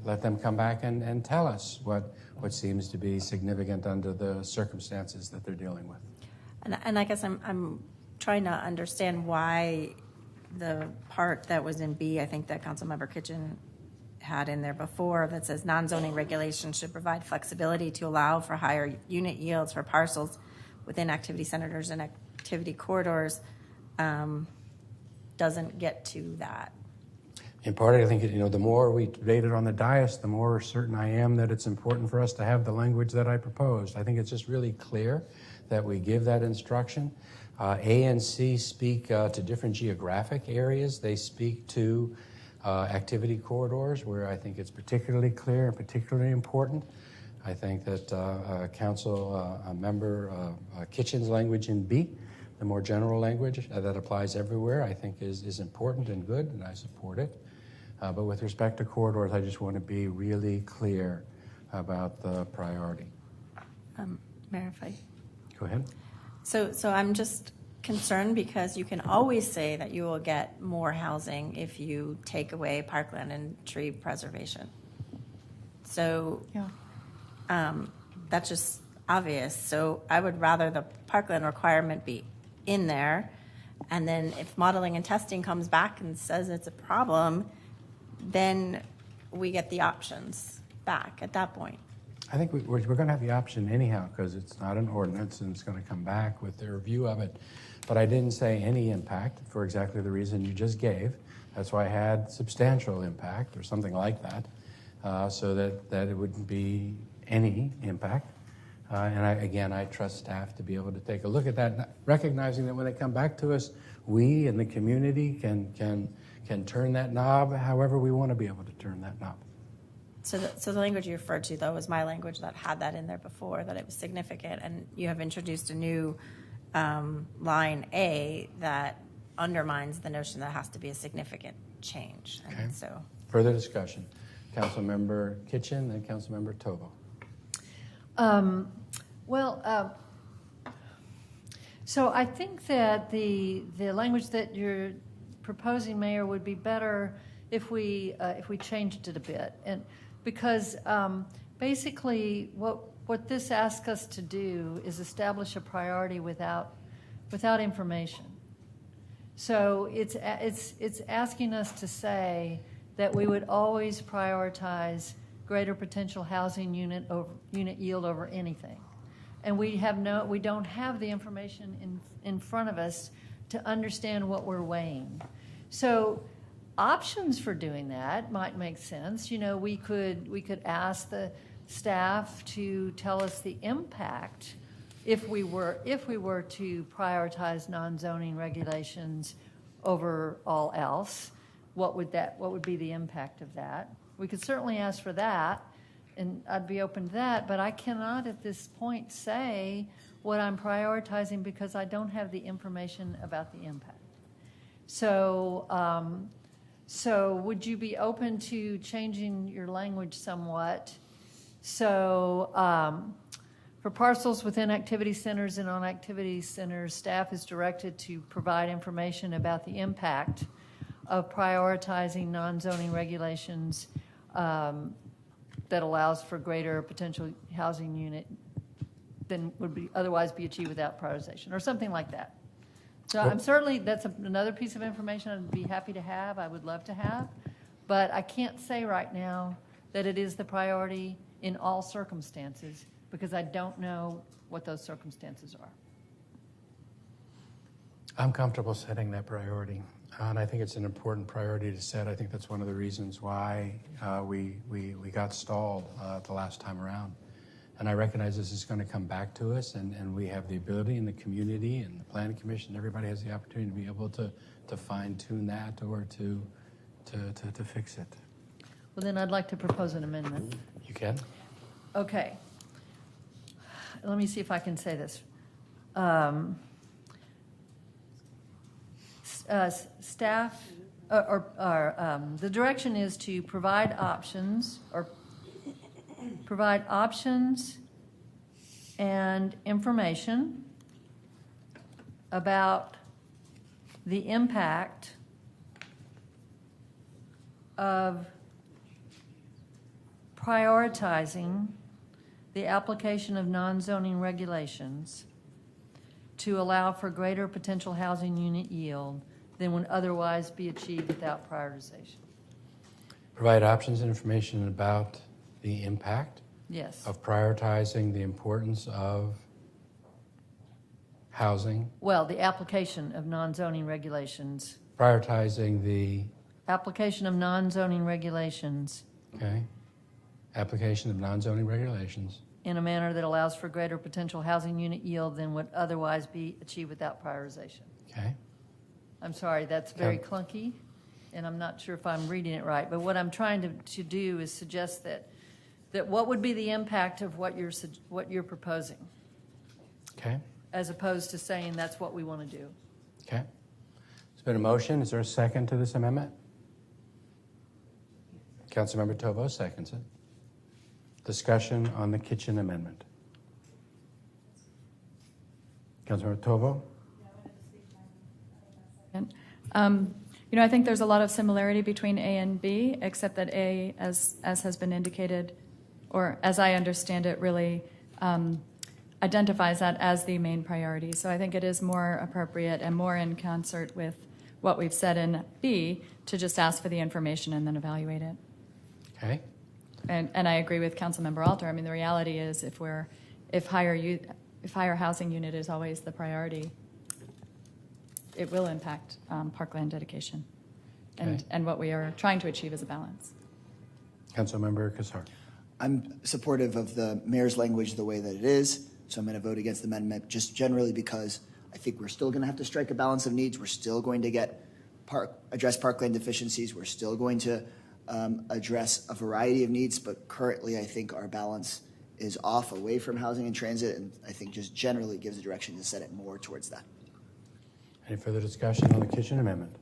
let them come back and tell us what seems to be significant under the circumstances that they're dealing with.
And I guess I'm trying to understand why the part that was in B, I think that Councilmember Kitchen had in there before, that says non-zoning regulations should provide flexibility to allow for higher unit yields for parcels within activity centers and activity corridors, doesn't get to that.
In part, I think, the more we debate it on the dais, the more certain I am that it's important for us to have the language that I proposed. I think it's just really clear that we give that instruction. A and C speak to different geographic areas. They speak to activity corridors, where I think it's particularly clear and particularly important. I think that Council Member Kitchen's language in B, the more general language that applies everywhere, I think is important and good, and I support it. But with respect to corridors, I just want to be really clear about the priority.
Mayor, if I...
Go ahead.
So I'm just concerned because you can always say that you will get more housing if you take away parkland and tree preservation. So that's just obvious. So I would rather the parkland requirement be in there, and then if modeling and testing comes back and says it's a problem, then we get the options back at that point.
I think we're going to have the option anyhow, because it's not an ordinance and it's going to come back with their review of it. But I didn't say any impact for exactly the reason you just gave. That's why I had substantial impact or something like that, so that it wouldn't be any impact. And I trust staff to be able to take a look at that, recognizing that when they come back to us, we and the community can turn that knob however we want to be able to turn that knob.
So the language you referred to, though, was my language that had that in there before, that it was significant, and you have introduced a new line A that undermines the notion that it has to be a significant change.
Okay.
And so
further discussion. Councilmember Kitchen and Councilmember Tovo.
So I think that the language that you're proposing, Mayor, would be better if we changed it a bit, and because basically what this asks us to do is establish a priority without information. So it's asking us to say that we would always prioritize greater potential housing unit yield over anything. And we don't have the information in front of us to understand what we're weighing. So options for doing that might make sense. You know, we could ask the staff to tell us the impact if we were to prioritize non-zoning regulations over all else. What would be the impact of that? We could certainly ask for that, and I'd be open to that, but I cannot at this point say what I'm prioritizing because I don't have the information about the impact. So would you be open to changing your language somewhat? So for parcels within activity centers and on activity centers, staff is directed to provide information about the impact of prioritizing non-zoning regulations that allows for greater potential housing unit than would otherwise be achieved without prioritization, or something like that. So I'm certainly, that's another piece of information I'd be happy to have, I would love to have, but I can't say right now that it is the priority in all circumstances because I don't know what those circumstances are.
I'm comfortable setting that priority, and I think it's an important priority to set. I think that's one of the reasons why we got stalled the last time around. And I recognize this is going to come back to us, and we have the ability in the community and the Planning Commission, everybody has the opportunity to be able to fine-tune that or to fix it.
Well, then I'd like to propose an amendment.
You can?
Okay. Let me see if I can say this. Staff, the direction is to provide options and information about the impact of prioritizing the application of non-zoning regulations to allow for greater potential housing unit yield than would otherwise be achieved without prioritization.
Provide options and information about the impact
Yes.
of prioritizing the importance of housing.
Well, the application of non-zoning regulations.
Prioritizing the...
Application of non-zoning regulations.
Okay. Application of non-zoning regulations.
In a manner that allows for greater potential housing unit yield than would otherwise be achieved without prioritization.
Okay.
I'm sorry, that's very clunky, and I'm not sure if I'm reading it right. But what I'm trying to do is suggest that what would be the impact of what you're proposing,
Okay.
as opposed to saying that's what we want to do.
Okay. There's been a motion. Is there a second to this amendment? Councilmember Tovo seconds it. Discussion on the kitchen amendment. Councilmember Tovo?
I think there's a lot of similarity between A and B, except that A, as has been indicated, or as I understand it, really identifies that as the main priority. So I think it is more appropriate and more in concert with what we've said in B to just ask for the information and then evaluate it.
Okay.
And I agree with Councilmember Alter. I mean, the reality is if higher housing unit is always the priority, it will impact parkland dedication. And what we are trying to achieve is a balance.
Councilmember Kassar.
I'm supportive of the mayor's language the way that it is, so I'm going to vote against the amendment just generally because I think we're still going to have to strike a balance of needs. We're still going to address parkland deficiencies. We're still going to address a variety of needs, but currently I think our balance is off away from housing and transit, and I think just generally gives a direction to set it more towards that.
Any further discussion on the kitchen amendment?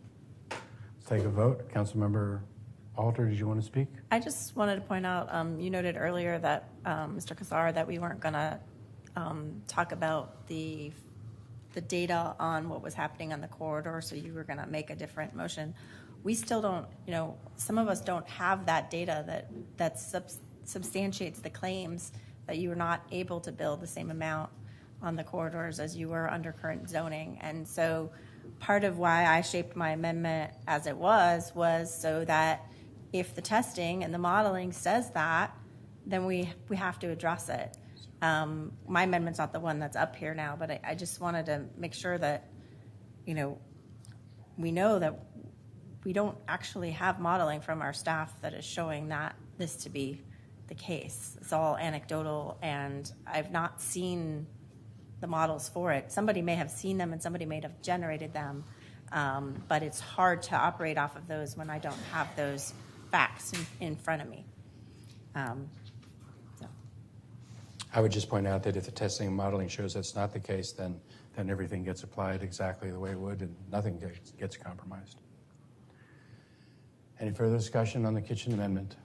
Let's take a vote. Councilmember Alter, did you want to speak?
I just wanted to point out, you noted earlier that, Mr. Kassar, that we weren't going to talk about the data on what was happening on the corridor, so you were going to make a different motion. We still don't, some of us don't have that data that substantiates the claims that you were not able to build the same amount on the corridors as you were under current zoning. And so part of why I shaped my amendment as it was so that if the testing and the modeling says that, then we have to address it. My amendment's not the one that's up here now, but I just wanted to make sure that, we know that we don't actually have modeling from our staff that is showing that this to be the case. It's all anecdotal, and I've not seen the models for it. Somebody may have seen them and somebody may have generated them, but it's hard to operate off of those when I don't have those facts in front of me.
I would just point out that if the testing and modeling shows that's not the case, then everything gets applied exactly the way it would and nothing gets compromised. Any further discussion on the kitchen amendment?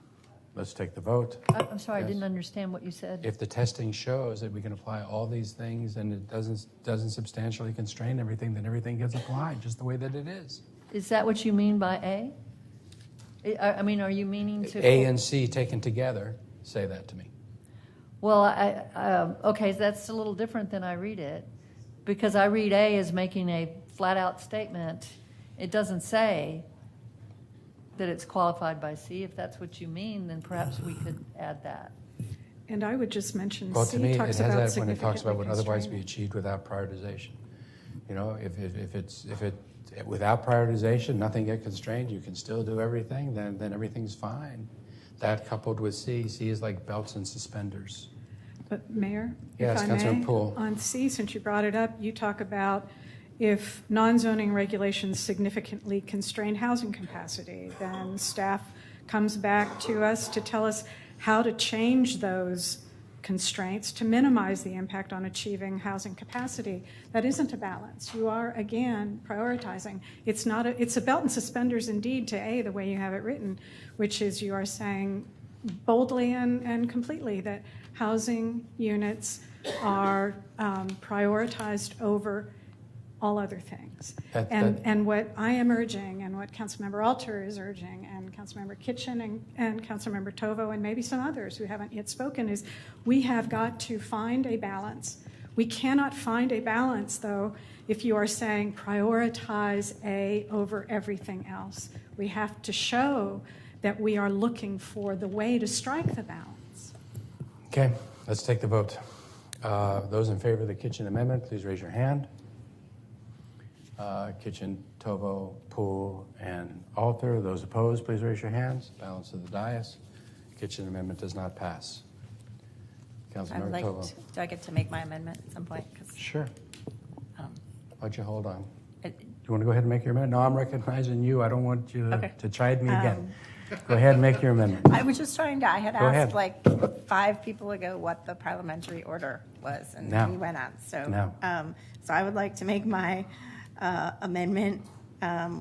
Let's take the vote.
I'm sorry,
Yes.
I didn't understand what you said.
If the testing shows that we can apply all these things and it doesn't substantially constrain everything, then everything gets applied just the way that it is.
Is that what you mean by A? I mean, are you meaning to...
A and C taken together say that to me.
Well, okay, that's a little different than I read it, because I read A as making a flat-out statement. It doesn't say that it's qualified by C. If that's what you mean, then perhaps we could add that.
And I would just mention
Well,
C
to me, it
talks
has
about
that when it talks about what otherwise be
significantly
achieved without prioritization. If it without prioritization, nothing gets constrained, you can still do everything, then everything's fine. That coupled with C is like belts and suspenders.
But Mayor,
Yes,
if I
Councilor
may,
Poole.
on C, since you brought it up, you talk about if non-zoning regulations significantly constrain housing capacity, then staff comes back to us to tell us how to change those constraints to minimize the impact on achieving housing capacity. That isn't a balance. You are, again, prioritizing. It's a belt and suspenders indeed to A, the way you have it written, which is you are saying boldly and completely that housing units are prioritized over all other things. And what I am urging and what Councilmember Alter is urging and Councilmember Kitchen and Councilmember Tovo and maybe some others who haven't yet spoken is we have got to find a balance. We cannot find a balance, though, if you are saying prioritize A over everything else. We have to show that we are looking for the way to strike the balance.
Okay, let's take the vote. Those in favor of the kitchen amendment, please raise your hand. Kitchen, Tovo, Poole, and Alter. Those opposed, please raise your hands. Balance of the dais. Kitchen amendment does not pass. Councilmember Tovo.
Do I get to make my amendment at some point?
Sure. Why'd you hold on?
Do
you want to go ahead and make your amendment? No, I'm recognizing you. I don't want you
Okay.
to chide me again. Go ahead and make your amendment.
I was just trying to, I had
Go
asked
ahead.
like 5 people ago what the parliamentary order was, and
No.
we went on. So,
No.
so I would like to make my amendment,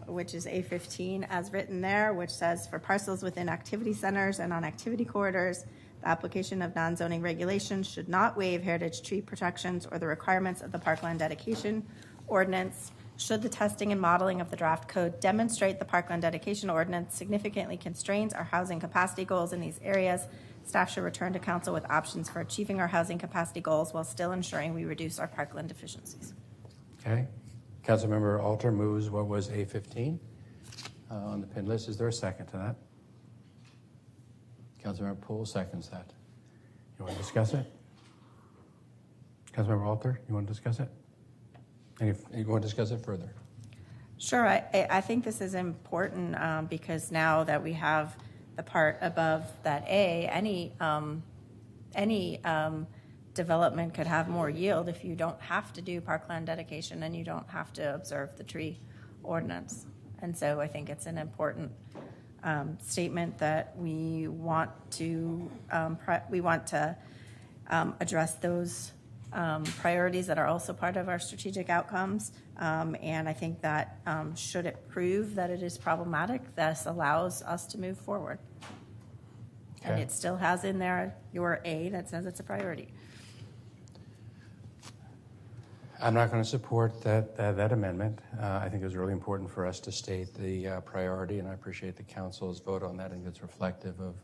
which is A15 as written there, which says for parcels within activity centers and on activity corridors, the application of non-zoning regulations should not waive heritage tree protections or the requirements of the parkland dedication ordinance. Should the testing and modeling of the draft code demonstrate the parkland dedication ordinance significantly constrains our housing capacity goals in these areas, staff should return to council with options for achieving our housing capacity goals while still ensuring we reduce our parkland deficiencies.
Okay. Councilmember Alter moves what was A15 on the pin list. Is there a second to that? Councilmember Poole seconds that. You want to discuss it? Councilmember Alter, you want to discuss it? You want to discuss it further?
Sure. I think this is important because now that we have the part above that A, any development could have more yield if you don't have to do parkland dedication and you don't have to observe the tree ordinance. And so I think it's an important statement that we want to address those priorities that are also part of our strategic outcomes. And I think that should it prove that it is problematic, this allows us to move forward. And
Okay.
it still has in there your A that says it's a priority.
I'm not going to support that amendment. I think it was really important for us to state the priority, and I appreciate the council's vote on that. I think it's reflective of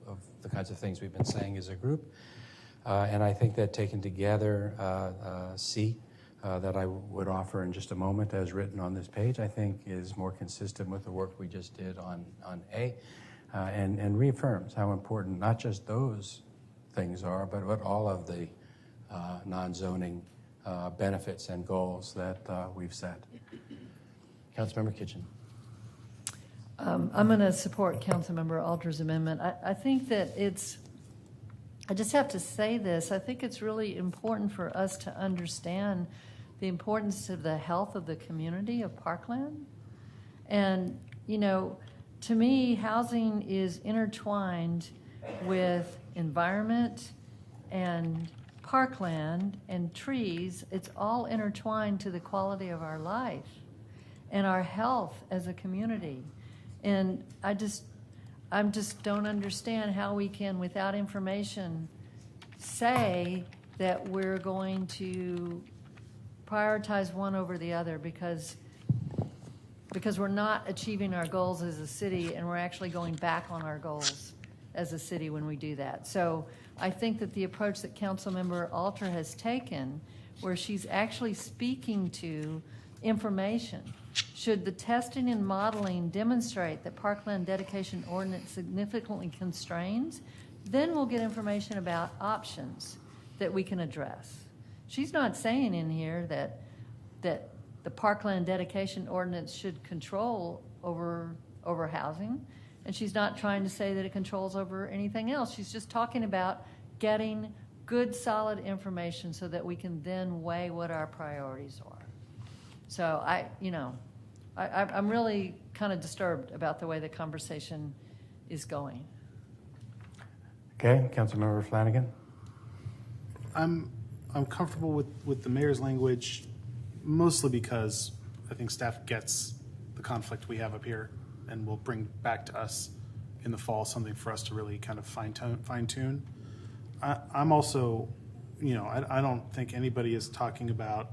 the kinds of things we've been saying as a group. And I think that taken together, C, that I would offer in just a moment as written on this page, I think is more consistent with the work we just did on A, and reaffirms how important not just those things are, but what all of the non-zoning benefits and goals that we've set. Councilmember Kitchen.
I'm going to support Councilmember Alter's amendment. I think that I just have to say this, I think it's really important for us to understand the importance of the health of the community of Parkland. And, you know, to me, housing is intertwined with environment and parkland and trees. It's all intertwined to the quality of our life and our health as a community. And I just don't understand how we can, without information, say that we're going to prioritize one over the other because we're not achieving our goals as a city, and we're actually going back on our goals as a city when we do that. So I think that the approach that Councilmember Alter has taken, where she's actually speaking to information, should the testing and modeling demonstrate that Parkland Dedication Ordinance significantly constrains, then we'll get information about options that we can address. She's not saying in here that the Parkland Dedication Ordinance should control over housing, and she's not trying to say that it controls over anything else. She's just talking about getting good, solid information so that we can then weigh what our priorities are. So I'm really kind of disturbed about the way the conversation is going.
Okay, Councilmember Flanagan.
I'm comfortable with the mayor's language, mostly because I think staff gets the conflict we have up here and will bring back to us in the fall something for us to really kind of fine tune. I'm also, I don't think anybody is talking about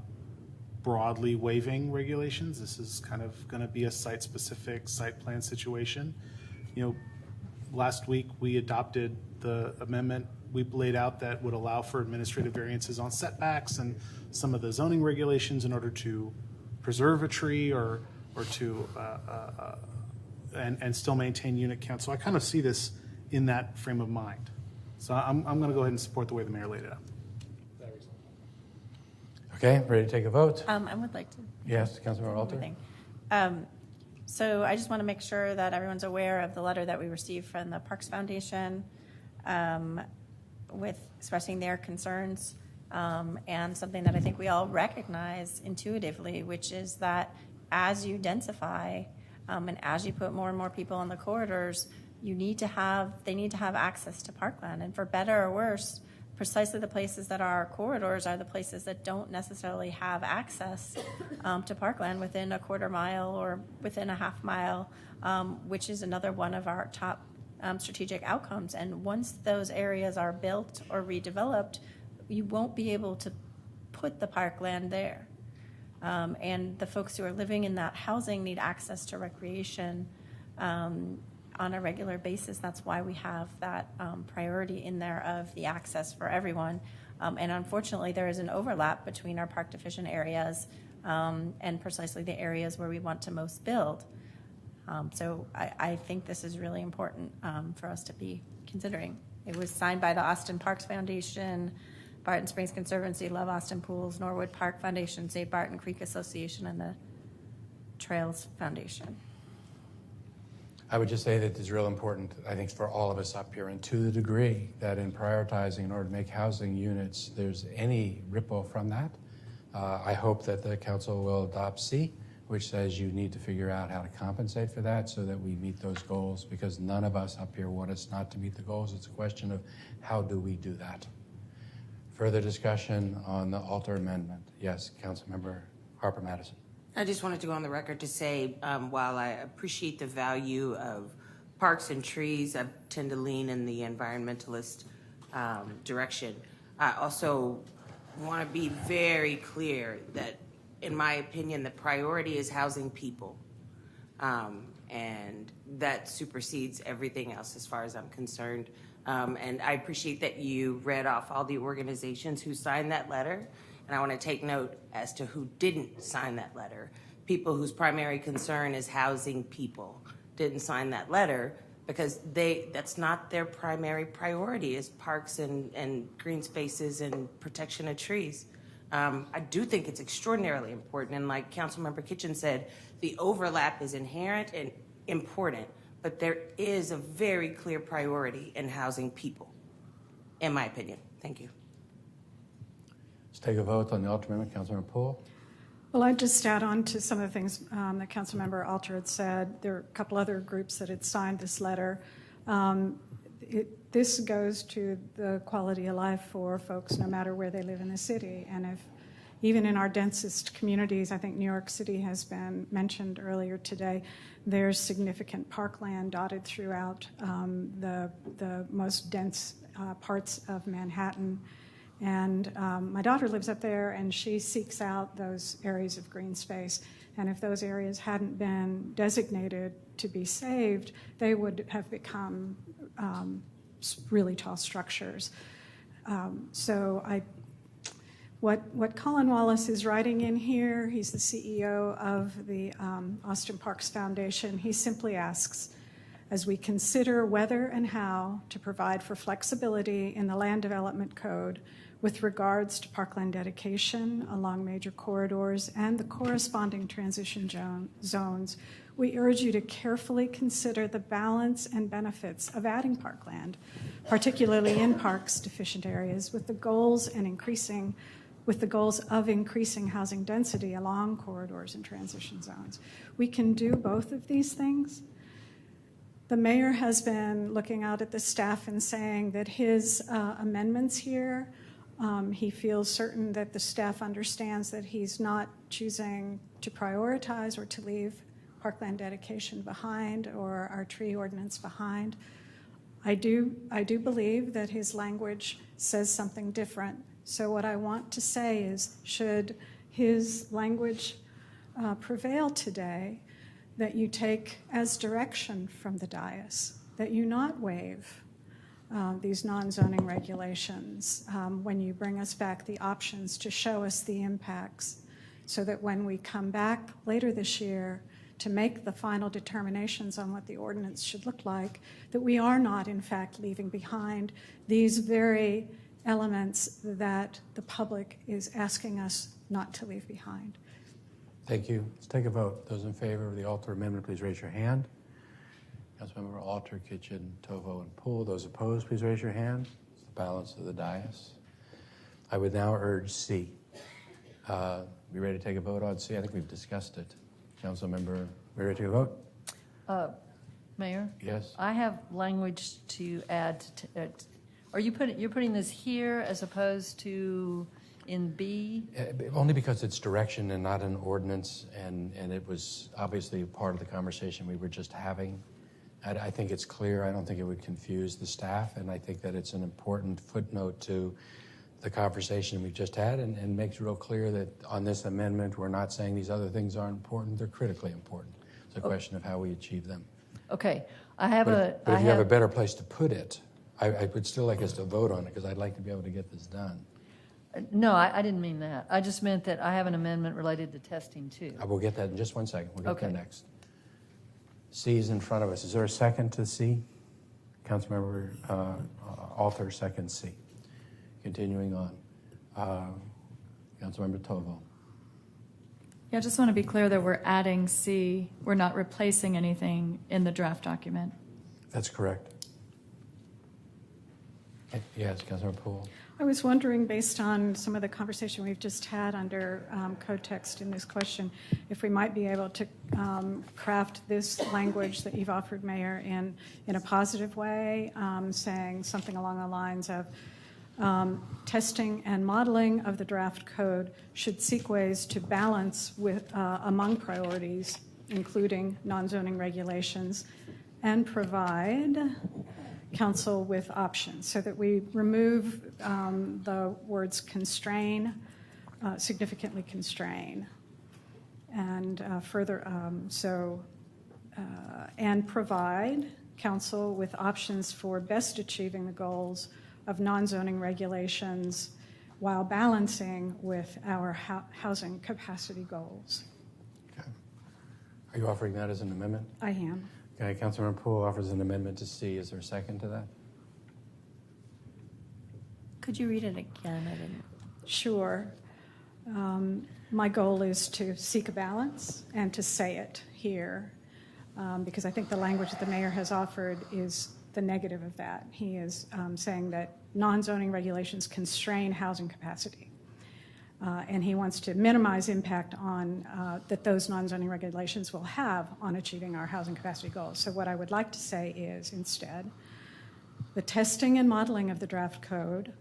broadly waiving regulations. This is kind of going to be a site-specific site plan situation. Last week we adopted the amendment we laid out that would allow for administrative variances on setbacks and some of the zoning regulations in order to preserve a tree or to and still maintain unit count. So I kind of see this in that frame of mind. So I'm going to go ahead and support the way the mayor laid it out.
Okay, ready to take a vote?
I would like to.
Yes, Councilmember Alter.
So I just want to make sure that everyone's aware of the letter that we received from the Parks Foundation with expressing their concerns and something that I think we all recognize intuitively, which is that as you densify and as you put more and more people in the corridors, they need to have access to parkland. And for better or worse, precisely the places that are corridors are the places that don't necessarily have access to parkland within a quarter mile or within a half mile, which is another one of our top strategic outcomes. And once those areas are built or redeveloped, you won't be able to put the parkland there. And the folks who are living in that housing need access to recreation on a regular basis. That's why we have that priority in there of the access for everyone. And unfortunately, there is an overlap between our park deficient areas and precisely the areas where we want to most build. So I think this is really important for us to be considering. It was signed by the Austin Parks Foundation, Barton Springs Conservancy, Love Austin Pools, Norwood Park Foundation, St. Barton Creek Association, and the Trails Foundation.
I would just say that it's real important, I think, for all of us up here, and to the degree that in prioritizing in order to make housing units, there's any ripple from that. I hope that the council will adopt C, which says you need to figure out how to compensate for that so that we meet those goals, because none of us up here want us not to meet the goals. It's a question of how do we do that. Further discussion on the alter amendment? Yes, Councilmember Harper Madison.
I just wanted to go on the record to say, while I appreciate the value of parks and trees, I tend to lean in the environmentalist direction. I also want to be very clear that, in my opinion, the priority is housing people. And that supersedes everything else as far as I'm concerned. And I appreciate that you read off all the organizations who signed that letter. And I want to take note as to who didn't sign that letter. People whose primary concern is housing people didn't sign that letter because that's not their primary priority, is parks and green spaces and protection of trees. I do think it's extraordinarily important. And like Councilmember Kitchen said, the overlap is inherent and important, but there is a very clear priority in housing people, in my opinion. Thank you.
Let's take a vote on the alter amendment. Councilmember Poole.
Well, I'd just add on to some of the things that Councilmember Alter had said. There are a couple other groups that had signed this letter. This goes to the quality of life for folks no matter where they live in the city. And if even in our densest communities, I think New York City has been mentioned earlier today, there's significant parkland dotted throughout the most dense parts of Manhattan. And my daughter lives up there, and she seeks out those areas of green space. And if those areas hadn't been designated to be saved, they would have become really tall structures. What Colin Wallace is writing in here, he's the CEO of the Austin Parks Foundation. He simply asks, as we consider whether and how to provide for flexibility in the land development code with regards to parkland dedication along major corridors and the corresponding transition zones, we urge you to carefully consider the balance and benefits of adding parkland, particularly in parks deficient areas, with the goals of increasing housing density along corridors and transition zones. We can do both of these things. The mayor has been looking out at the staff and saying that his amendments here, he feels certain that the staff understands that he's not choosing to prioritize or to leave parkland dedication behind or our tree ordinance behind. I do believe that his language says something different. So what I want to say is, should his language prevail today, that you take as direction from the dais, that you not waive these non-zoning regulations when you bring us back the options to show us the impacts, so that when we come back later this year to make the final determinations on what the ordinance should look like, that we are not, in fact, leaving behind these very elements that the public is asking us not to leave behind.
Thank you. Let's take a vote. Those in favor of the alter amendment, please raise your hand. Councilmember Alter, Kitchen, Tovo, and Poole. Those opposed, please raise your hand. It's the balance of the dais. I would now urge C. We ready to take a vote on C? I think we've discussed it. Councilmember, we ready to take a vote?
Mayor?
Yes.
I have language to add. You're putting this here as opposed to in B?
Only because it's direction and not an ordinance, and it was obviously part of the conversation we were just having. I think it's clear. I don't think it would confuse the staff, and I think that it's an important footnote to the conversation we've just had, and makes real clear that on this amendment, we're not saying these other things aren't important. They're critically important. It's a question of how we achieve them.
Okay. But
if you have a better place to put it, I would still like us to vote on it, because I'd like to be able to get this done.
No, I didn't mean that. I just meant that I have an amendment related to testing, too.
I will get that in just 1 second. We'll get there next. C is in front of us. Is there a second to C? Councilmember Alter, second C. Continuing on. Councilmember Tovo.
Yeah, I just want to be clear that we're adding C. We're not replacing anything in the draft document.
That's correct. Yes, Councilmember Poole.
I was wondering, based on some of the conversation we've just had under code text in this question, if we might be able to craft this language that you've offered, Mayor, in a positive way, saying something along the lines of Testing and modeling of the draft code should seek ways to balance with among priorities, including non-zoning regulations, and provide council with options, so that we remove the words constrain, significantly constrain, and and provide council with options for best achieving the goals of non-zoning regulations while balancing with our housing capacity goals.
Okay. Are you offering that as an amendment?
I am.
Okay, Councilmember Poole offers an amendment to C. Is there a second to that?
Could you read it again? I didn't.
Sure. My goal is to seek a balance and to say it here, because I think the language that the mayor has offered is the negative of that. He is saying that non-zoning regulations constrain housing capacity, and he wants to minimize impact on that those non-zoning regulations will have on achieving our housing capacity goals. So what I would like to say is, instead, the testing and modeling of the draft code,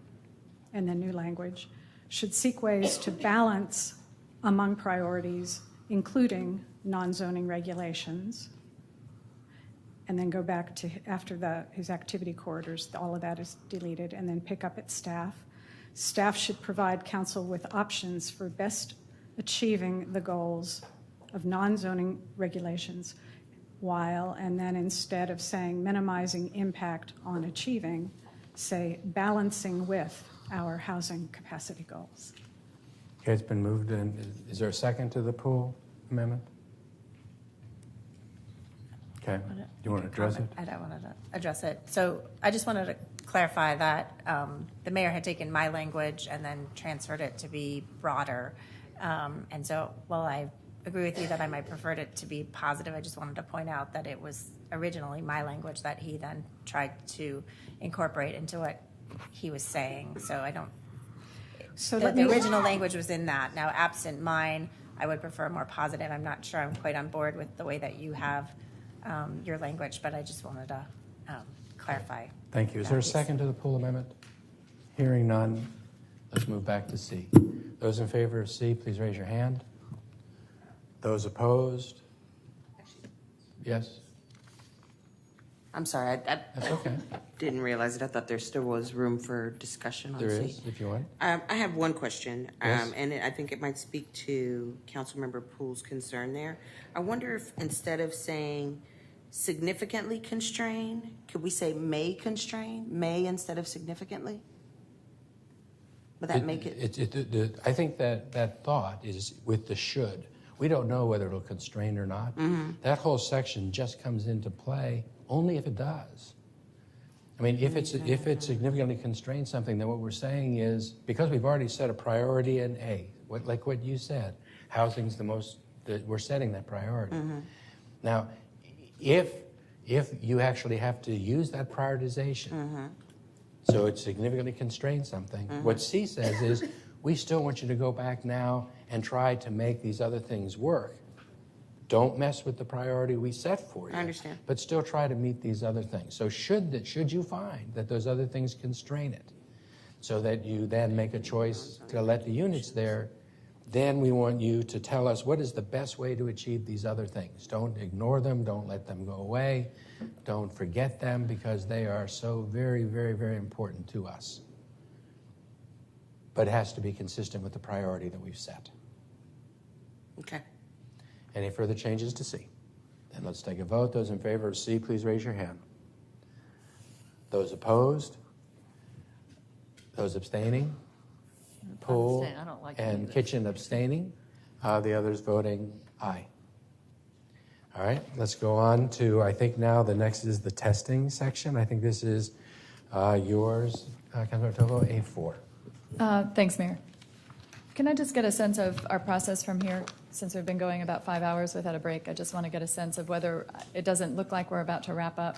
and then new language, should seek ways to balance among priorities, including non-zoning regulations, and then go back to after his activity corridors, all of that is deleted, and then pick up at staff. Staff should provide council with options for best achieving the goals of non-zoning regulations while, and then instead of saying minimizing impact on achieving, say balancing with our housing capacity goals.
Okay, it's been moved. And is there a second to the Poole amendment? Okay. Do you want to address it?
I don't want to address it. So I just wanted to clarify that the mayor had taken my language and then transferred it to be broader. And so while I agree with you that I might prefer it to be positive, I just wanted to point out that it was originally my language that he then tried to incorporate into what he was saying. So I don't. So the original language was in that. Now, absent mine, I would prefer more positive. I'm not sure I'm quite on board with the way that you have your language, but I just wanted to clarify.
Thank you. Is there a second to the Poole amendment? Hearing none, let's move back to C. Those in favor of C, please raise your hand. Those opposed? Yes?
I'm sorry,
That's okay.
didn't realize it. I thought there still was room for discussion on
There
C.
is, if you want.
I have one question,
Yes.
and I think it might speak to Councilmember Poole's concern there. I wonder if instead of saying significantly constrain, could we say may constrain? May instead of significantly? Would that make it?
I think that thought is with the should. We don't know whether it'll constrain or not.
Mm-hmm.
That whole section just comes into play only if it does. I mean, if it significantly constrains something, then what we're saying is, because we've already set a priority in A, like what you said, housing's the most, we're setting that priority.
Mm-hmm.
Now, if you actually have to use that prioritization,
Mm-hmm.
so it significantly constrains something, what C says is, we still want you to go back now and try to make these other things work. Don't mess with the priority we set for you.
I understand.
But still try to meet these other things. So should you find that those other things constrain it, so that you then make a choice to let the units there, then we want you to tell us what is the best way to achieve these other things. Don't ignore them. Don't let them go away. Don't forget them, because they are so very, very, very important to us. But it has to be consistent with the priority that we've set.
Okay.
Any further changes to C? Then let's take a vote. Those in favor of C, please raise your hand. Those opposed? Those abstaining? Poole
Abstain. I don't like
and
this.
Kitchen abstaining. The others voting aye. All right, let's go on to, I think now the next is the testing section. I think this is yours, Councilmember Tovo, A4.
Thanks, Mayor. Can I just get a sense of our process from here? Since we've been going about 5 hours without a break, I just want to get a sense of whether it doesn't look like we're about to wrap up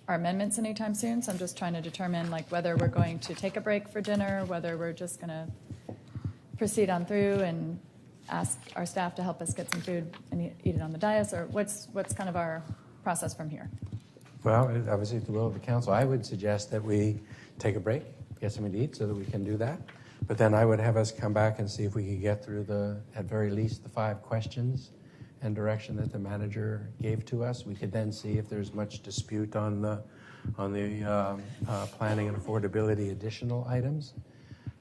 our amendments anytime soon. So I'm just trying to determine whether we're going to take a break for dinner, whether we're just going to proceed on through and ask our staff to help us get some food and eat it on the dais, or what's kind of our process from here?
Well, obviously, at the will of the council, I would suggest that we take a break get something to eat so that we can do that. But then I would have us come back and see if we could get through at very least, the 5 questions and direction that the manager gave to us. We could then see if there's much dispute on the planning and affordability additional items,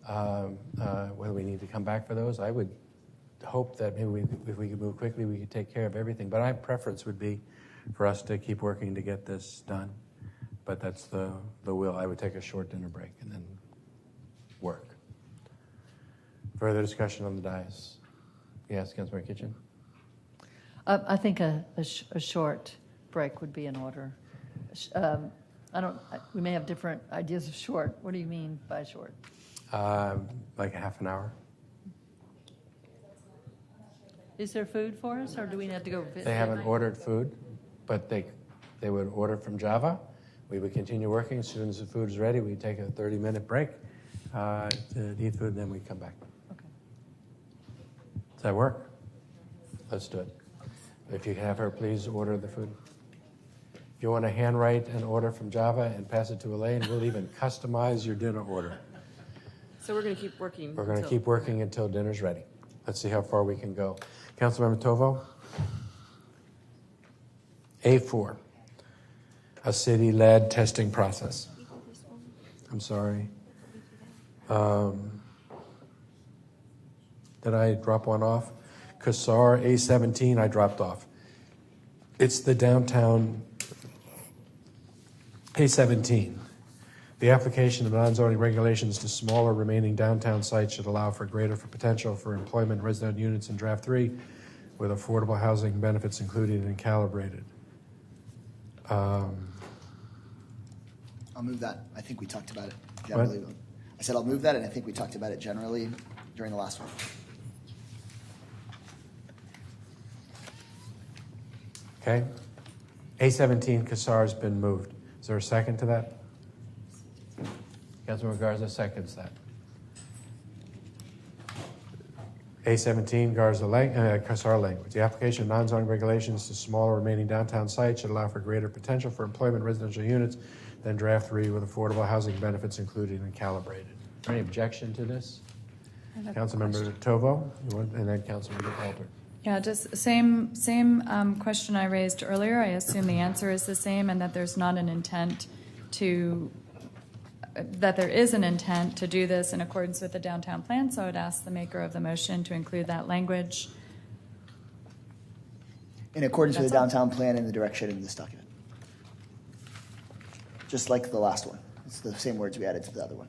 whether we need to come back for those. I would hope that maybe if we could move quickly, we could take care of everything. But my preference would be for us to keep working to get this done. But that's the will. I would take a short dinner break and then work. Further discussion on the dais? Yes, Councilmember Kitchen?
I think a short break would be in order. We may have different ideas of short. What do you mean by short?
Like a half an hour.
Is there food for us, or do we have to go visit?
They haven't ordered food, but they would order from Java. We would continue working. As soon as the food is ready, we'd take a 30-minute break to eat food, and then we'd come back.
Okay.
Does that work? Let's do it. If you have her, please order the food. If you want to handwrite an order from Java and pass it to Elaine, we'll even customize your dinner order.
So we're going to keep working.
We're going to keep working until dinner's ready. Let's see how far we can go. Councilmember Tovo? A4, a city-led testing process. I'm sorry. Did I drop one off? Cassar, A17, I dropped off. It's the downtown A17. The application of non-zoning regulations to smaller remaining downtown sites should allow for greater potential for employment resident units in draft 3 with affordable housing benefits included and calibrated.
I'll move that. I think we talked about it
What?
generally. I said I'll move that, and I think we talked about it generally during the last one.
Okay. A17, Cassar has been moved. Is there a second to that? Councilmember Garza seconds that. A17, Cassar language. The application of non-zoning regulations to smaller remaining downtown sites should allow for greater potential for employment residential units than draft 3 with affordable housing benefits included and calibrated. Is there any objection to this? Councilmember Tovo, and then Councilmember Alter.
Yeah, just same question I raised earlier. I assume the answer is the same, and that there's not an intent that there is an intent to do this in accordance with the downtown plan. So I would ask the maker of the motion to include that language.
In accordance with the downtown plan and the direction in this document. Just like the last one. It's the same words we added to the other one.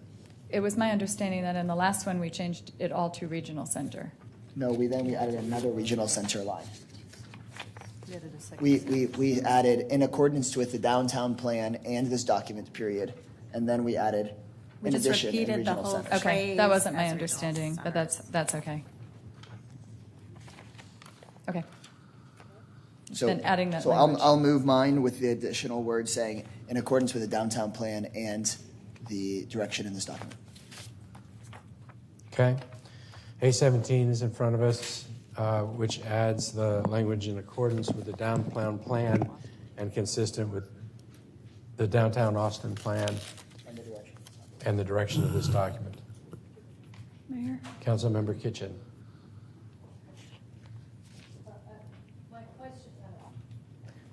It was my understanding that in the last one we changed it all to regional center.
No, we added another regional center line.
We added a second.
We added in accordance with the downtown plan and this document, period. And then we added, in addition, a regional center.
Okay, that wasn't my understanding, but that's okay. Okay.
So,
then adding that
so
language.
I'll move mine with the additional word saying in accordance with the downtown plan and the direction in this document.
Okay. A17 is in front of us, which adds the language in accordance with the downtown plan and consistent with the downtown Austin plan and the direction of this document.
Mayor?
Councilmember Kitchen.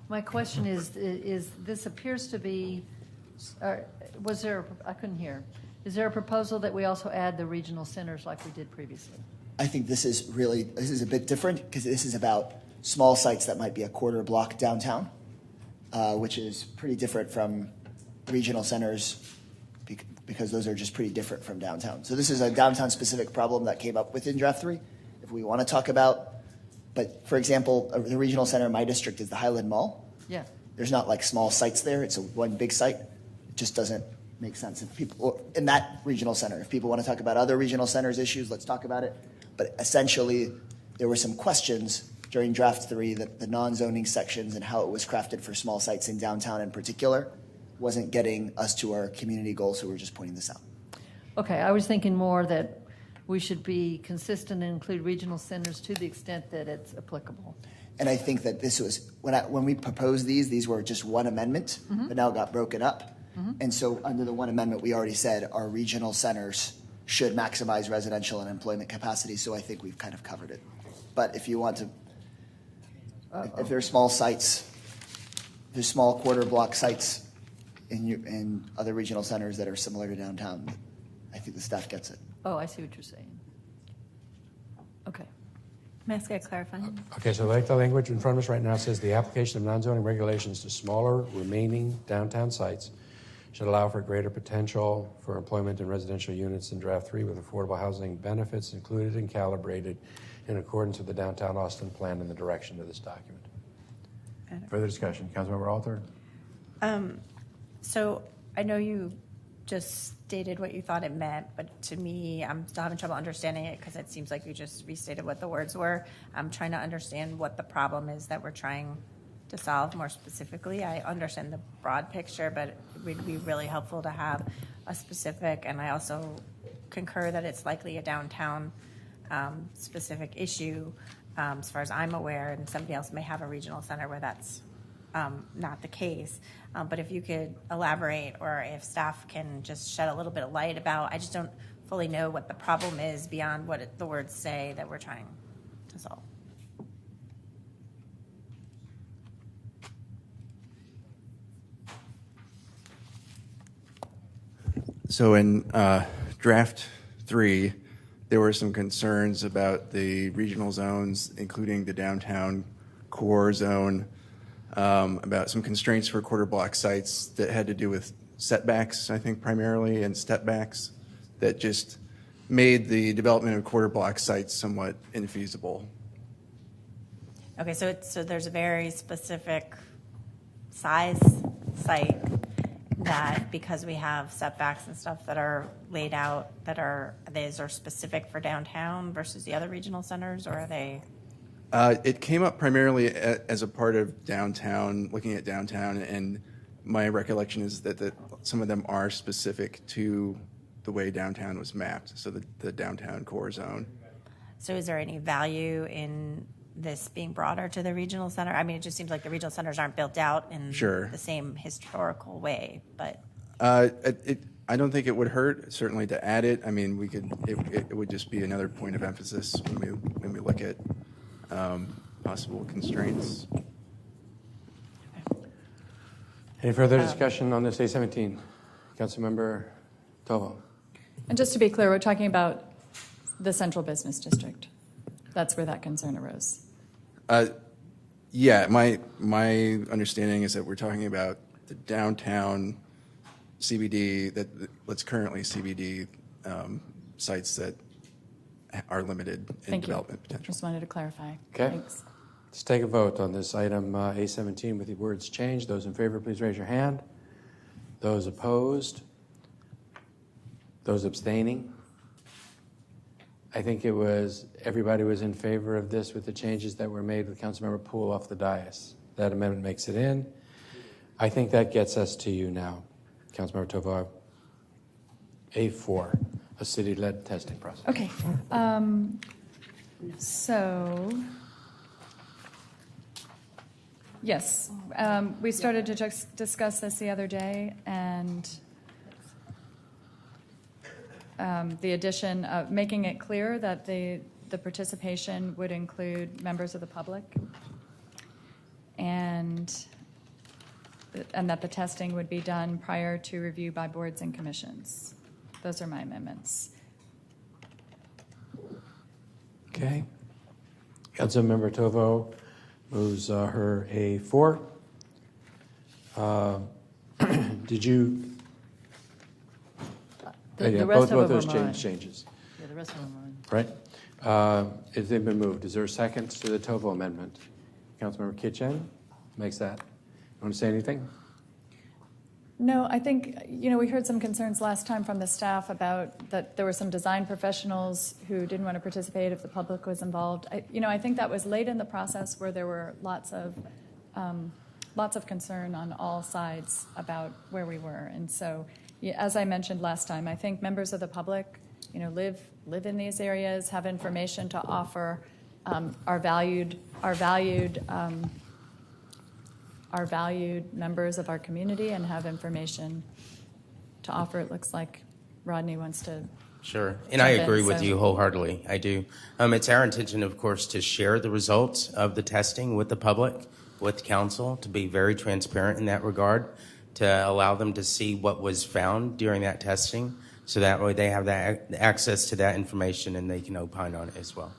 My question is this appears to be, was there, I couldn't hear. Is there a proposal that we also add the regional centers like we did previously?
I think this is a bit different because this is about small sites that might be a quarter block downtown, which is pretty different from regional centers because those are just pretty different from downtown. So this is a downtown specific problem that came up within draft 3 if we want to talk about. But for example, the regional center in my district is the Highland Mall.
Yeah.
There's not like small sites there. It's one big site. It just doesn't make sense. If people in that regional center, if people want to talk about other regional centers issues, let's talk about it. But essentially, there were some questions during draft 3 that the non-zoning sections and how it was crafted for small sites in downtown in particular wasn't getting us to our community goals, so we're just pointing this out.
Okay, I was thinking more that we should be consistent and include regional centers to the extent that it's applicable.
And I think that this was, when we proposed these were just one amendment, but now got broken up. And so under the one amendment, we already said our regional centers should maximize residential and employment capacity, so I think we've kind of covered it. But if you want to, if there are small sites, there's small quarter block sites in other regional centers that are similar to downtown, I think the staff gets it.
Oh, I see what you're saying. Okay.
May I ask a clarifying?
Okay, so like the language in front of us right now says the application of non-zoning regulations to smaller remaining downtown sites should allow for greater potential for employment in residential units in draft 3 with affordable housing benefits included and calibrated in accordance with the downtown Austin plan and the direction of this document. Further discussion. Councilmember Alter?
So I know you just stated what you thought it meant, but to me, I'm still having trouble understanding it because it seems like you just restated what the words were. I'm trying to understand what the problem is that we're trying to solve more specifically. I understand the broad picture, but it would be really helpful to have a specific, and I also concur that it's likely a downtown specific issue as far as I'm aware, and somebody else may have a regional center where that's not the case. But if you could elaborate, or if staff can just shed a little bit of light about, I just don't fully know what the problem is beyond what the words say that we're trying to solve.
So in draft 3, there were some concerns about the regional zones, including the downtown core zone, about some constraints for quarter block sites that had to do with setbacks, I think primarily, and step backs that just made the development of quarter block sites somewhat infeasible.
Okay, so there's a very specific size site that, because we have setbacks and stuff that are laid out, these are specific for downtown versus the other regional centers, or are they?
It came up primarily as a part of downtown, looking at downtown, and my recollection is that some of them are specific to the way downtown was mapped, so the downtown core zone.
So is there any value in this being broader to the regional center? I mean, it just seems like the regional centers aren't built out in the same historical way, but.
I don't think it would hurt, certainly, to add it. I mean, we could. It would just be another point of emphasis when we look at possible constraints.
Any further discussion on this A17? Councilmember Tovo.
And just to be clear, we're talking about the central business district. That's where that concern arose.
Yeah, my understanding is that we're talking about the downtown CBD, that's currently CBD sites that are limited in development potential.
Just wanted to clarify.
Okay.
Thanks.
Let's take a vote on this item A17 with the words changed. Those in favor, please raise your hand. Those opposed? Those abstaining? I think everybody was in favor of this with the changes that were made with Councilmember Poole off the dais. That amendment makes it in. I think that gets us to you now, Councilmember Tovar. A4, a city-led testing process.
Okay. So, yes, we started to just discuss this the other day, and the addition of making it clear that the participation would include members of the public, and that the testing would be done prior to review by boards and commissions. Those are my amendments.
Okay. Councilmember Tovo moves her A4. Did you?
The rest
both
of them
those
are mine.
changes.
Yeah, the rest of them are mine.
Right. If they've been moved, is there a second to the Tovo amendment? Councilmember Kitchen makes that. You want to say anything?
No, I think, we heard some concerns last time from the staff about that there were some design professionals who didn't want to participate if the public was involved. I think that was late in the process where there were lots of concern on all sides about where we were. And so, as I mentioned last time, I think members of the public, live in these areas, have information to offer, are valued are valued members of our community and have information to offer. It looks like Rodney wants to.
Sure, and I agree with
so.
you wholeheartly. I do. It's our intention, of course, to share the results of the testing with the public, with council, to be very transparent in that regard, to allow them to see what was found during that testing, so that way they have that access to that information and they can opine on it as well.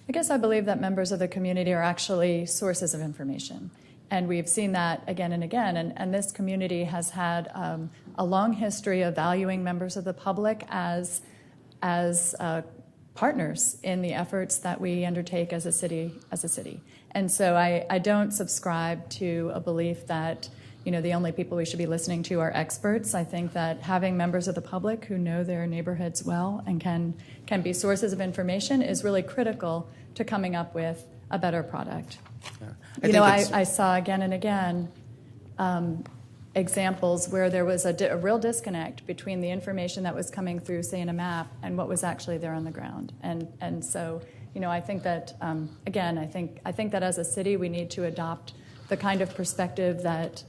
I guess I believe that members of the community are actually sources of information. And we've seen that again and again. And this community has had a long history of valuing members of the public as partners in the efforts that we undertake as a city. And so I don't subscribe to a belief that the only people we should be listening to are experts. I think that having members of the public who know their neighborhoods well and can be sources of information is really critical to coming up with a better product.
Yeah.
I saw again and again examples where there was a real disconnect between the information that was coming through, say, in a map, and what was actually there on the ground. And so, I think that again, I think that as a city we need to adopt the kind of perspective that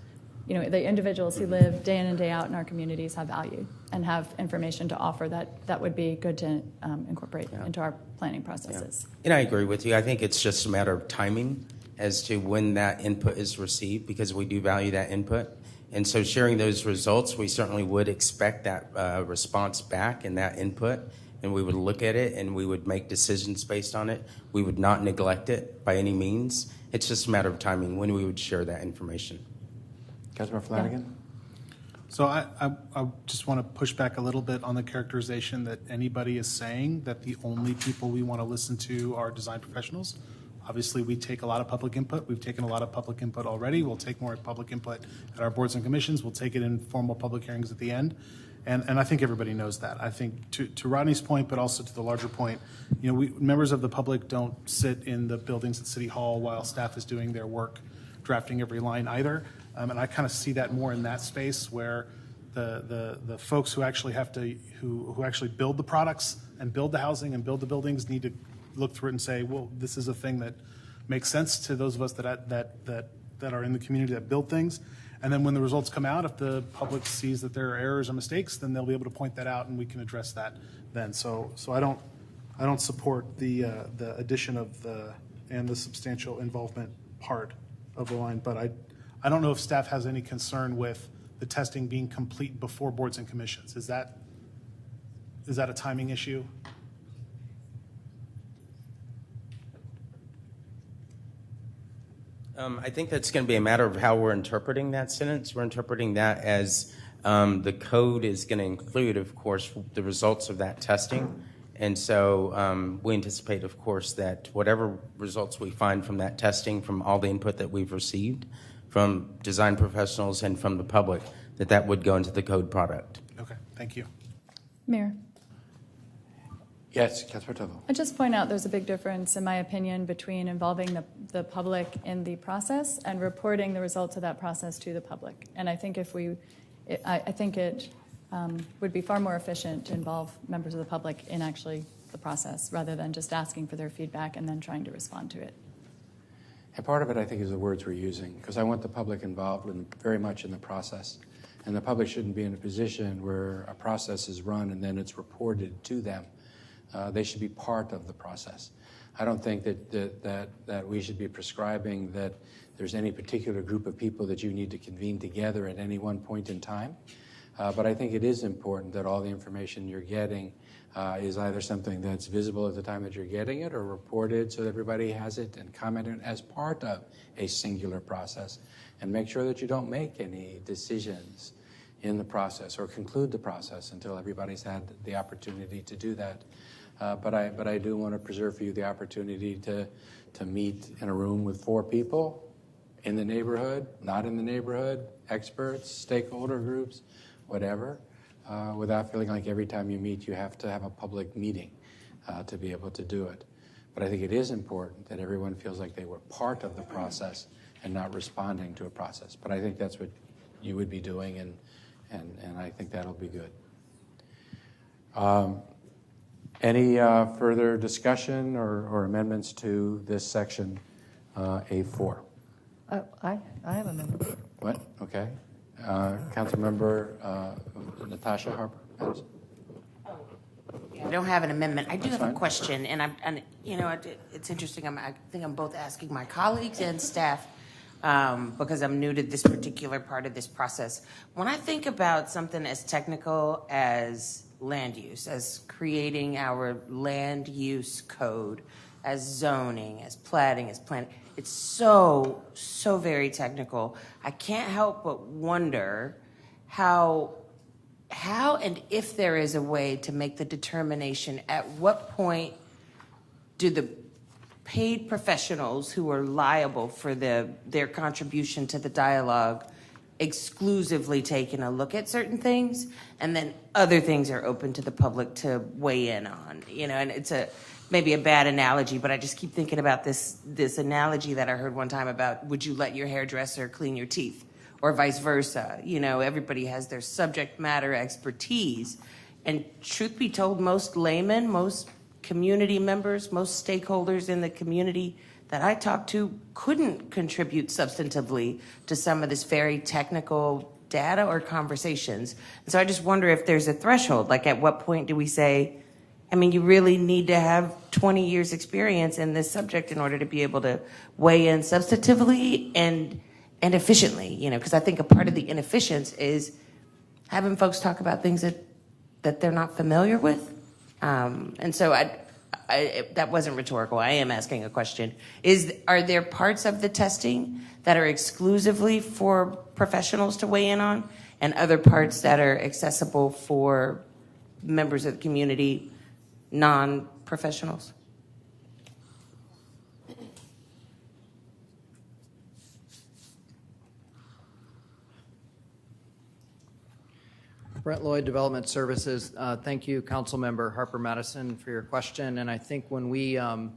the individuals who live day in and day out in our communities have value and have information to offer that would be good to incorporate into our planning processes.
Yeah. And I agree with you. I think it's just a matter of timing as to when that input is received, because we do value that input. And so sharing those results, we certainly would expect that response back and that input, and we would look at it and we would make decisions based on it. We would not neglect it by any means. It's just a matter of timing when we would share that information.
Councilmember Flanagan?
So I just want to push back a little bit on the characterization that anybody is saying that the only people we want to listen to are design professionals. Obviously, we take a lot of public input. We've taken a lot of public input already. We'll take more public input at our boards and commissions. We'll take it in formal public hearings at the end. And I think everybody knows that. I think to Rodney's point, but also to the larger point, members of the public don't sit in the buildings at City Hall while staff is doing their work, drafting every line either. And I kind of see that more in that space where the folks who actually have to who actually build the products and build the housing and build the buildings need to look through it and say, well, this is a thing that makes sense to those of us that are in the community that build things. And then when the results come out, if the public sees that there are errors or mistakes, then they'll be able to point that out and we can address that then. So I don't support the addition of the substantial involvement part of the line, but I don't know if staff has any concern with the testing being complete before boards and commissions. Is that a timing issue?
I think that's going to be a matter of how we're interpreting that sentence. We're interpreting that as the code is going to include, of course, the results of that testing. And so we anticipate, of course, that whatever results we find from that testing, from all the input that we've received from design professionals and from the public, that would go into the code product.
Okay, thank you.
Mayor.
Yes, Councilmember Tovo.
I just point out there's a big difference, in my opinion, between involving the public in the process and reporting the results of that process to the public. And I think I think it would be far more efficient to involve members of the public in actually the process rather than just asking for their feedback and then trying to respond to it.
And part of it, I think, is the words we're using, because I want the public involved very much in the process. And the public shouldn't be in a position where a process is run and then it's reported to them. They should be part of the process. I don't think that we should be prescribing that there's any particular group of people that you need to convene together at any one point in time. But I think it is important that all the information you're getting is either something that's visible at the time that you're getting it or reported so that everybody has it and commented as part of a singular process. And make sure that you don't make any decisions in the process or conclude the process until everybody's had the opportunity to do that. But I do want to preserve for you the opportunity to meet in a room with 4 people in the neighborhood, not in the neighborhood, experts, stakeholder groups, whatever, without feeling like every time you meet you have to have a public meeting to be able to do it. But I think it is important that everyone feels like they were part of the process and not responding to a process. But I think that's what you would be doing, and I think that'll be good. Any further discussion or amendments to this section A4?
I have a amendment.
What? Okay. Councilmember Natasha Harper. Madison.
I don't have an amendment. I do
That's
have a
fine.
question, and it's interesting. I think I'm both asking my colleagues and staff because I'm new to this particular part of this process. When I think about something as technical as land use, as creating our land use code, as zoning, as platting, as planning, it's so very technical. I can't help but wonder how and if there is a way to make the determination at what point do the paid professionals who are liable for their contribution to the dialogue exclusively taking a look at certain things, and then other things are open to the public to weigh in on. And it's maybe a bad analogy, but I just keep thinking about this analogy that I heard one time about, would you let your hairdresser clean your teeth? Or vice versa. Everybody has their subject matter expertise. And truth be told, most laymen, most community members, most stakeholders in the community that I talk to couldn't contribute substantively to some of this very technical data or conversations. And so I just wonder if there's a threshold. Like, at what point do we say, you really need to have 20 years experience in this subject in order to be able to weigh in substantively and efficiently, because I think a part of the inefficiency is having folks talk about things that they're not familiar with. And so that wasn't rhetorical. I am asking a question. Are there parts of the testing that are exclusively for professionals to weigh in on, and other parts that are accessible for members of the community, non-professionals?
Brent Lloyd, Development Services. Thank you, Councilmember Harper Madison, for your question. And I think I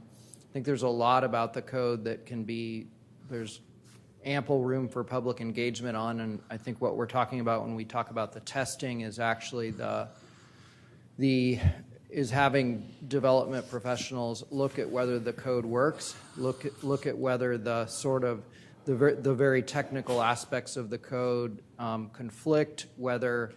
think there's a lot about the code that there's ample room for public engagement on. And I think what we're talking about when we talk about the testing is actually is having development professionals look at whether the code works, look at whether the very technical aspects of the code conflict, whether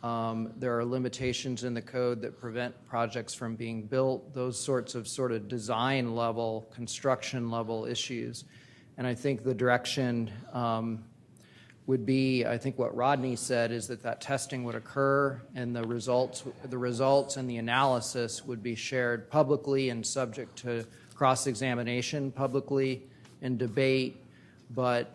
there are limitations in the code that prevent projects from being built, those sorts of design level, construction level issues. And I think the direction would be, I think what Rodney said is that testing would occur, and the results and the analysis would be shared publicly and subject to cross-examination publicly and debate, but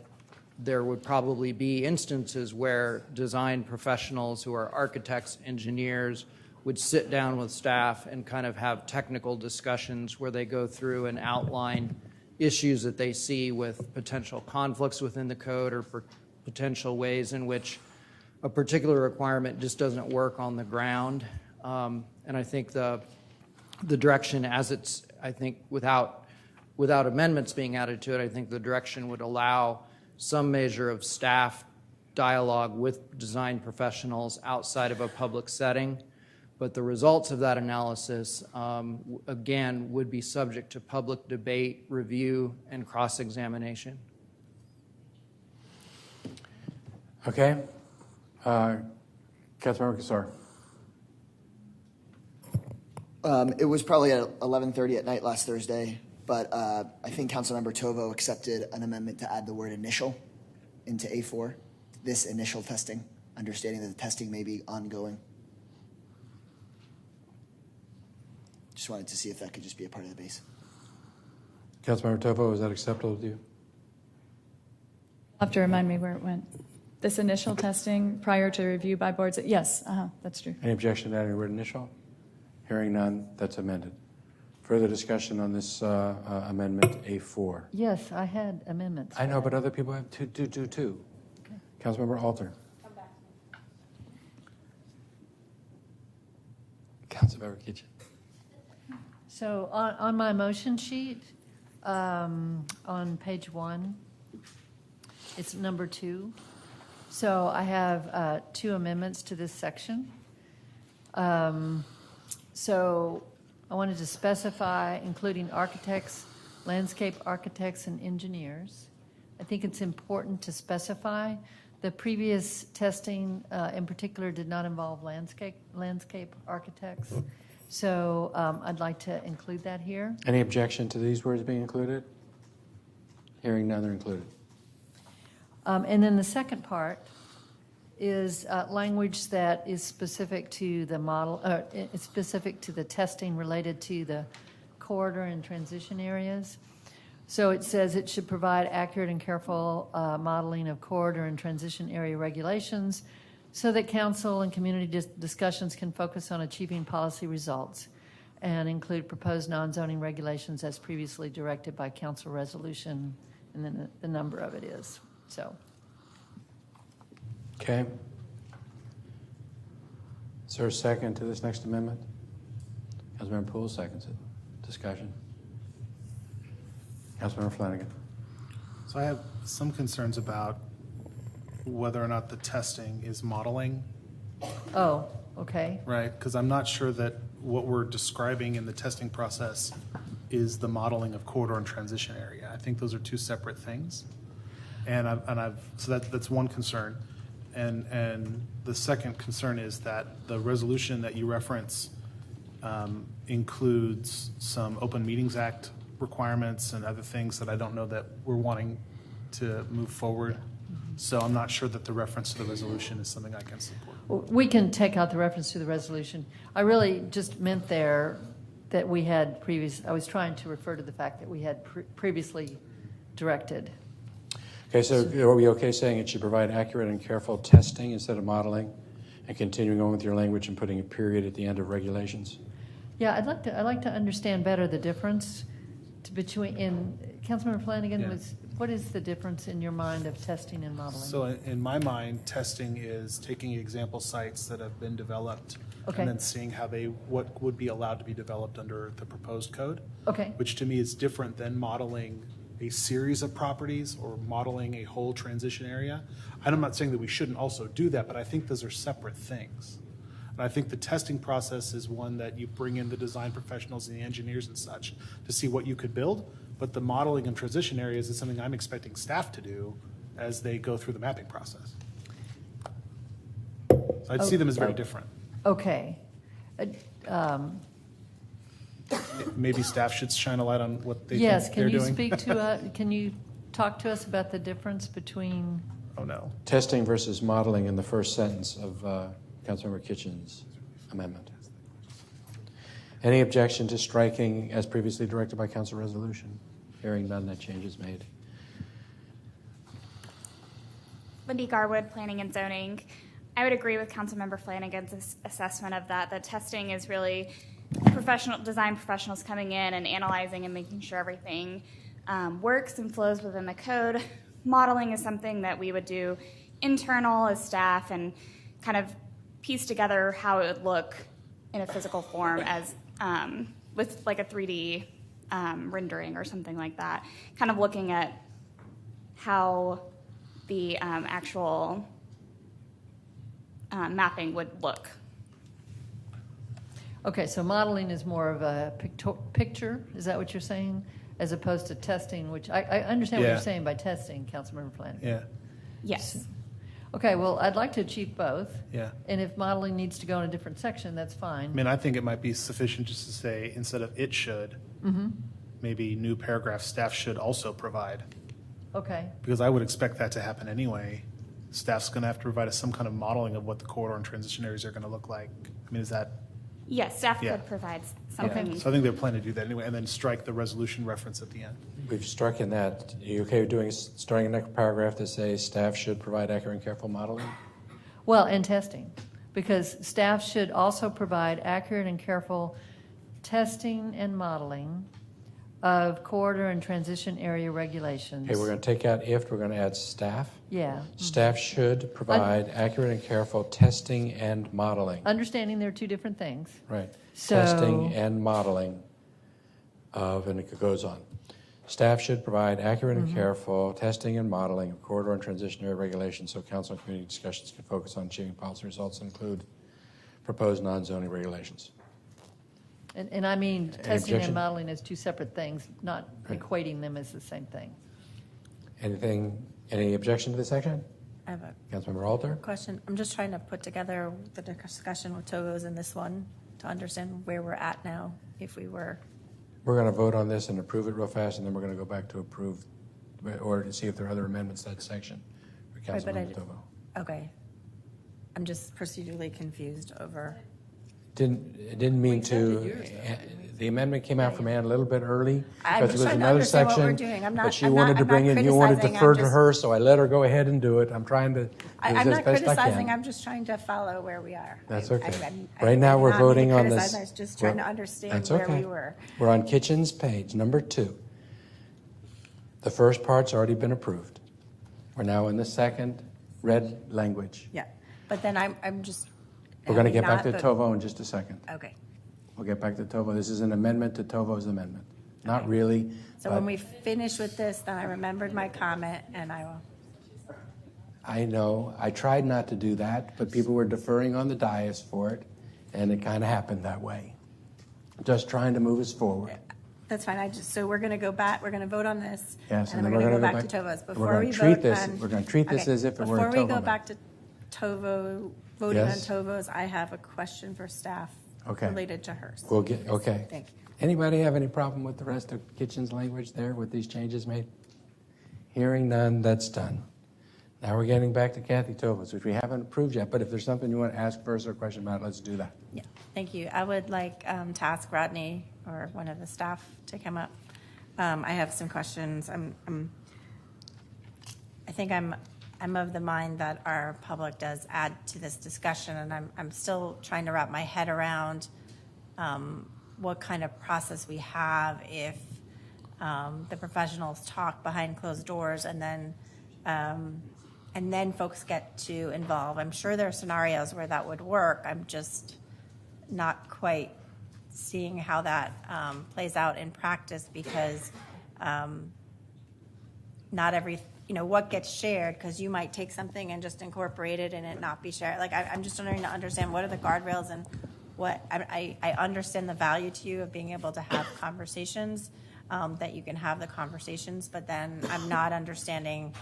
there would probably be instances where design professionals who are architects, engineers, would sit down with staff and kind of have technical discussions where they go through and outline issues that they see with potential conflicts within the code or potential ways in which a particular requirement just doesn't work on the ground. And I think the direction without amendments being added to it, I think the direction would allow some measure of staff dialogue with design professionals outside of a public setting. But the results of that analysis, again, would be subject to public debate, review, and cross-examination.
Okay. Councilmember Kassar.
It was probably at 11:30 at night last Thursday, but I think Councilmember Tovo accepted an amendment to add the word initial into A4, this initial testing, understanding that the testing may be ongoing. Just wanted to see if that could just be a part of the base.
Councilmember Tovo, is that acceptable to you?
You'll have to remind me where it went. This initial testing prior to review by boards, yes, that's true.
Any objection to adding the word initial? Hearing none, that's amended. Further discussion on this amendment A4?
Yes, I had amendments.
I know, but other people have two. Okay. Councilmember Alter.
Come back to me.
Councilmember Kitchen.
So on my motion sheet, on page 1, it's number 2. So I have 2 amendments to this section. So I wanted to specify including architects, landscape architects, and engineers, I think it's important to specify. The previous testing in particular did not involve landscape architects. So I'd like to include that here.
Any objection to these words being included? Hearing none, they're included.
And then the second part is language that is specific to the model, it's specific to the testing related to the corridor and transition areas. So it says it should provide accurate and careful modeling of corridor and transition area regulations so that council and community discussions can focus on achieving policy results and include proposed non-zoning regulations as previously directed by council resolution, and then the number of it is. So.
Okay. Is there a second to this next amendment? Councilmember Poole seconds it. Discussion. Councilmember Flanagan.
So I have some concerns about whether or not the testing is modeling.
Oh, okay.
Right, because I'm not sure that what we're describing in the testing process is the modeling of corridor and transition area. I think those are two separate things. So that's one concern. And the second concern is that the resolution that you reference includes some Open Meetings Act requirements and other things that I don't know that we're wanting to move forward. So I'm not sure that the reference to the resolution is something I can support.
We can take out the reference to the resolution. I really just meant there that we had I was trying to refer to the fact that we had previously directed.
Okay, so are we okay saying it should provide accurate and careful testing instead of modeling, and continuing on with your language and putting a period at the end of regulations?
Yeah, I'd like to understand better the difference between. Councilmember Flanagan, what is the difference in your mind of testing and modeling?
So in my mind, testing is taking example sites that have been developed and then seeing what would be allowed to be developed under the proposed code.
Okay.
Which to me is different than modeling a series of properties or modeling a whole transition area. And I'm not saying that we shouldn't also do that, but I think those are separate things. And I think the testing process is one that you bring in the design professionals and the engineers and such to see what you could build. But the modeling and transition areas is something I'm expecting staff to do as they go through the mapping process. So I'd see them as very different.
Okay.
Maybe staff should shine a light on what they
yes,
think they're doing.
Can you talk to us about the difference between?
Oh no.
Testing versus modeling in the first sentence of Councilmember Kitchen's amendment. Any objection to striking as previously directed by council resolution? Hearing none, that change is made.
Lindy Garwood, Planning and Zoning. I would agree with Councilmember Flanagan's assessment of that. The testing is really design professionals coming in and analyzing and making sure everything works and flows within the code. Modeling is something that we would do internal as staff and kind of piece together how it would look in a physical form as with like a 3D rendering or something like that. Kind of looking at how the actual mapping would look.
Okay, so modeling is more of a picture, is that what you're saying? As opposed to testing, which I understand what you're saying by testing, Councilmember Flanagan.
Yeah.
Yes.
Okay, well, I'd like to achieve both.
Yeah.
And if modeling needs to go in a different section, that's fine.
I mean, I think it might be sufficient just to say, instead of it should, maybe new paragraph, staff should also provide.
Okay.
Because I would expect that to happen anyway. Staff's going to have to provide us some kind of modeling of what the corridor and transition areas are going to look like. I mean, is that?
Yes, staff could provide something.
Yeah. So I think they're planning to do that anyway, and then strike the resolution reference at the end.
We've struck in that. Are you okay with starting a next paragraph to say staff should provide accurate and careful modeling?
Well, and testing, because staff should also provide accurate and careful testing and modeling of corridor and transition area regulations.
Okay, we're going to take out if, we're going to add staff.
Yeah.
Staff should provide accurate and careful testing and modeling.
Understanding there are two different things.
Right.
So,
testing and modeling of, and it goes on. Staff should provide accurate and careful testing and modeling of corridor and transition area regulations so council and community discussions can focus on achieving policy results and include proposed non-zoning regulations.
And I mean testing
objection?
and modeling as two separate things, not equating them as the same thing.
Any objection to this section?
I have a
Councilmember Alter?
question. I'm just trying to put together the discussion with Togo's in this one to understand where we're at now, if we were.
We're going to vote on this and approve it real fast, and then we're going to go back to approve, or to see if there are other amendments to that section for
Right, but
Councilmember Tovo.
Okay. I'm just procedurally confused over.
Didn't mean to. The amendment came out from Ann a little bit early
I'm
because
just
it was
trying to
another
understand what
section.
we're doing. I'm not-
But she
I'm
wanted
not-
to
I'm
bring
not
in, you wanted to
criticizing,
defer
I'm
to
just-
her, so I let her go ahead and do it. I'm trying to do
I'm
as
not
best I
criticizing.
can.
I'm just trying to follow where we are.
That's okay.
I'm
Right now, we're
not meaning
voting
to
on
criticize,
this.
I was just trying to understand
That's
where
okay.
we were.
We're on kitchens page number 2. The first part's already been approved. We're now in the second red language.
Yeah, but then I'm just.
We're going to get
not
back to
the-
Tovo in just a second.
Okay.
We'll get back to Tovo. This is an amendment to Tovo's amendment. Not really.
So
but
when we finish with this, then I remembered my comment and I will.
I know. I tried not to do that, but people were deferring on the dais for it, and it kind of happened that way. Just trying to move us forward.
That's fine. So we're going to go back, we're going to vote on this.
Yes,
and then we're going to go back to Tovo's.
we're
Before
gonna
we
treat
vote
this.
on.
We're going to treat this
Okay,
as if it were a
Before we
Tovo
go
amendment.
back to voting on
Yes.
Tovo's, I have a question for staff
Okay.
related to hers.
We'll get, okay.
Thank you.
Anybody have any problem with the rest of kitchen's language there with these changes made? Hearing none, that's done. Now we're getting back to Kathy Tova's, which we haven't approved yet, but if there's something you want to ask first or question about, let's do that.
Yeah, thank you. I would like to ask Rodney or one of the staff to come up. I have some questions. I think I'm of the mind that our public does add to this discussion, and I'm still trying to wrap my head around what kind of process we have if the professionals talk behind closed doors and then folks get to involve. I'm sure there are scenarios where that would work. I'm just not quite seeing how that plays out in practice because not every, what gets shared, because you might take something and just incorporate it and it not be shared. Like, I'm just trying to understand what are the guardrails and what, I understand the value to you of being able to have conversations, that you can have the conversations, but then I'm not understanding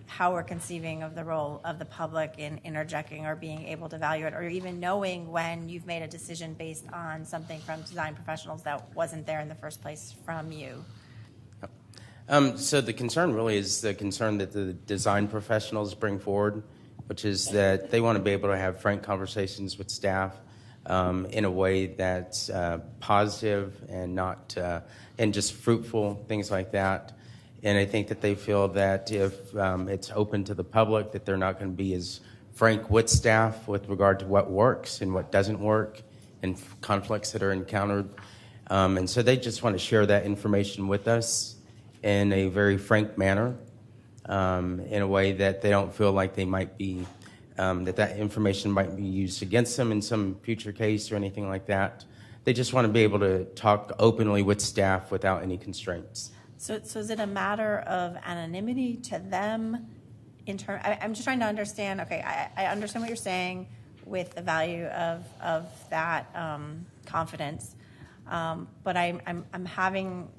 how we're conceiving of the role of the public in interjecting or being able to value it, or even knowing when you've made a decision based on something from design professionals that wasn't there in the first place from you.
So the concern really is the concern that the design professionals bring forward, which is that they want to be able to have frank conversations with staff in a way that's positive and not and just fruitful, things like that. And I think that they feel that if it's open to the public, that they're not going to be as frank with staff with regard to what works and what doesn't work and conflicts that are encountered. And so they just want to share that information with us in a very frank manner, in a way that they don't feel like they might be, that information might be used against them in some future case or anything like that. They just want to be able to talk openly with staff without any constraints.
So is it a matter of anonymity to them? I'm just trying to understand. Okay, I understand what you're saying with the value of that confidence, but I'm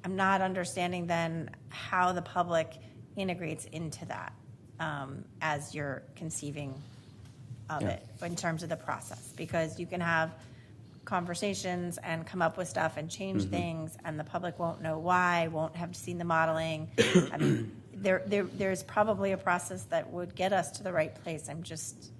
not understanding then how the public integrates into that as you're conceiving of it in terms of the process, because you can have conversations and come up with stuff and change things, and the public won't know why, won't have seen the modeling. I mean, there's probably a process that would get us to the right place. I'm just.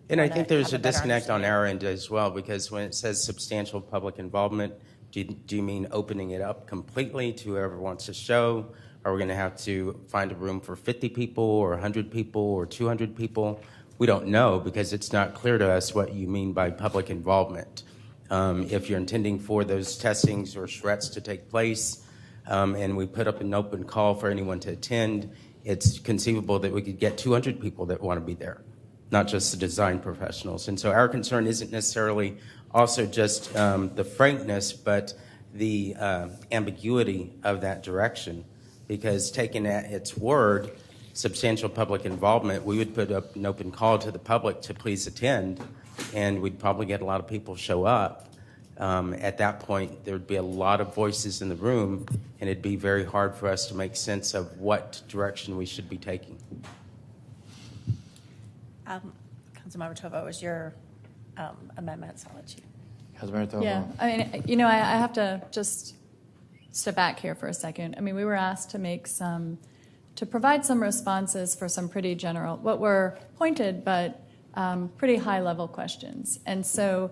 And I think there's a disconnect on our end as well, because when it says substantial public involvement, do you mean opening it up completely to whoever wants to show? Are we going to have to find a room for 50 people or 100 people or 200 people? We don't know, because it's not clear to us what you mean by public involvement. If you're intending for those testings or charrettes to take place, and we put up an open call for anyone to attend, it's conceivable that we could get 200 people that want to be there, not just the design professionals. And so our concern isn't necessarily also just the frankness, but the ambiguity of that direction, because taken at its word, substantial public involvement, we would put up an open call to the public to please attend, and we'd probably get a lot of people show up. At that point, there'd be a lot of voices in the room, and it'd be very hard for us to make sense of what direction we should be taking.
Councilmember Tovo, was your amendment, so I'll let you.
Councilmember Tovo.
Yeah, I mean, I have to just step back here for a second. I mean, we were asked to provide some responses for some pretty general, what were pointed but pretty high-level questions. And so,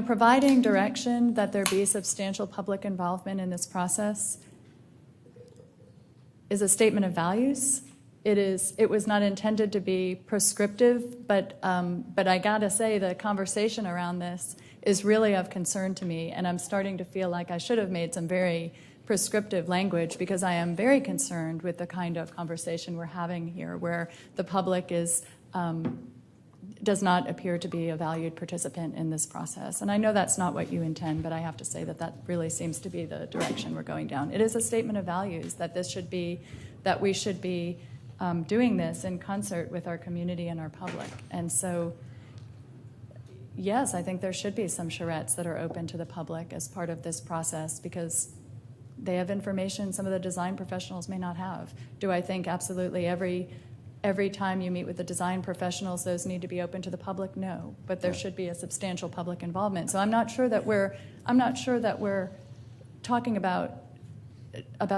providing direction that there be substantial public involvement in this process is a statement of values. It was not intended to be prescriptive, but I gotta say the conversation around this is really of concern to me, and I'm starting to feel like I should have made some very prescriptive language because I am very concerned with the kind of conversation we're having here, where the public does not appear to be a valued participant in this process. And I know that's not what you intend, but I have to say that really seems to be the direction we're going down. It is a statement of values that we should be doing this in concert with our community and our public. And so, yes, I think there should be some charrettes that are open to the public as part of this process because they have information some of the design professionals may not have. Do I think absolutely every time you meet with the design professionals, those need to be open to the public? No, but there should be a substantial public involvement. So I'm not sure that we're talking about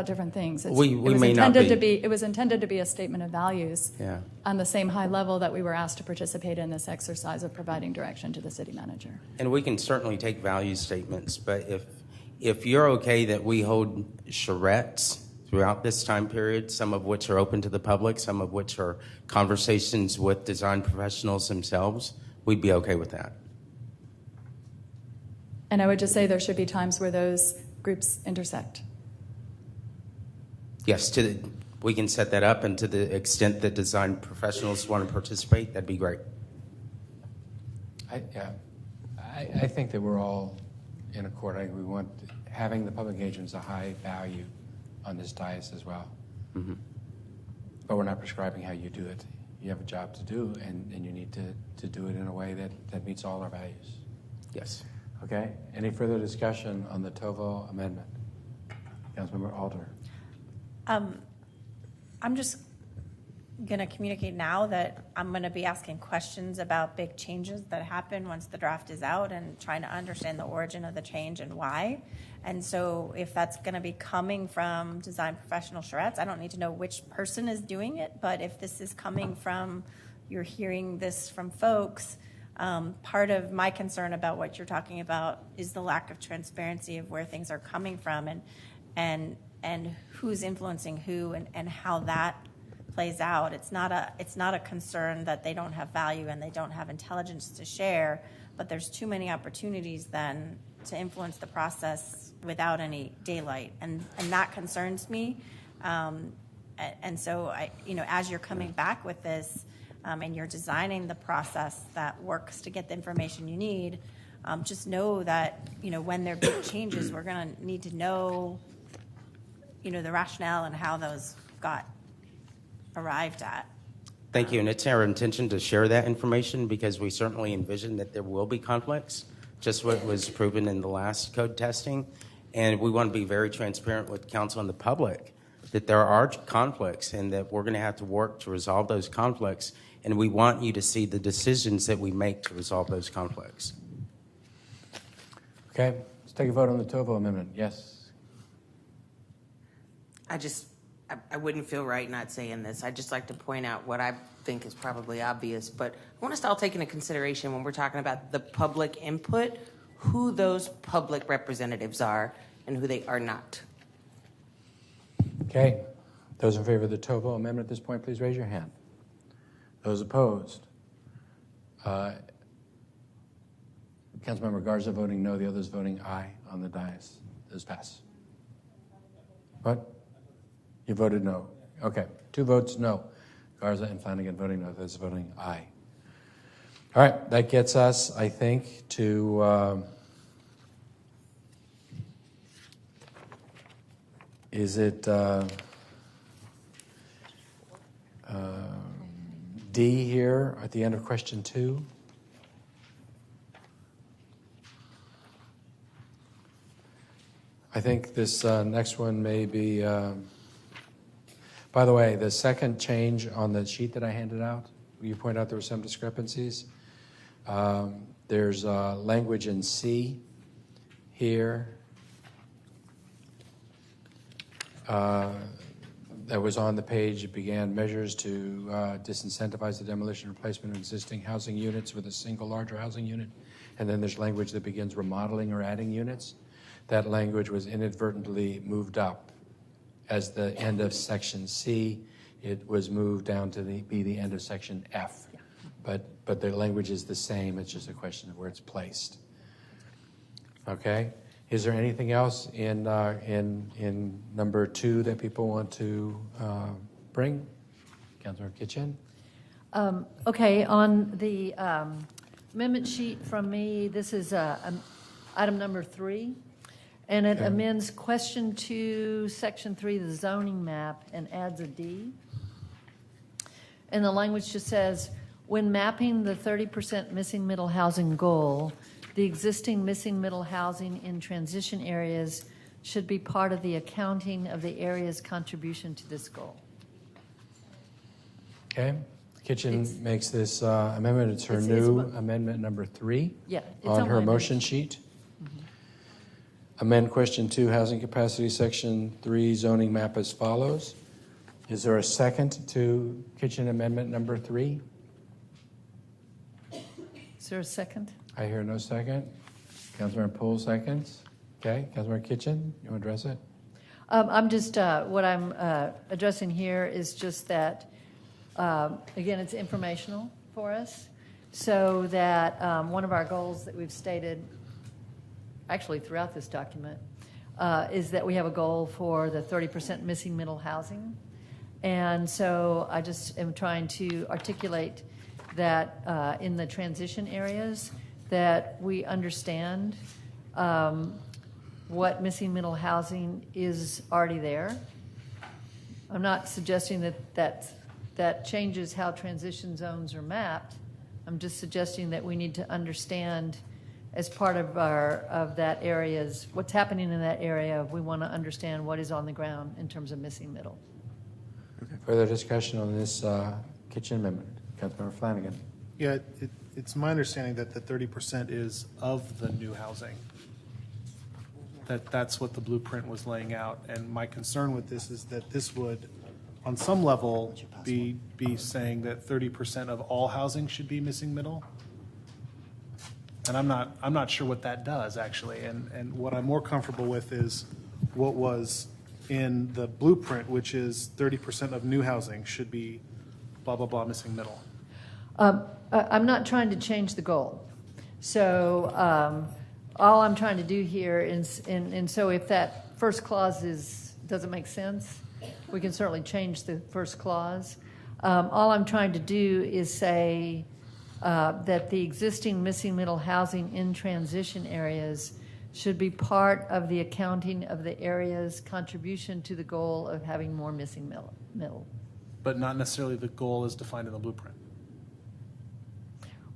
different things. It was intended to be a statement of values on the same high level that we were asked to participate in this exercise of providing direction to the city manager.
And we can certainly take value statements, but if you're okay that we hold charrettes throughout this time period, some of which are open to the public, some of which are conversations with design professionals themselves, we'd be okay with that.
And I would just say there should be times where those groups intersect.
Yes, we can set that up, and to the extent that design professionals want to participate, that'd be great.
I think that we're all in accord. We want having the public agents a high value on this dais as well.
Mm-hmm.
But we're not prescribing how you do it. You have a job to do, and you need to do it in a way that meets all our values.
Yes.
Okay. Any further discussion on the Tovo amendment? Councilmember Alder.
I'm just going to communicate now that I'm going to be asking questions about big changes that happen once the draft is out and trying to understand the origin of the change and why. And so if that's going to be coming from design professional charrettes, I don't need to know which person is doing it, but if this is coming from, you're hearing this from folks, part of my concern about what you're talking about is the lack of transparency of where things are coming from and who's influencing who and how that plays out. It's not a concern that they don't have value and they don't have intelligence to share, but there's too many opportunities then to influence the process without any daylight, and that concerns me. And so as you're coming back with this, and you're designing the process that works to get the information you need, just know that when there are big changes, we're going to need to know the rationale and how those got arrived at.
Thank you, and it's our intention to share that information because we certainly envision that there will be conflicts, just what was proven in the last code testing, and we want to be very transparent with council and the public that there are conflicts and that we're going to have to work to resolve those conflicts, and we want you to see the decisions that we make to resolve those conflicts.
Okay, let's take a vote on the Tovo amendment. Yes.
I wouldn't feel right not saying this. I'd just like to point out what I think is probably obvious, but I want us to all take into consideration when we're talking about the public input, who those public representatives are and who they are not.
Okay. Those in favor of the Tovo amendment at this point, please raise your hand. Those opposed? Councilmember Garza voting no, the others voting aye on the dais. Those pass. What? You voted no. Okay. 2 votes no. Garza and Flanagan voting no. Those voting aye. All right. That gets us, I think, to is it D here at the end of question 2? I think this next one may be, by the way, the second change on the sheet that I handed out, you point out there were some discrepancies. There's language in C here that was on the page. It began measures to disincentivize the demolition and replacement of existing housing units with a single larger housing unit. And then there's language that begins remodeling or adding units. That language was inadvertently moved up. As the end of section C, it was moved down to be the end of section F. But the language is the same. It's just a question of where it's placed. Okay. Is there anything else in number 2 that people want to bring? Councilor Kitchen?
Okay, on the amendment sheet from me, this is item number 3, and it amends question 2, section 3, the zoning map, and adds a D. And the language just says, when mapping the 30% missing middle housing goal, the existing missing middle housing in transition areas should be part of the accounting of the area's contribution to this goal.
Okay. Kitchen makes this amendment. It's her new amendment number 3 on her motion sheet. Mm-hmm. Amend question 2, housing capacity, section 3, zoning map as follows. Is there a second to Kitchen amendment number 3?
Is there a second?
I hear no second. Councilmember Poole seconds. Okay. Councilmember Kitchen, you want to address it?
I'm just, what I'm addressing here is just that, again, it's informational for us, so that one of our goals that we've stated, actually throughout this document, is that we have a goal for the 30% missing middle housing. And so I just am trying to articulate that in the transition areas, that we understand what missing middle housing is already there. I'm not suggesting that changes how transition zones are mapped. I'm just suggesting that we need to understand, as part of that area's, what's happening in that area. We want to understand what is on the ground in terms of missing middle.
Okay. Further discussion on this Kitchen amendment. Councilmember Flanagan.
Yeah, it's my understanding that the 30% is of the new housing. That's what the blueprint was laying out. And my concern with this is that this would, on some level, be saying that 30% of all housing should be missing middle. And I'm not sure what that does, actually. And what I'm more comfortable with is what was in the blueprint, which is 30% of new housing should be blah, blah, blah, missing middle.
I'm not trying to change the goal. So all I'm trying to do here is, and so if that first clause doesn't make sense, we can certainly change the first clause. All I'm trying to do is say that the existing missing middle housing in transition areas should be part of the accounting of the area's contribution to the goal of having more missing middle.
But not necessarily the goal as defined in the blueprint.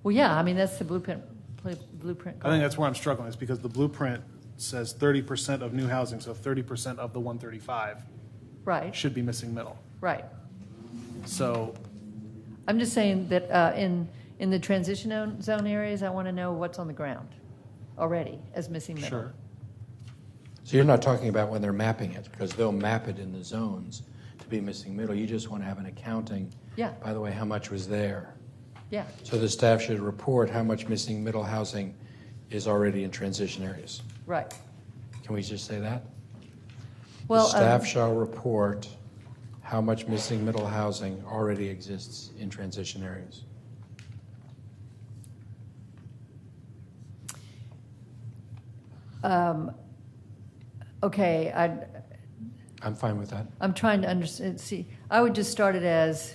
Well, yeah, I mean, that's the blueprint goal.
I think that's where I'm struggling, is because the blueprint says 30% of new housing, so 30% of the 135 should be missing middle.
Right.
So
I'm just saying that in the transition zone areas, I want to know what's on the ground already as missing middle.
Sure.
So you're not talking about when they're mapping it, because they'll map it in the zones to be missing middle. You just want to have an accounting.
Yeah.
By the way, how much was there?
Yeah.
So the staff should report how much missing middle housing is already in transition areas.
Right.
Can we just say that?
Well,
the staff shall report how much missing middle housing already exists in transition areas.
Okay,
I'm fine with that.
I'm trying to understand. See, I would just start it as,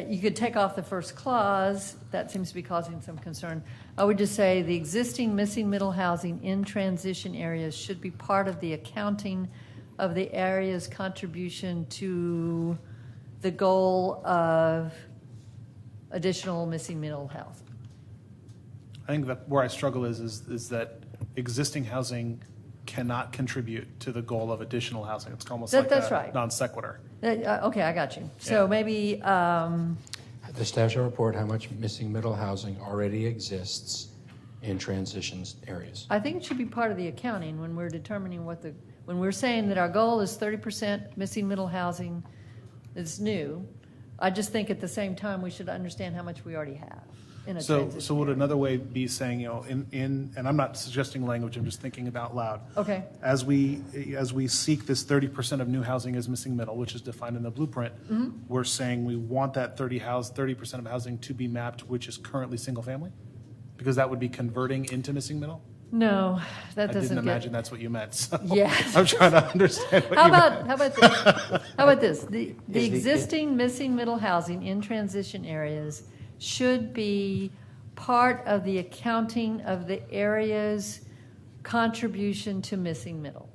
you could take off the first clause. That seems to be causing some concern. I would just say the existing missing middle housing in transition areas should be part of the accounting of the area's contribution to the goal of additional missing middle housing.
I think that where I struggle is that existing housing cannot contribute to the goal of additional housing. It's almost
That's
like a
right.
non sequitur.
Okay, I got you. So
Yeah.
maybe,
The staff shall report how much missing middle housing already exists in transition areas.
I think it should be part of the accounting when we're determining when we're saying that our goal is 30% missing middle housing is new. I just think at the same time we should understand how much we already have in a transition.
So would another way be saying, and I'm not suggesting language, I'm just thinking about loud.
Okay.
As we seek this 30% of new housing as missing middle, which is defined in the blueprint, we're saying we want that 30% of housing to be mapped, which is currently single family? Because that would be converting into missing middle?
No, that
I
doesn't
didn't imagine that's what you meant. So
Yeah.
I'm trying to understand what
How
you
about
meant.
this? How about this? The
the-
existing missing middle housing in transition areas should be part of the accounting of the area's contribution to missing middle.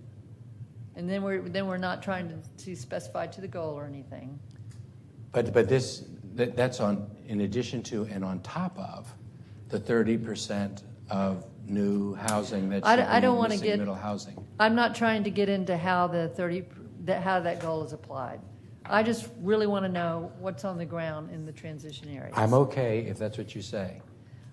And then we're not trying to specify to the goal or anything.
But that's in addition to and on top of the 30% of new housing that should
I don't
be
want to
missing
get
middle housing.
I'm not trying to get into how how that goal is applied. I just really want to know what's on the ground in the transition areas.
I'm okay if that's what you say.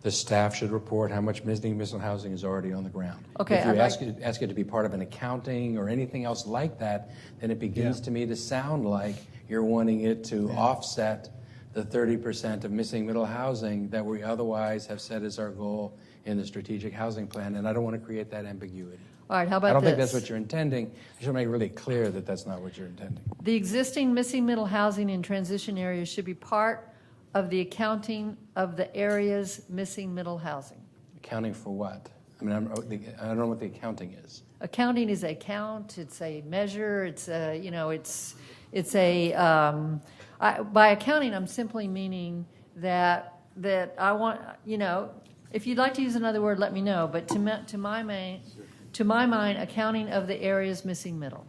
The staff should report how much missing middle housing is already on the ground.
Okay,
If you
I'd
ask it to be part of an accounting or anything else like that, then it begins to me to sound like you're wanting it to offset the 30% of missing middle housing that we otherwise have set as our goal in the strategic housing plan, and I don't want to create that ambiguity.
All right, how about
I don't
this?
think that's what you're intending. I should make it really clear that that's not what you're intending.
The existing missing middle housing in transition areas should be part of the accounting of the area's missing middle housing.
Accounting for what? I mean, I don't know what the accounting is.
Accounting is a count. It's a measure. It's a, by accounting, I'm simply meaning that I want, if you'd like to use another word, let me know. But to my mind, accounting of the area's missing middle.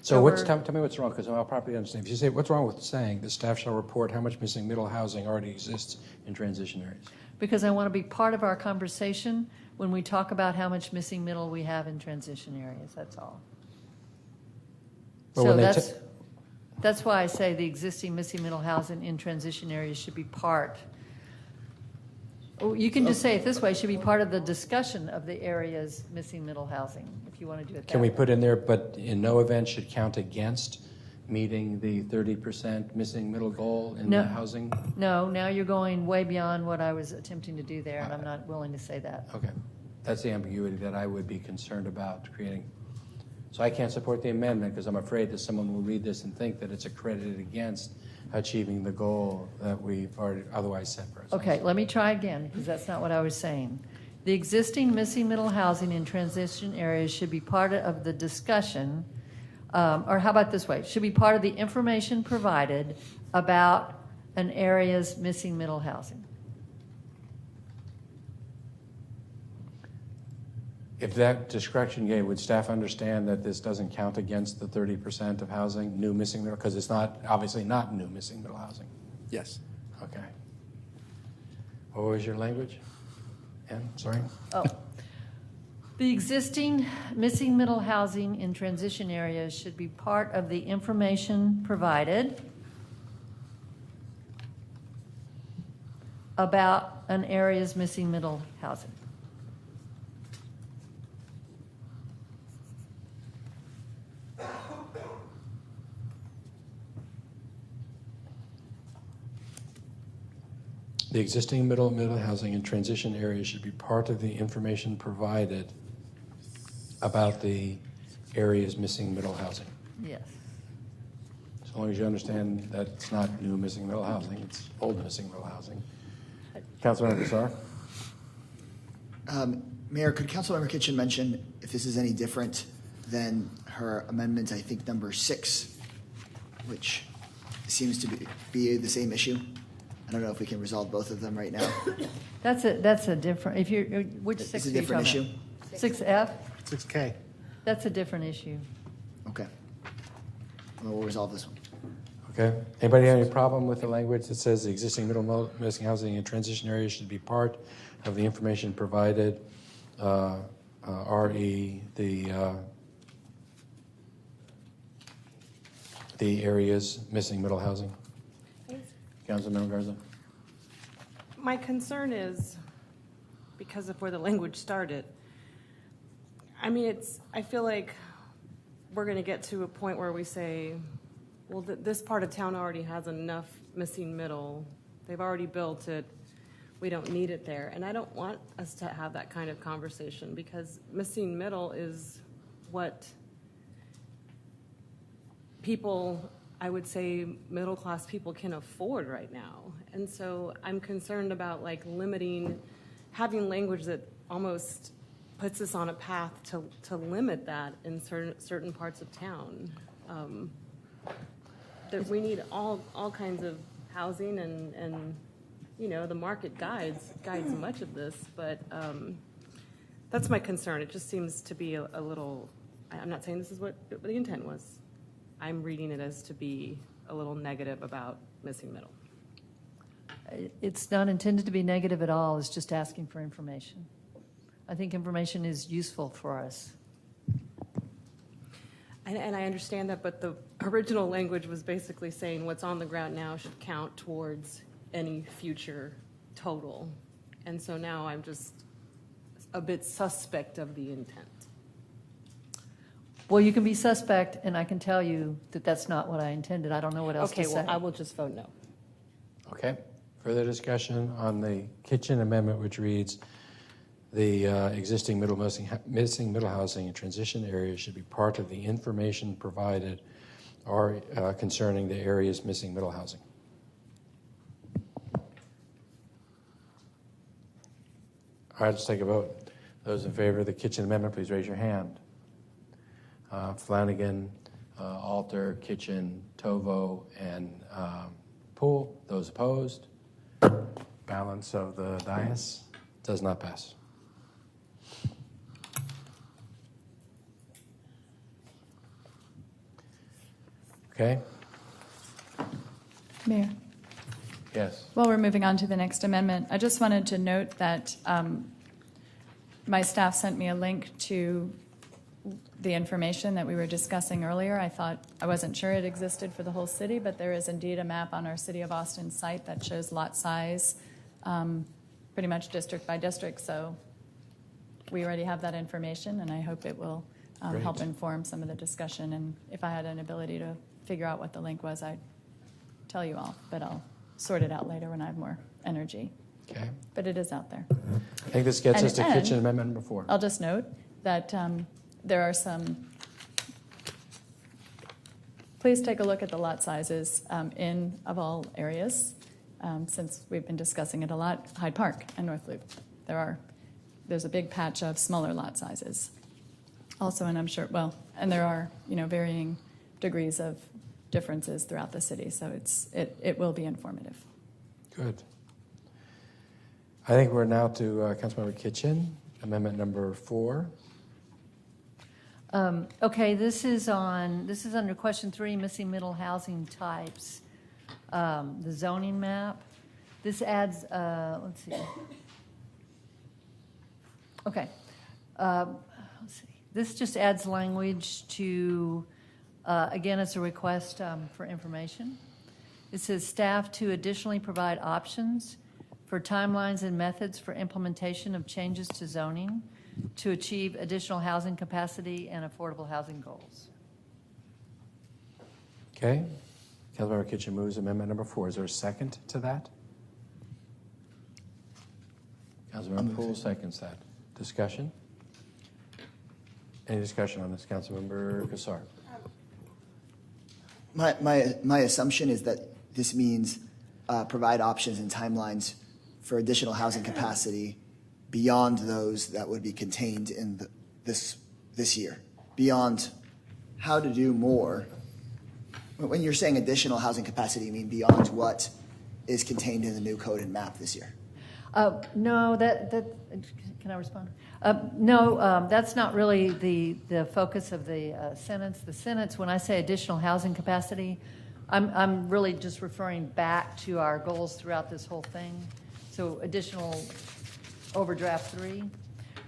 So tell me what's wrong, because I'll probably understand. If you say, what's wrong with saying the staff shall report how much missing middle housing already exists in transition areas?
Because I want to be part of our conversation when we talk about how much missing middle we have in transition areas. That's all.
Well,
So that's why I say the existing missing middle housing in transition areas should be part. You can just say it this way, should be part of the discussion of the area's missing middle housing, if you want to do it that
Can we
way.
put in there, but in no event should count against meeting the 30% missing middle goal in the housing?
No, now you're going way beyond what I was attempting to do there, and I'm not willing to say that.
Okay. That's the ambiguity that I would be concerned about creating. So I can't support the amendment because I'm afraid that someone will read this and think that it's accredited against achieving the goal that we've already otherwise set for ourselves.
Okay, let me try again, because that's not what I was saying. The existing missing middle housing in transition areas should be part of the discussion, or how about this way? Should be part of the information provided about an area's missing middle housing.
If that description gave, would staff understand that this doesn't count against the 30% of housing, new missing middle, because it's not, obviously not new missing middle housing?
Yes.
Okay. What was your language? Ann, sorry?
Oh. The existing missing middle housing in transition areas should be part of the information provided about an area's missing middle housing.
The existing middle housing in transition areas should be part of the information provided about the area's missing middle housing.
Yes.
As long as you understand that it's not new missing middle housing, it's old missing middle housing. Councilmember Kassar?
Mayor, could Councilmember Kitchen mention if this is any different than her amendment, I think number 6, which seems to be the same issue? I don't know if we can resolve both of them right now.
That's a different, if you're, which 6
It's a
are you
different
talking
issue.
about? 6F?
6K.
That's a different issue.
Okay. Well, we'll resolve this one.
Okay. Anybody have any problem with the language that says the existing middle missing housing in transition areas should be part of the information provided, RE, the the areas missing middle housing? Councilmember Garza?
My concern is, because of where the language started, I mean, I feel like we're going to get to a point where we say, well, this part of town already has enough missing middle. They've already built it. We don't need it there. And I don't want us to have that kind of conversation, because missing middle is what people, I would say middle-class people, can afford right now. And so I'm concerned about like having language that almost puts us on a path to limit that in certain parts of town. That we need all kinds of housing, and you know, the market guides much of this, but that's my concern. It just seems to be a little, I'm not saying this is what the intent was. I'm reading it as to be a little negative about missing middle.
It's not intended to be negative at all. It's just asking for information. I think information is useful for us.
And I understand that, but the original language was basically saying what's on the ground now should count towards any future total. And so now I'm just a bit suspect of the intent.
Well, you can be suspect, and I can tell you that that's not what I intended. I don't know what else to say.
Okay, well, I will just vote no.
Okay. Further discussion on the kitchen amendment, which reads, the existing missing middle housing and transition areas should be part of the information provided or concerning the areas missing middle housing. All right, let's take a vote. Those in favor of the kitchen amendment, please raise your hand. Flanagan, Alter, Kitchen, Tovo, and Poole. Those opposed? Balance of the dais does not pass. Okay.
Mayor.
Yes.
While we're moving on to the next amendment, I just wanted to note that my staff sent me a link to the information that we were discussing earlier. I wasn't sure it existed for the whole city, but there is indeed a map on our City of Austin site that shows lot size, pretty much district by district. So we already have that information, and I hope it will help inform some of the discussion. And if I had an ability to figure out what the link was, I'd tell you all, but I'll sort it out later when I have more energy.
Okay.
But it is out there.
I think this gets us to kitchen amendment number 4.
I'll just note that there are some. Please take a look at the lot sizes of all areas, since we've been discussing it a lot. Hyde Park and North Loop, there's a big patch of smaller lot sizes. Also, and I'm sure, and there are varying degrees of differences throughout the city, so it will be informative.
Good. I think we're now to Councilmember Kitchen, amendment number 4.
Okay, this is under question 3, missing middle housing types. The zoning map. This adds, let's see. Okay. Let's see. This just adds language to, again, it's a request for information. It says staff to additionally provide options for timelines and methods for implementation of changes to zoning to achieve additional housing capacity and affordable housing goals.
Okay. Councilmember Kitchen moves amendment number 4. Is there a second to that? Councilmember Poole seconds that. Discussion? Any discussion on this, Councilmember Kassar?
My assumption is that this means provide options and timelines for additional housing capacity beyond those that would be contained in this year, beyond how to do more. When you're saying additional housing capacity, you mean beyond what is contained in the new code and map this year?
No, can I respond? No, that's not really the focus of the sentence. The sentence, when I say additional housing capacity, I'm really just referring back to our goals throughout this whole thing. So additional overdraft 3.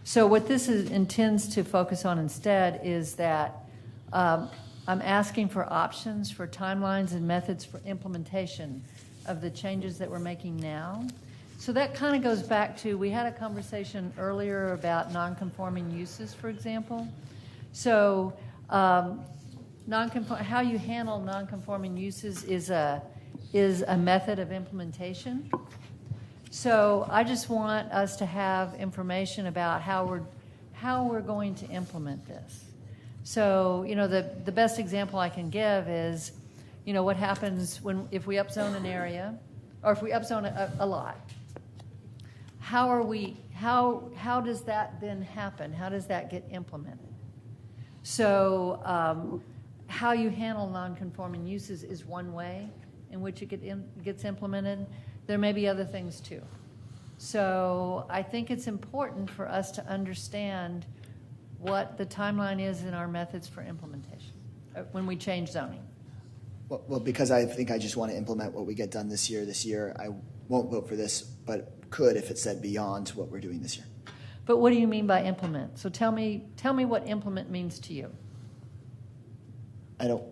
So what this intends to focus on instead is that I'm asking for options for timelines and methods for implementation of the changes that we're making now. So that kind of goes back to, we had a conversation earlier about non-conforming uses, for example. So how you handle non-conforming uses is a method of implementation. So I just want us to have information about how we're going to implement this. So, the best example I can give is, what happens if we upzone an area, or if we upzone a lot. How does that then happen? How does that get implemented? So, how you handle non-conforming uses is one way in which it gets implemented. There may be other things too. So I think it's important for us to understand what the timeline is in our methods for implementation when we change zoning.
Well, because I think I just want to implement what we get done this year, I won't vote for this, but could if it said beyond what we're doing this year.
But what do you mean by implement? So tell me what implement means to you.
I don't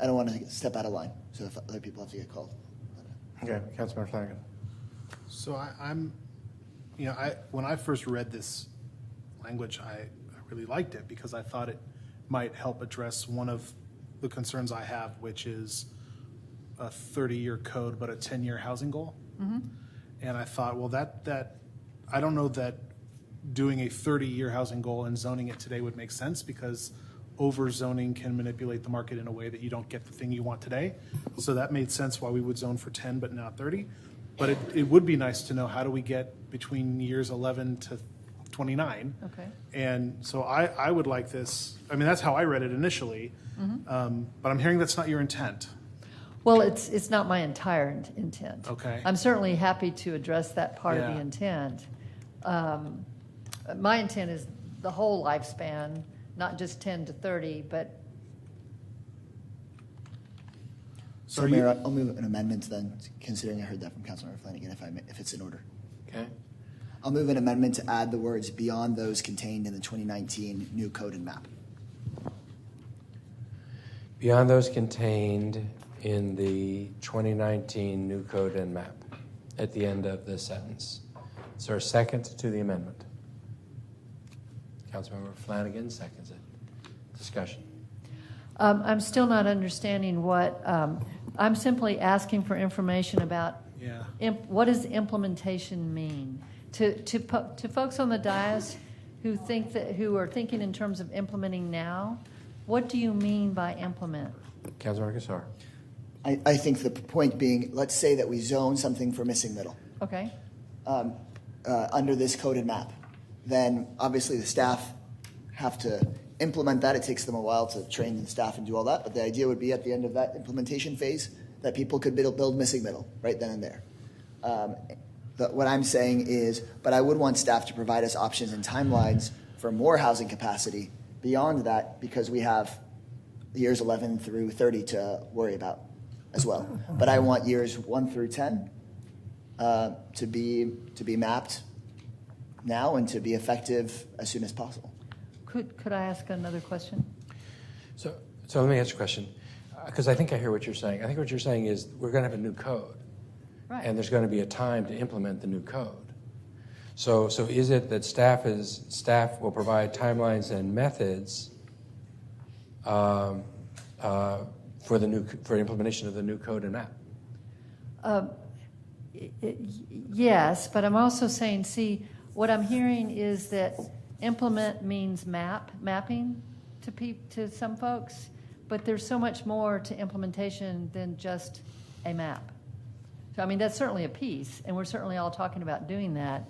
want to step out of line, so if other people have to get called.
Okay, Councilmember Flanagan.
So when I first read this language, I really liked it because I thought it might help address one of the concerns I have, which is a 30-year code but a 10-year housing goal.
Mm-hmm.
And I thought, well, that I don't know that doing a 30-year housing goal and zoning it today would make sense, because over-zoning can manipulate the market in a way that you don't get the thing you want today. So that made sense why we would zone for 10 but not 30. But it would be nice to know, how do we get between years 11 to 29?
Okay.
And so I would like this. I mean, that's how I read it initially.
Mm-hmm.
But I'm hearing that's not your intent.
Well, it's not my entire intent.
Okay.
I'm certainly happy to address that part of the intent. My intent is the whole lifespan, not just 10 to 30, but.
So, Mayor, I'll move an amendment then, considering I heard that from Councilmember Flanagan, if it's in order.
Okay.
I'll move an amendment to add the words beyond those contained in the 2019 new code and map.
Beyond those contained in the 2019 new code and map at the end of the sentence. Is there a second to the amendment? Councilmember Flanagan seconds it. Discussion.
I'm still not understanding what, I'm simply asking for information about what does implementation mean? To folks on the dais who are thinking in terms of implementing now, what do you mean by implement?
Councilmember Cassar.
I think the point being, let's say that we zone something for missing middle.
Okay.
Under this code and map. Then obviously the staff have to implement that. It takes them a while to train the staff and do all that, but the idea would be at the end of that implementation phase that people could build missing middle right then and there. What I'm saying is, but I would want staff to provide us options and timelines for more housing capacity beyond that, because we have years 11 through 30 to worry about as well. But I want years 1 through 10 to be mapped now and to be effective as soon as possible.
Could I ask another question?
So let me ask a question, because I think I hear what you're saying. I think what you're saying is we're going to have a new code,
right,
and there's going to be a time to implement the new code. So is it that staff will provide timelines and methods for implementation of the new code and map?
Yes, but I'm also saying, see, what I'm hearing is that implement means mapping to some folks, but there's so much more to implementation than just a map. So, I mean, that's certainly a piece, and we're certainly all talking about doing that,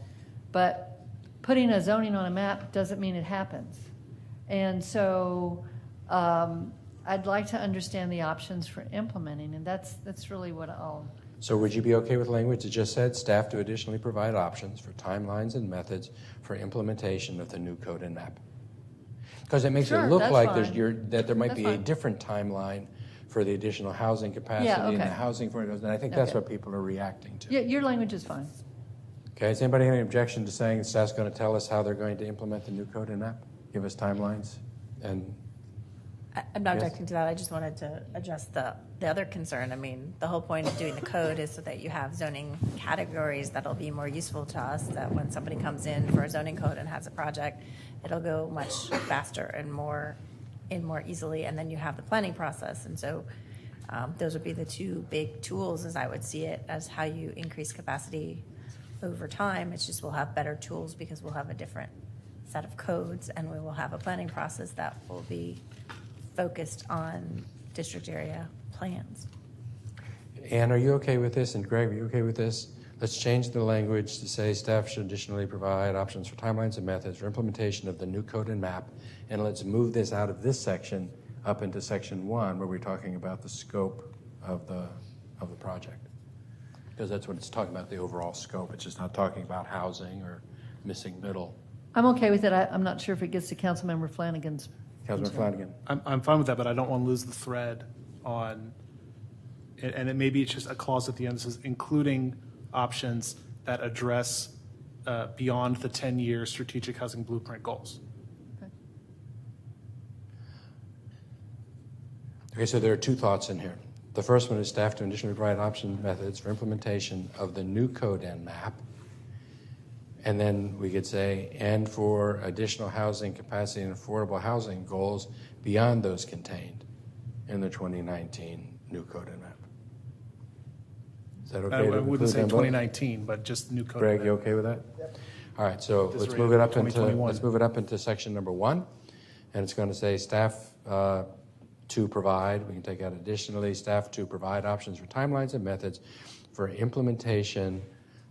but putting a zoning on a map doesn't mean it happens. And so I'd like to understand the options for implementing, and that's really what I'll...
So would you be okay with language that just said staff to additionally provide options for timelines and methods for implementation of the new code and map? Because it makes it look like that there might be a different timeline for the additional housing capacity and the housing for it, and I think that's what people are reacting to.
Yeah, your language is fine.
Okay, does anybody have any objection to saying that staff's going to tell us how they're going to implement the new code and map? Give us timelines and
I'm not
Yes?
objecting to that. I just wanted to address the other concern. I mean, the whole point of doing the code is so that you have zoning categories that'll be more useful to us, that when somebody comes in for a zoning code and has a project, it'll go much faster and more easily, and then you have the planning process. And so those would be the two big tools, as I would see it, as how you increase capacity over time. It's just we'll have better tools because we'll have a different set of codes, and we will have a planning process that will be focused on district area plans.
Ann, are you okay with this? And Greg, are you okay with this? Let's change the language to say staff should additionally provide options for timelines and methods for implementation of the new code and map. And let's move this out of this section up into section 1, where we're talking about the scope of the project. Because that's what it's talking about, the overall scope. It's just not talking about housing or missing middle.
I'm okay with it. I'm not sure if it gets to Councilmember Flanagan's.
Councilman Flanagan.
I'm fine with that, but I don't want to lose the thread on, and it maybe it's just a clause at the end that says including options that address beyond the 10-year strategic housing blueprint goals.
Okay, so there are two thoughts in here. The first one is staff to additionally provide option methods for implementation of the new code and map. And then we could say, and for additional housing capacity and affordable housing goals beyond those contained in the 2019 new code and map. Is that okay?
I wouldn't say 2019, but just new code.
Greg, you okay with that? Yep. All right, so let's move it up into section number 1, and it's going to say staff to provide. We can take out additionally staff to provide options for timelines and methods for implementation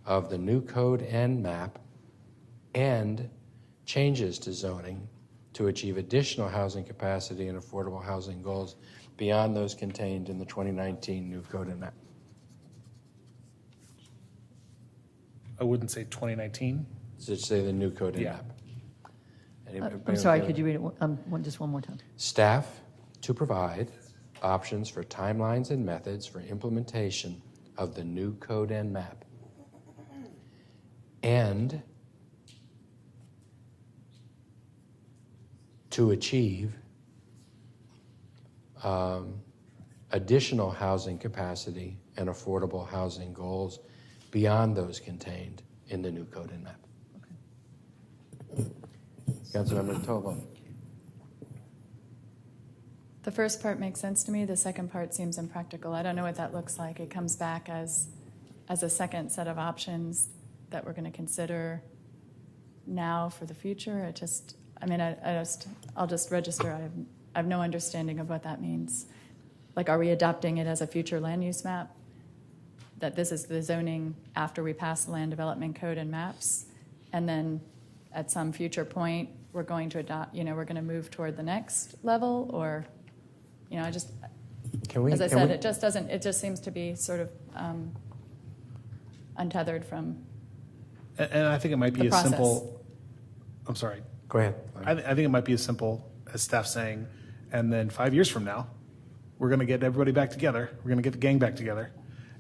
of the new code and map and changes to zoning to achieve additional housing capacity and affordable housing goals beyond those contained in the 2019 new code and map.
I wouldn't say 2019.
Does it say the new code and map?
I'm sorry, could you read it just one more time?
Staff to provide options for timelines and methods for implementation of the new code and map and to achieve additional housing capacity and affordable housing goals beyond those contained in the new code and map. Okay. Councilmember Tovo.
The first part makes sense to me. The second part seems impractical. I don't know what that looks like. It comes back as a second set of options that we're going to consider now for the future. I'll just register. I have no understanding of what that means. Like, are we adopting it as a future land use map? That this is the zoning after we pass the land development code and maps, and then at some future point we're going to adopt. We're going to move toward the next level, or, it just seems to be sort of untethered from.
And I think it might be as simple. I'm sorry.
Go ahead.
I think it might be as simple as staff saying, and then 5 years from now, we're going to get everybody back together. We're going to get the gang back together,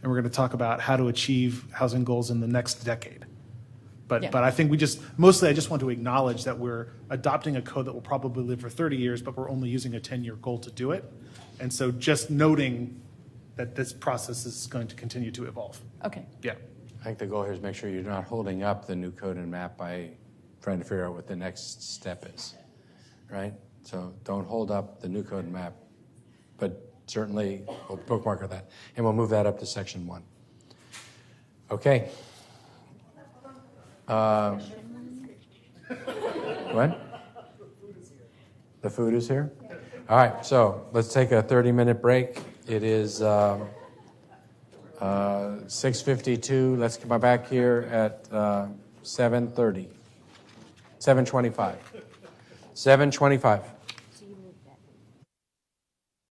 and we're going to talk about how to achieve housing goals in the next decade. But I think I just want to acknowledge that we're adopting a code that will probably live for 30 years, but we're only using a 10-year goal to do it. And so just noting that this process is going to continue to evolve.
Okay.
Yeah.
I think the goal here is make sure you're not holding up the new code and map by trying to figure out what the next step is, right? So don't hold up the new code and map, but certainly we'll bookmark that, and we'll move that up to section 1. Okay. What? The food is here? All right, so let's take a 30-minute break. It is 6:52. Let's come back here at 7:30. 7:25. 7:25.